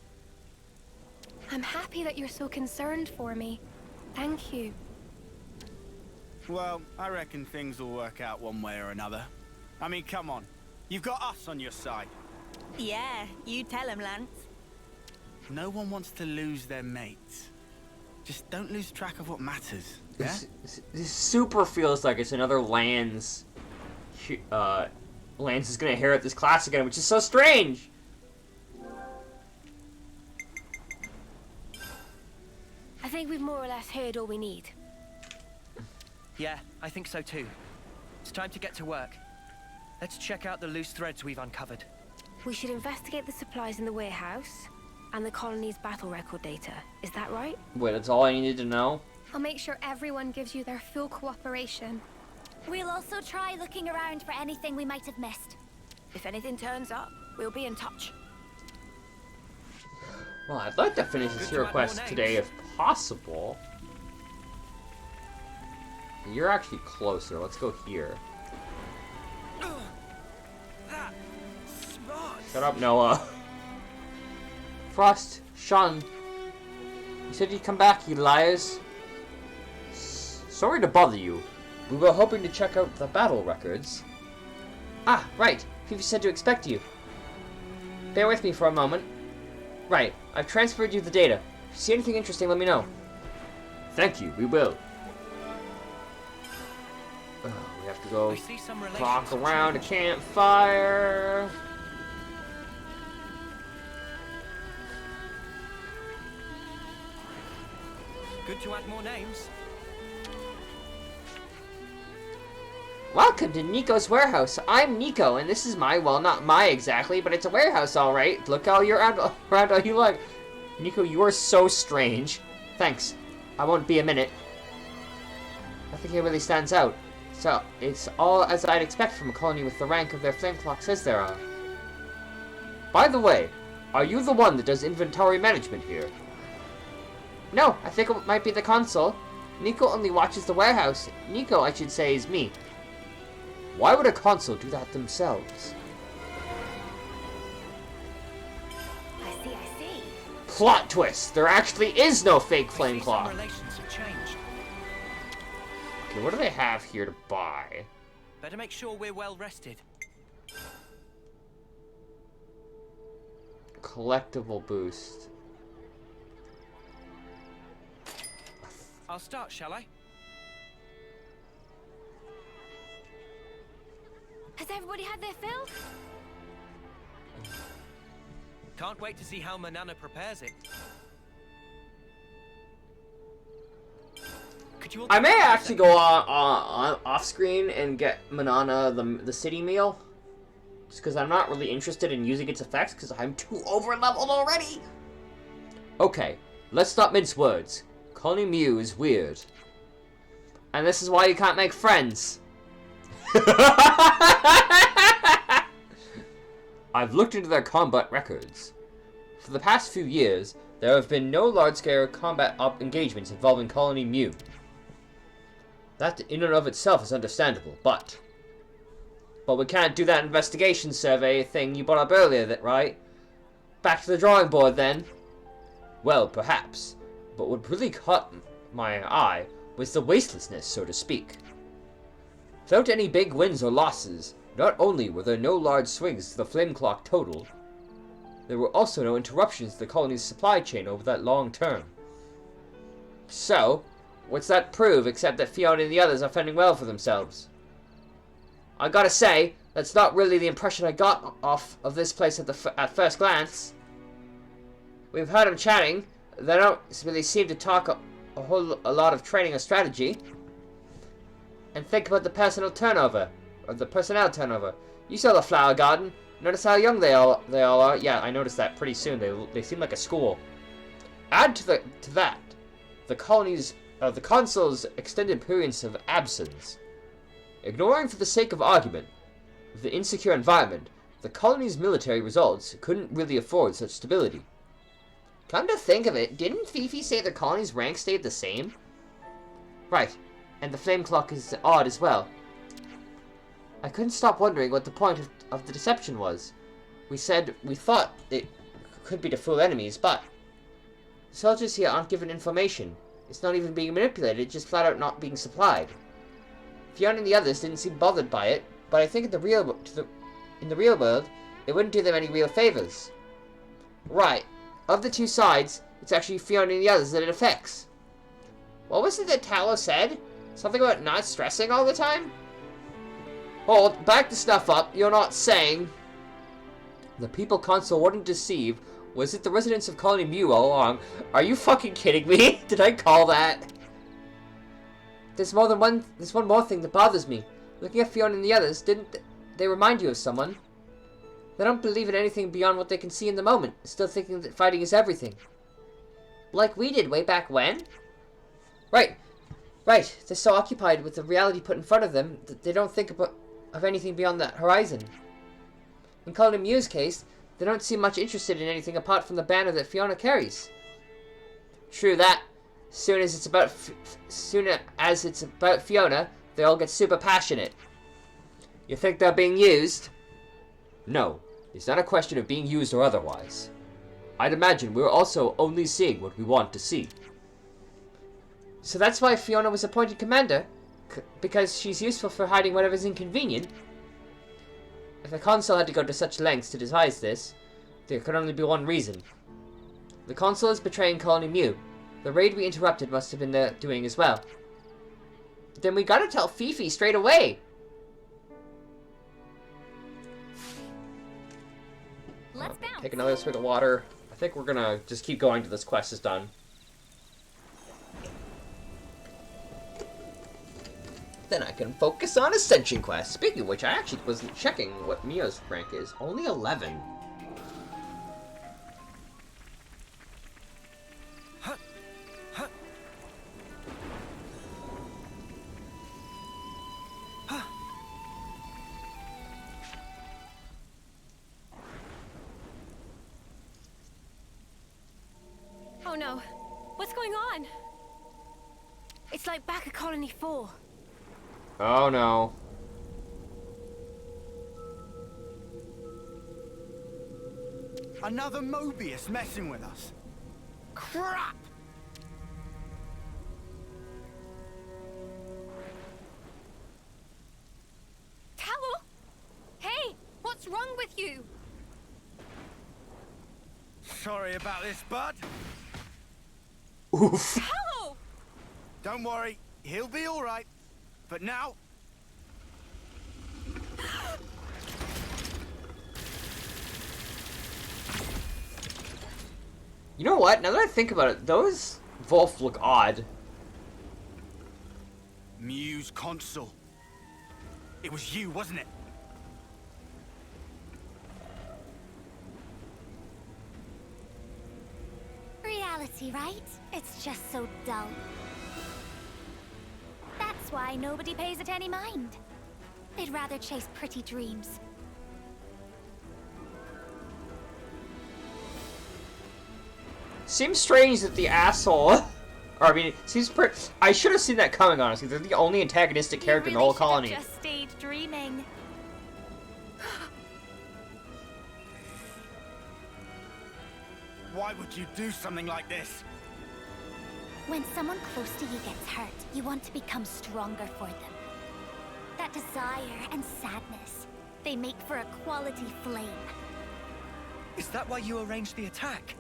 I'm happy that you're so concerned for me. Thank you. Well, I reckon things will work out one way or another. I mean, come on. You've got us on your side. Yeah, you tell him, Lance. No one wants to lose their mates. Just don't lose track of what matters, yeah? This super feels like it's another Lance. Lance is gonna inherit this class again, which is so strange. think we've more or less heard all we need. Yeah, I think so too. It's time to get to work. Let's check out the loose threads we've uncovered. We should investigate the supplies in the warehouse and the colony's battle record data. Is that right? Wait, that's all I needed to know? I'll make sure everyone gives you their full cooperation. We'll also try looking around for anything we might have missed. If anything turns up, we'll be in touch. Well, I'd like to finish this hero quest today if possible. You're actually closer. Let's go here. Shut up, Noah. Frost, Sean. You said you'd come back, you liars. Sorry to bother you. We were hoping to check out the battle records. Ah, right. Fifi said to expect you. Bear with me for a moment. Right, I've transferred you the data. If you see anything interesting, let me know. Thank you, we will. We have to go walk around a campfire. Good to add more names. Welcome to Nico's warehouse. I'm Nico, and this is my, well, not my exactly, but it's a warehouse, all right. Look how you're around all you like. Nico, you are so strange. Thanks. I won't be a minute. Nothing here really stands out. So, it's all as I'd expect from a colony with the rank of their flame clock says there are. By the way, are you the one that does inventory management here? No, I think it might be the consul. Nico only watches the warehouse. Nico, I should say, is me. Why would a consul do that themselves? I see. Plot twist! There actually is no fake flame clock. Relations have changed. Okay, what do they have here to buy? Better make sure we're well rested. Collectible boost. I'll start, shall I? Has everybody had their fill? Can't wait to see how Manana prepares it. Could you all I may actually go on off screen and get Manana the city meal, just because I'm not really interested in using its effects because I'm too over leveled already. Okay, let's stop mince words. Colony Mew is weird, and this is why you can't make friends. I've looked into their combat records. For the past few years, there have been no large-scale combat engagements involving Colony Mew. That in and of itself is understandable, but we can't do that investigation survey thing you brought up earlier, right? Back to the drawing board then. Well, perhaps, but what really caught my eye was the wastelessness, so to speak. Without any big wins or losses, not only were there no large swings to the flame clock total, there were also no interruptions to the colony's supply chain over that long term. So, what's that prove except that Fiona and the others are fending well for themselves? I gotta say, that's not really the impression I got off of this place at first glance. We've heard them chatting. They don't really seem to talk a lot of training or strategy. And think about the personnel turnover. You saw the flower garden. Notice how young they all are. Yeah, I noticed that pretty soon. They seem like a school. Add to that the consul's extended periods of absence. Ignoring for the sake of argument the insecure environment, the colony's military results couldn't really afford such stability. Come to think of it, didn't Fifi say the colony's rank stayed the same? Right, and the flame clock is odd as well. I couldn't stop wondering what the point of the deception was. We thought it could be to fool enemies, but the soldiers here aren't given information. It's not even being manipulated, just flat out not being supplied. Fiona and the others didn't seem bothered by it, but I think in the real world, it wouldn't do them any real favors. Right. Of the two sides, it's actually Fiona and the others that it affects. What was it that Tallow said? Something about not stressing all the time? Hold, back the stuff up. You're not saying the people consul wouldn't deceive Was it the residents of Colony Mu all along? Are you fucking kidding me? Did I call that? There's one more thing that bothers me. Looking at Fiona and the others, didn't they remind you of someone? They don't believe in anything beyond what they can see in the moment, still thinking that fighting is everything. Like we did way back when? Right. They're so occupied with the reality put in front of them that they don't think of anything beyond that horizon. In Colony Mu's case, they don't seem much interested in anything apart from the banner that Fiona carries. True that. Soon as it's about Fiona, they all get super passionate. You think they're being used? No, it's not a question of being used or otherwise. I'd imagine we're also only seeing what we want to see. So that's why Fiona was appointed commander? Because she's useful for hiding whatever's inconvenient? If the Consul had to go to such lengths to devise this, there could only be one reason. The Consul is betraying Colony Mu. The raid we interrupted must have been their doing as well. Then we gotta tell Fifi straight away! Let's bounce. Take another swig of water. I think we're gonna just keep going till this quest is done. Then I can focus on Ascension Quest. Speaking of which, I actually wasn't checking what Mio's rank is. Only 11. Oh no. What's going on? It's like back at Colony 4. Oh no. Another Mobius messing with us. Crap! Tallow? Hey, what's wrong with you? Sorry about this, bud. Oof. Tallow! Don't worry, he'll be all right. But now... You know what? Now that I think about it, those Wolf look odd. Mu's Consul. It was you, wasn't it? Reality, right? It's just so dull. That's why nobody pays it any mind. They'd rather chase pretty dreams. Seems strange that the asshole... or, I mean, it seems pretty... I should have seen that coming, honestly. They're the only antagonistic character in the whole colony. You just stayed dreaming. Why would you do something like this? When someone close to you gets hurt, you want to become stronger for them. That desire and sadness, they make for a quality flame. Is that why you arranged the attack?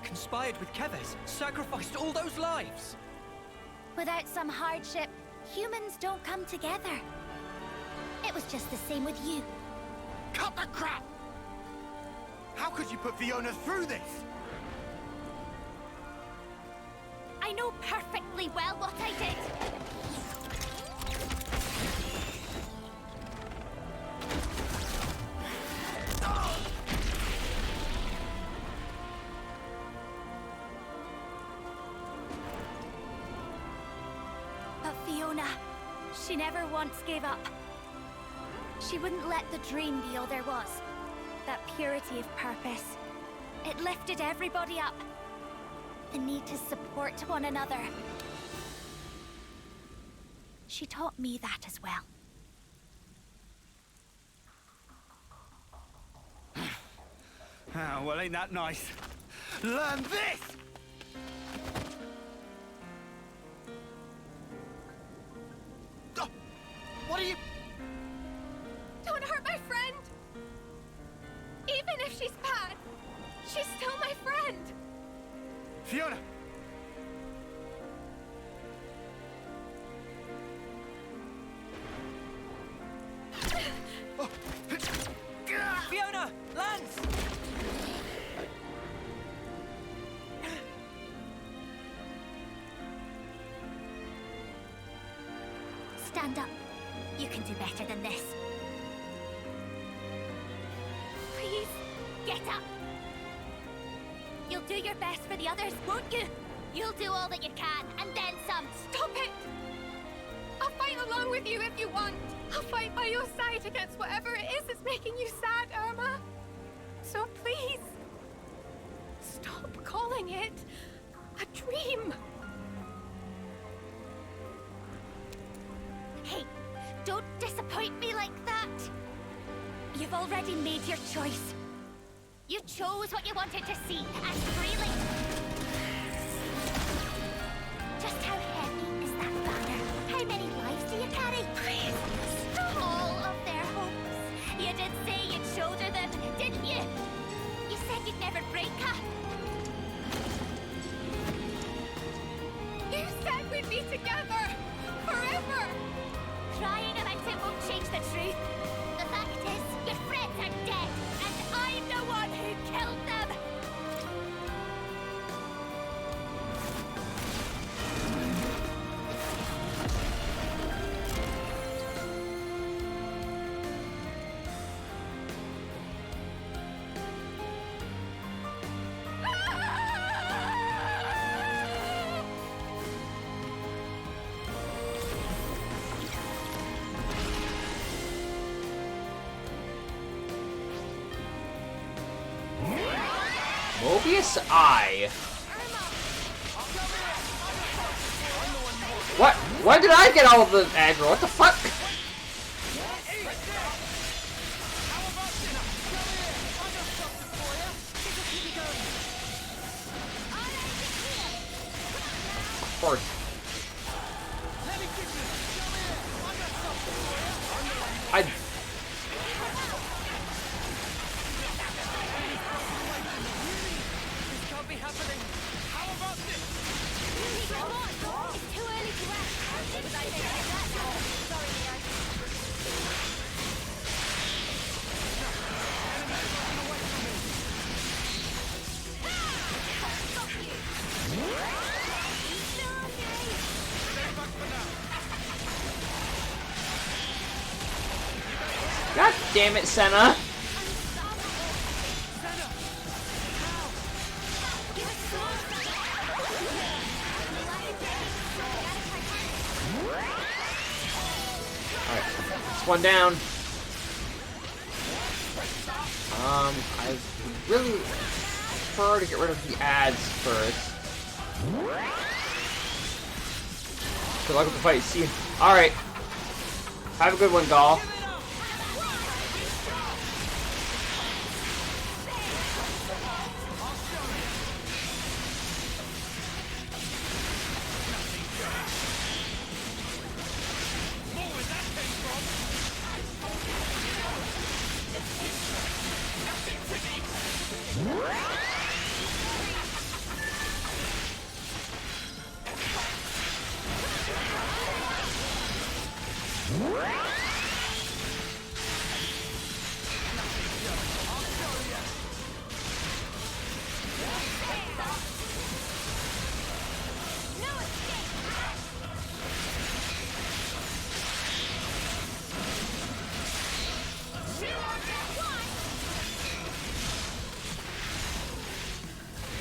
Conspired with Keves, sacrificed all those lives? Without some hardship, humans don't come together. It was just the same with you. Cut the crap! How could you put Fiona through this? I know perfectly well what I did. But Fiona, she never once gave up. She wouldn't let the dream be all there was. That purity of purpose. It lifted everybody up. The need to support one another. She taught me that as well. Oh, well, ain't that nice? Learn this! Oh, what are you... Don't hurt my friend! Even if she's bad, she's still my friend! Fiona! Fiona! Lance! stand up. You can do better than this. Please, get up. You'll do your best for the others, won't you? You'll do all that you can, and then some. Stop it! I'll fight along with you if you want. I'll fight by your side against whatever it is that's making you sad, Irma. So please, stop calling it a dream. Hey, don't disappoint me like that. You've already made your choice. You chose what you wanted to see, and freely. Just how heavy is that banner? How many lives do you carry? Please, stop. All of their hopes. You did say you'd shoulder them, didn't you? You said you'd never break her. You said we'd be together forever. Crying about it won't change the truth. The fact is, your friends are dead, and I'm the one who killed them. Mobius Eye. What? Why did I get all of the aggro? What the fuck? Of course. God damn it, Senna! Alright, it's one down. I would really prefer to get rid of the ads first. Good luck with the fight. See you. Alright. Have a good one, Gaul.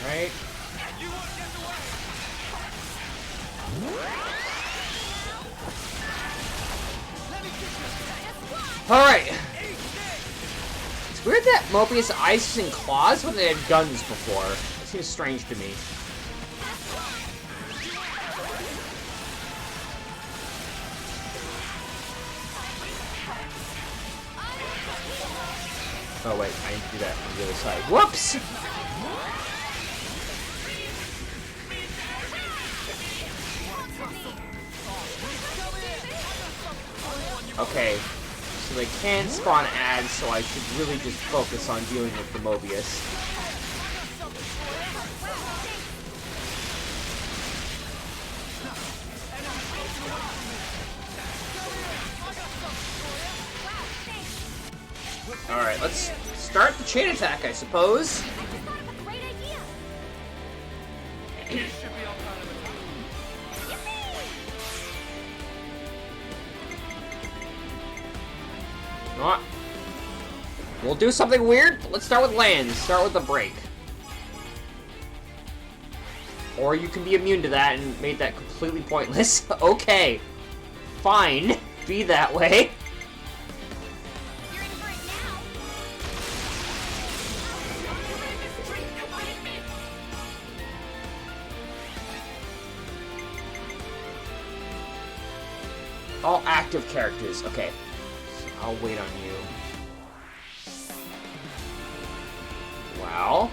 Right. Alright. It's weird that Mobius Ice and claws when they had guns before. It seems strange to me. Oh wait, I need to do that from the other side. Whoops! Okay, so they can spawn ads, so I should really just focus on dealing with the Mobius. Alright, let's start the chain attack, I suppose. know what? We'll do something weird. Let's start with land. Start with the break. Or you can be immune to that and make that completely pointless. Okay. Fine. Be that way. All active characters. Okay. So I'll wait on you. Wow.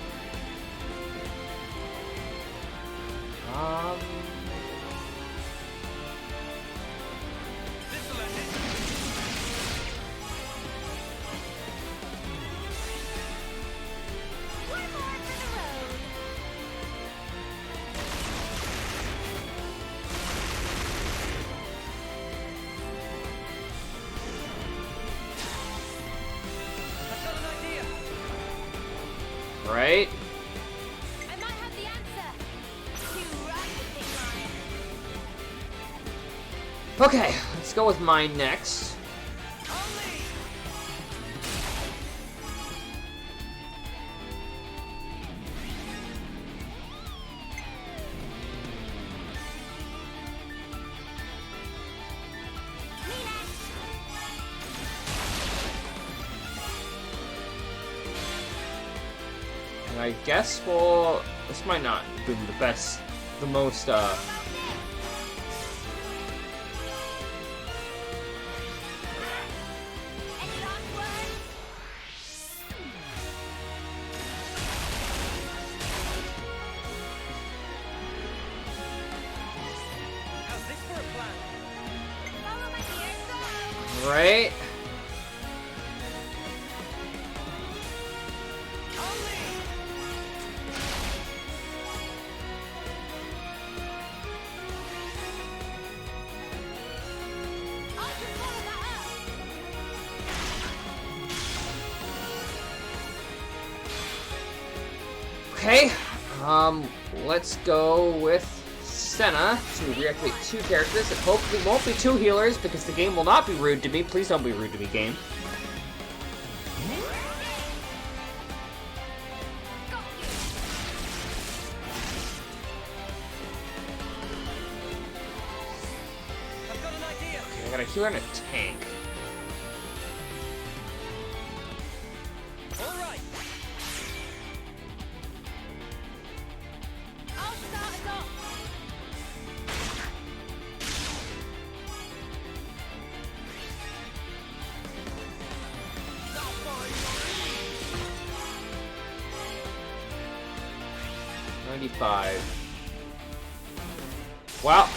Right? I might have the answer. Okay, let's go with mine next. And I guess we'll... This might not be the best, the most, right? Okay, let's go with Senna to reactivate 2 characters. It hopefully won't be 2 healers because the game will not be rude to me. Please don't be rude to me, game. Okay, I got a healer and a tank. Well.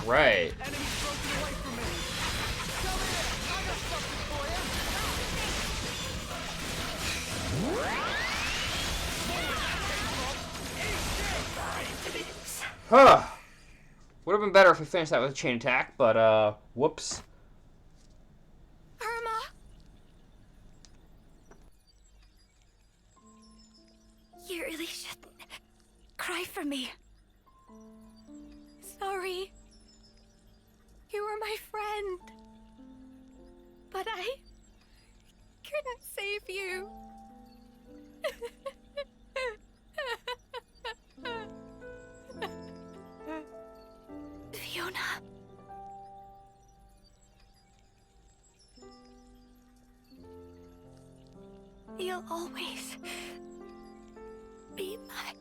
Right. Huh. Would have been better if we finished that with a chain attack, but whoops. Irma. You really shouldn't cry for me. Sorry. You were my friend. But I couldn't save you. Fiona. You'll always be my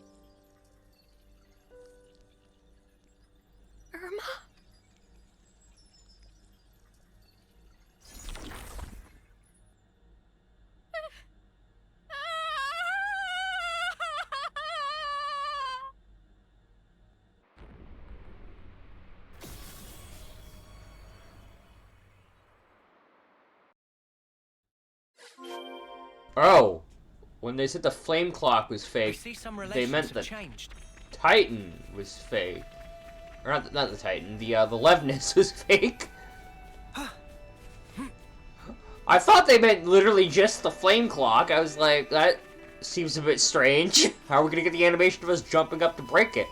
Irma. Oh, when they said the flame clock was fake, they meant the changed. Titan was fake. Or not the Titan, the Levness was fake. I thought they meant literally just the flame clock. I was like, that seems a bit strange. How are we gonna get the animation of us jumping up to break it?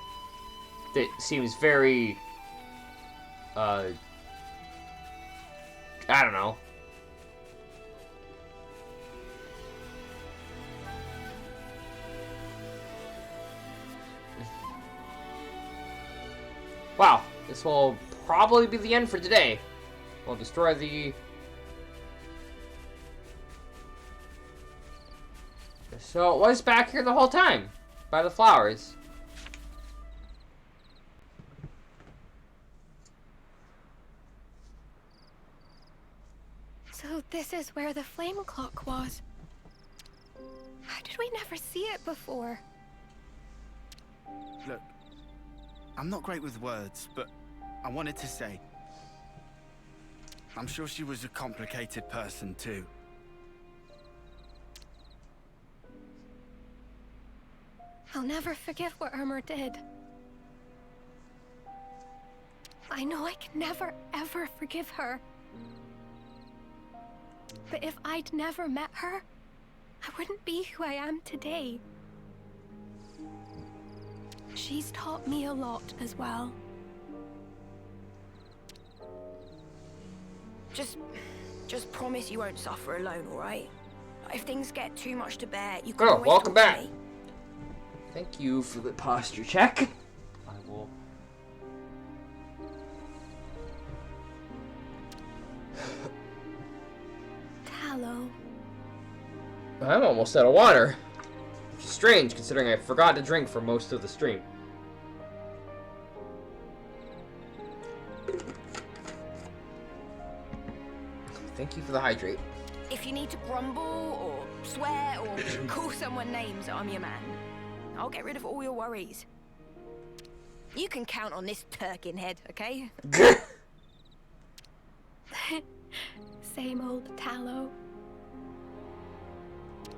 That seems very, I don't know. Wow, this will probably be the end for today. We'll destroy the... So it was back here the whole time, by the flowers. So this is where the flame clock was. How did we never see it before? Look, I'm not great with words, but I wanted to say, I'm sure she was a complicated person too. I'll never forgive what Irma did. I know I can never, ever forgive her. But if I'd never met her, I wouldn't be who I am today. She's taught me a lot as well. Just promise you won't suffer alone, all right? If things get too much to bear, you can always welcome talk to back. me. Thank you for the posture check. I will... Tallow. I'm almost out of water. Which is strange, considering I forgot to drink for most of the stream. Thank you for the hydrate. If you need to grumble or swear or call someone names, I'm your man. I'll get rid of all your worries. You can count on this Turkin head, okay? Same old Tallow.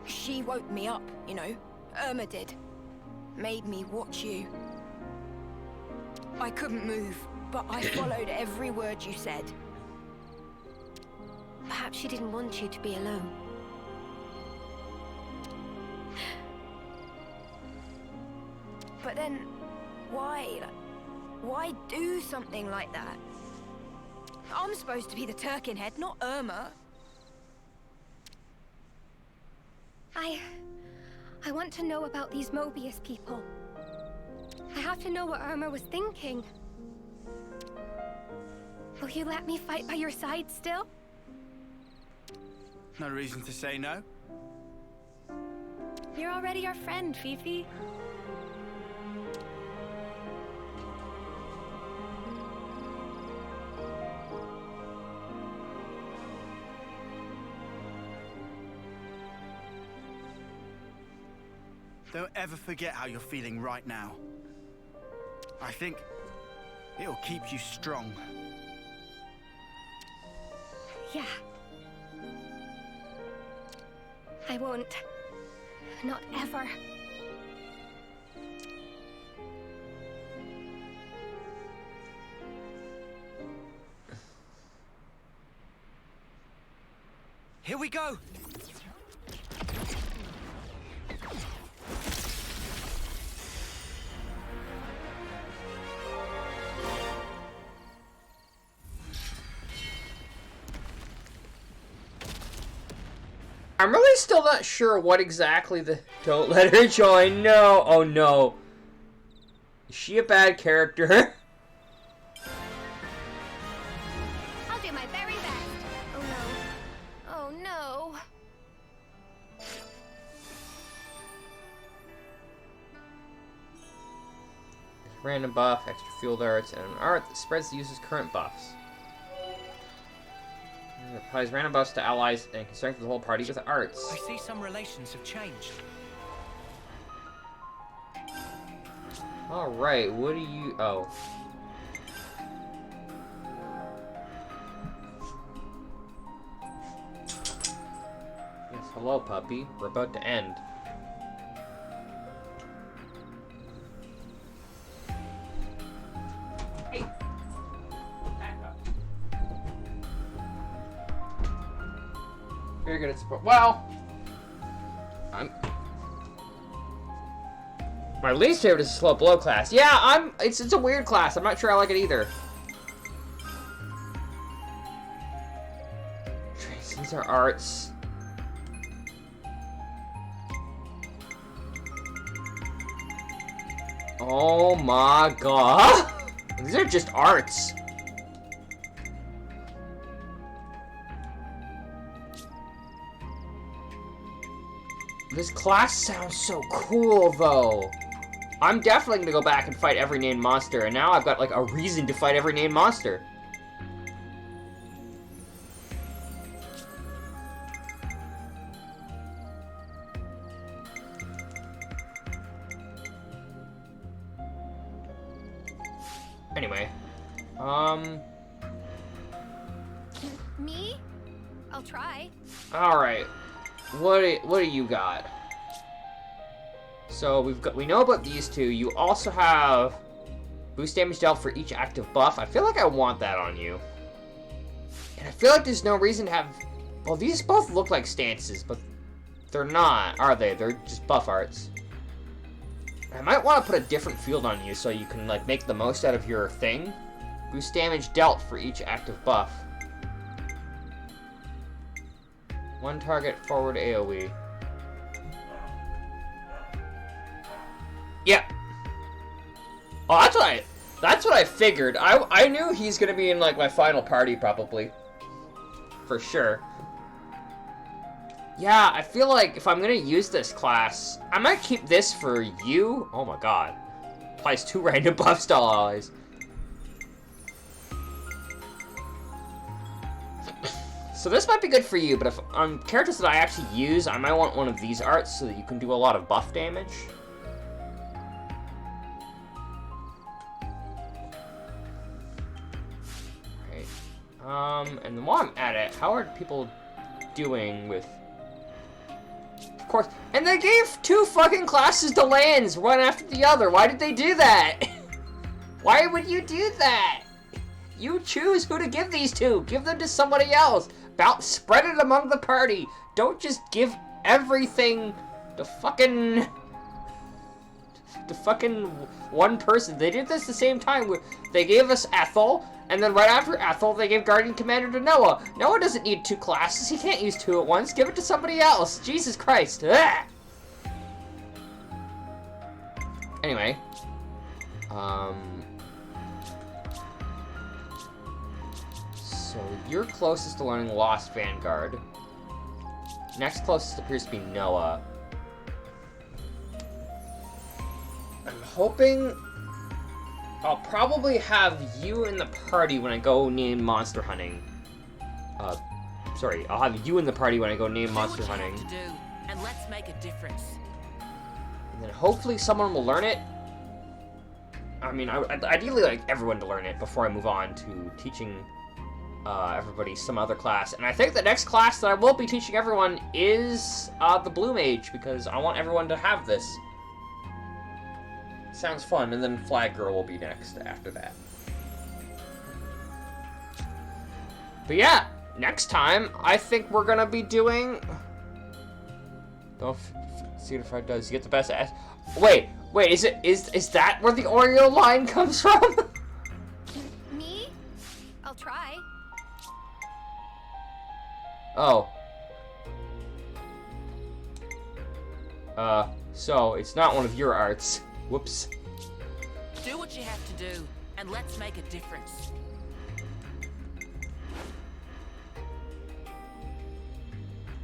She woke me up, you know. Irma did. Made me watch you. I couldn't move, but I followed every word you said. Perhaps she didn't want you to be alone. But then, why? Why do something like that? I'm supposed to be the Turkin head, not Irma. I want to know about these Mobius people. I have to know what Irma was thinking. Will you let me fight by your side still? No reason to say no. You're already our friend, Fifi. Don't ever forget how you're feeling right now. I think it'll keep you strong. Yeah. I won't. Not ever. Here we go! I'm really still not sure what exactly the... Don't let her join. No. Oh, no. Is she a bad character? I'll do my very best. Oh no. Oh no. Random buff, extra field arts, and an art that spreads the user's current buffs. It applies random buffs to allies and can strengthen the whole party with arts. I see some relations have changed. Alright, what do you... Oh. Yes, hello, puppy. We're about to end. Hey! Back up. Very good at support. Well... My least favorite is the slow blow class. Yeah, it's a weird class. I'm not sure I like it either. These are arts. Oh my god. These are just arts. This class sounds so cool, though. I'm definitely gonna go back and fight every named monster, and now I've got, like, a reason to fight every named monster. Anyway, Me? I'll try. Alright. What do you got? So we know about these two. You also have boost damage dealt for each active buff. I feel like I want that on you. And I feel like there's no reason to have... Well, these both look like stances, but they're not, are they? They're just buff arts. I might want to put a different field on you so you can, like, make the most out of your thing. Boost damage dealt for each active buff. One target forward AoE. Yep. Oh, that's what I figured. I knew he's gonna be in, like, my final party, probably. For sure. Yeah, I feel like if I'm gonna use this class, I might keep this for you. Oh my god. Applies 2 random buffs to all allies. So this might be good for you, but if characters that I actually use, I might want one of these arts so that you can do a lot of buff damage. Right. And while I'm at it, how are people doing with... Of course, and they gave 2 fucking classes to lands, one after the other. Why did they do that? Why would you do that? You choose who to give these to. Give them to somebody else. Spread it among the party. Don't just give everything to fucking one person. They did this at the same time. They gave us Ethel, and then right after Ethel, they gave Guardian Commander to Noah. Noah doesn't need 2 classes. He can't use 2 at once. Give it to somebody else. Jesus Christ. Ugh! Anyway. So you're closest to learning Lost Vanguard. Next closest appears to be Noah. I'm hoping I'll probably have you in the party when I go name monster hunting. Sorry, I'll have you in the party when I go name monster hunting. To do, and let's make a difference. And then hopefully someone will learn it. I mean, I'd ideally like everyone to learn it before I move on to teaching everybody some other class. And I think the next class that I will be teaching everyone is the Blue Mage, because I want everyone to have this. Sounds fun, and then Flag Girl will be next after that. But yeah, next time, I think we're gonna be doing... Don't see if it does. You get the best ass... Wait, is that where the Oreo line comes from? Me? I'll try. Oh. So, it's not one of your arts. Whoops. Do what you have to do, and let's make a difference.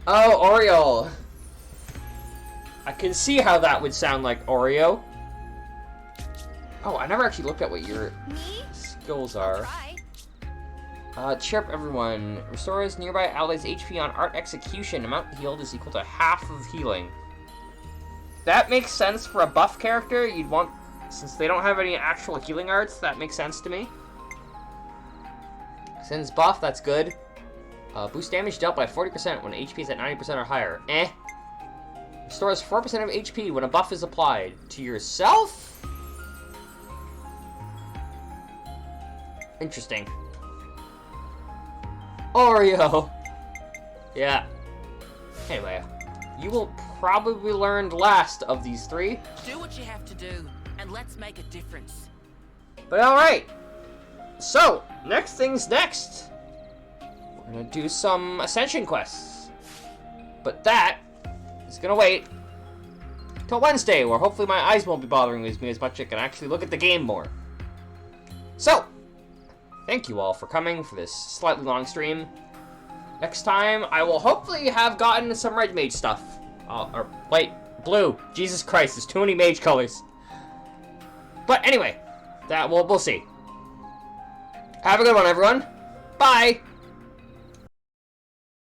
Oh, Oreo. I can see how that would sound like Oreo. Oh, I never actually looked at what your skills are. Cheer up everyone. Restores nearby allies' HP on art execution. Amount healed is equal to half of healing. That makes sense for a buff character. You'd want, since they don't have any actual healing arts, that makes sense to me. Since buff, that's good. Boost damage dealt by 40% when HP is at 90% or higher. Restores 4% of HP when a buff is applied. To yourself? Interesting. Oreo! Yeah. Anyway, you will probably learn last of these three. Do what you have to do, and let's make a difference. But alright. So, next thing's next. We're gonna do some Ascension quests. But that is gonna wait till Wednesday, where hopefully my eyes won't be bothering me as much. I can actually look at the game more. So, thank you all for coming for this slightly long stream. Next time, I will hopefully have gotten some red mage stuff. Or, wait, blue. Jesus Christ, there's too many mage colors. But anyway, that we'll see. Have a good one, everyone. Bye!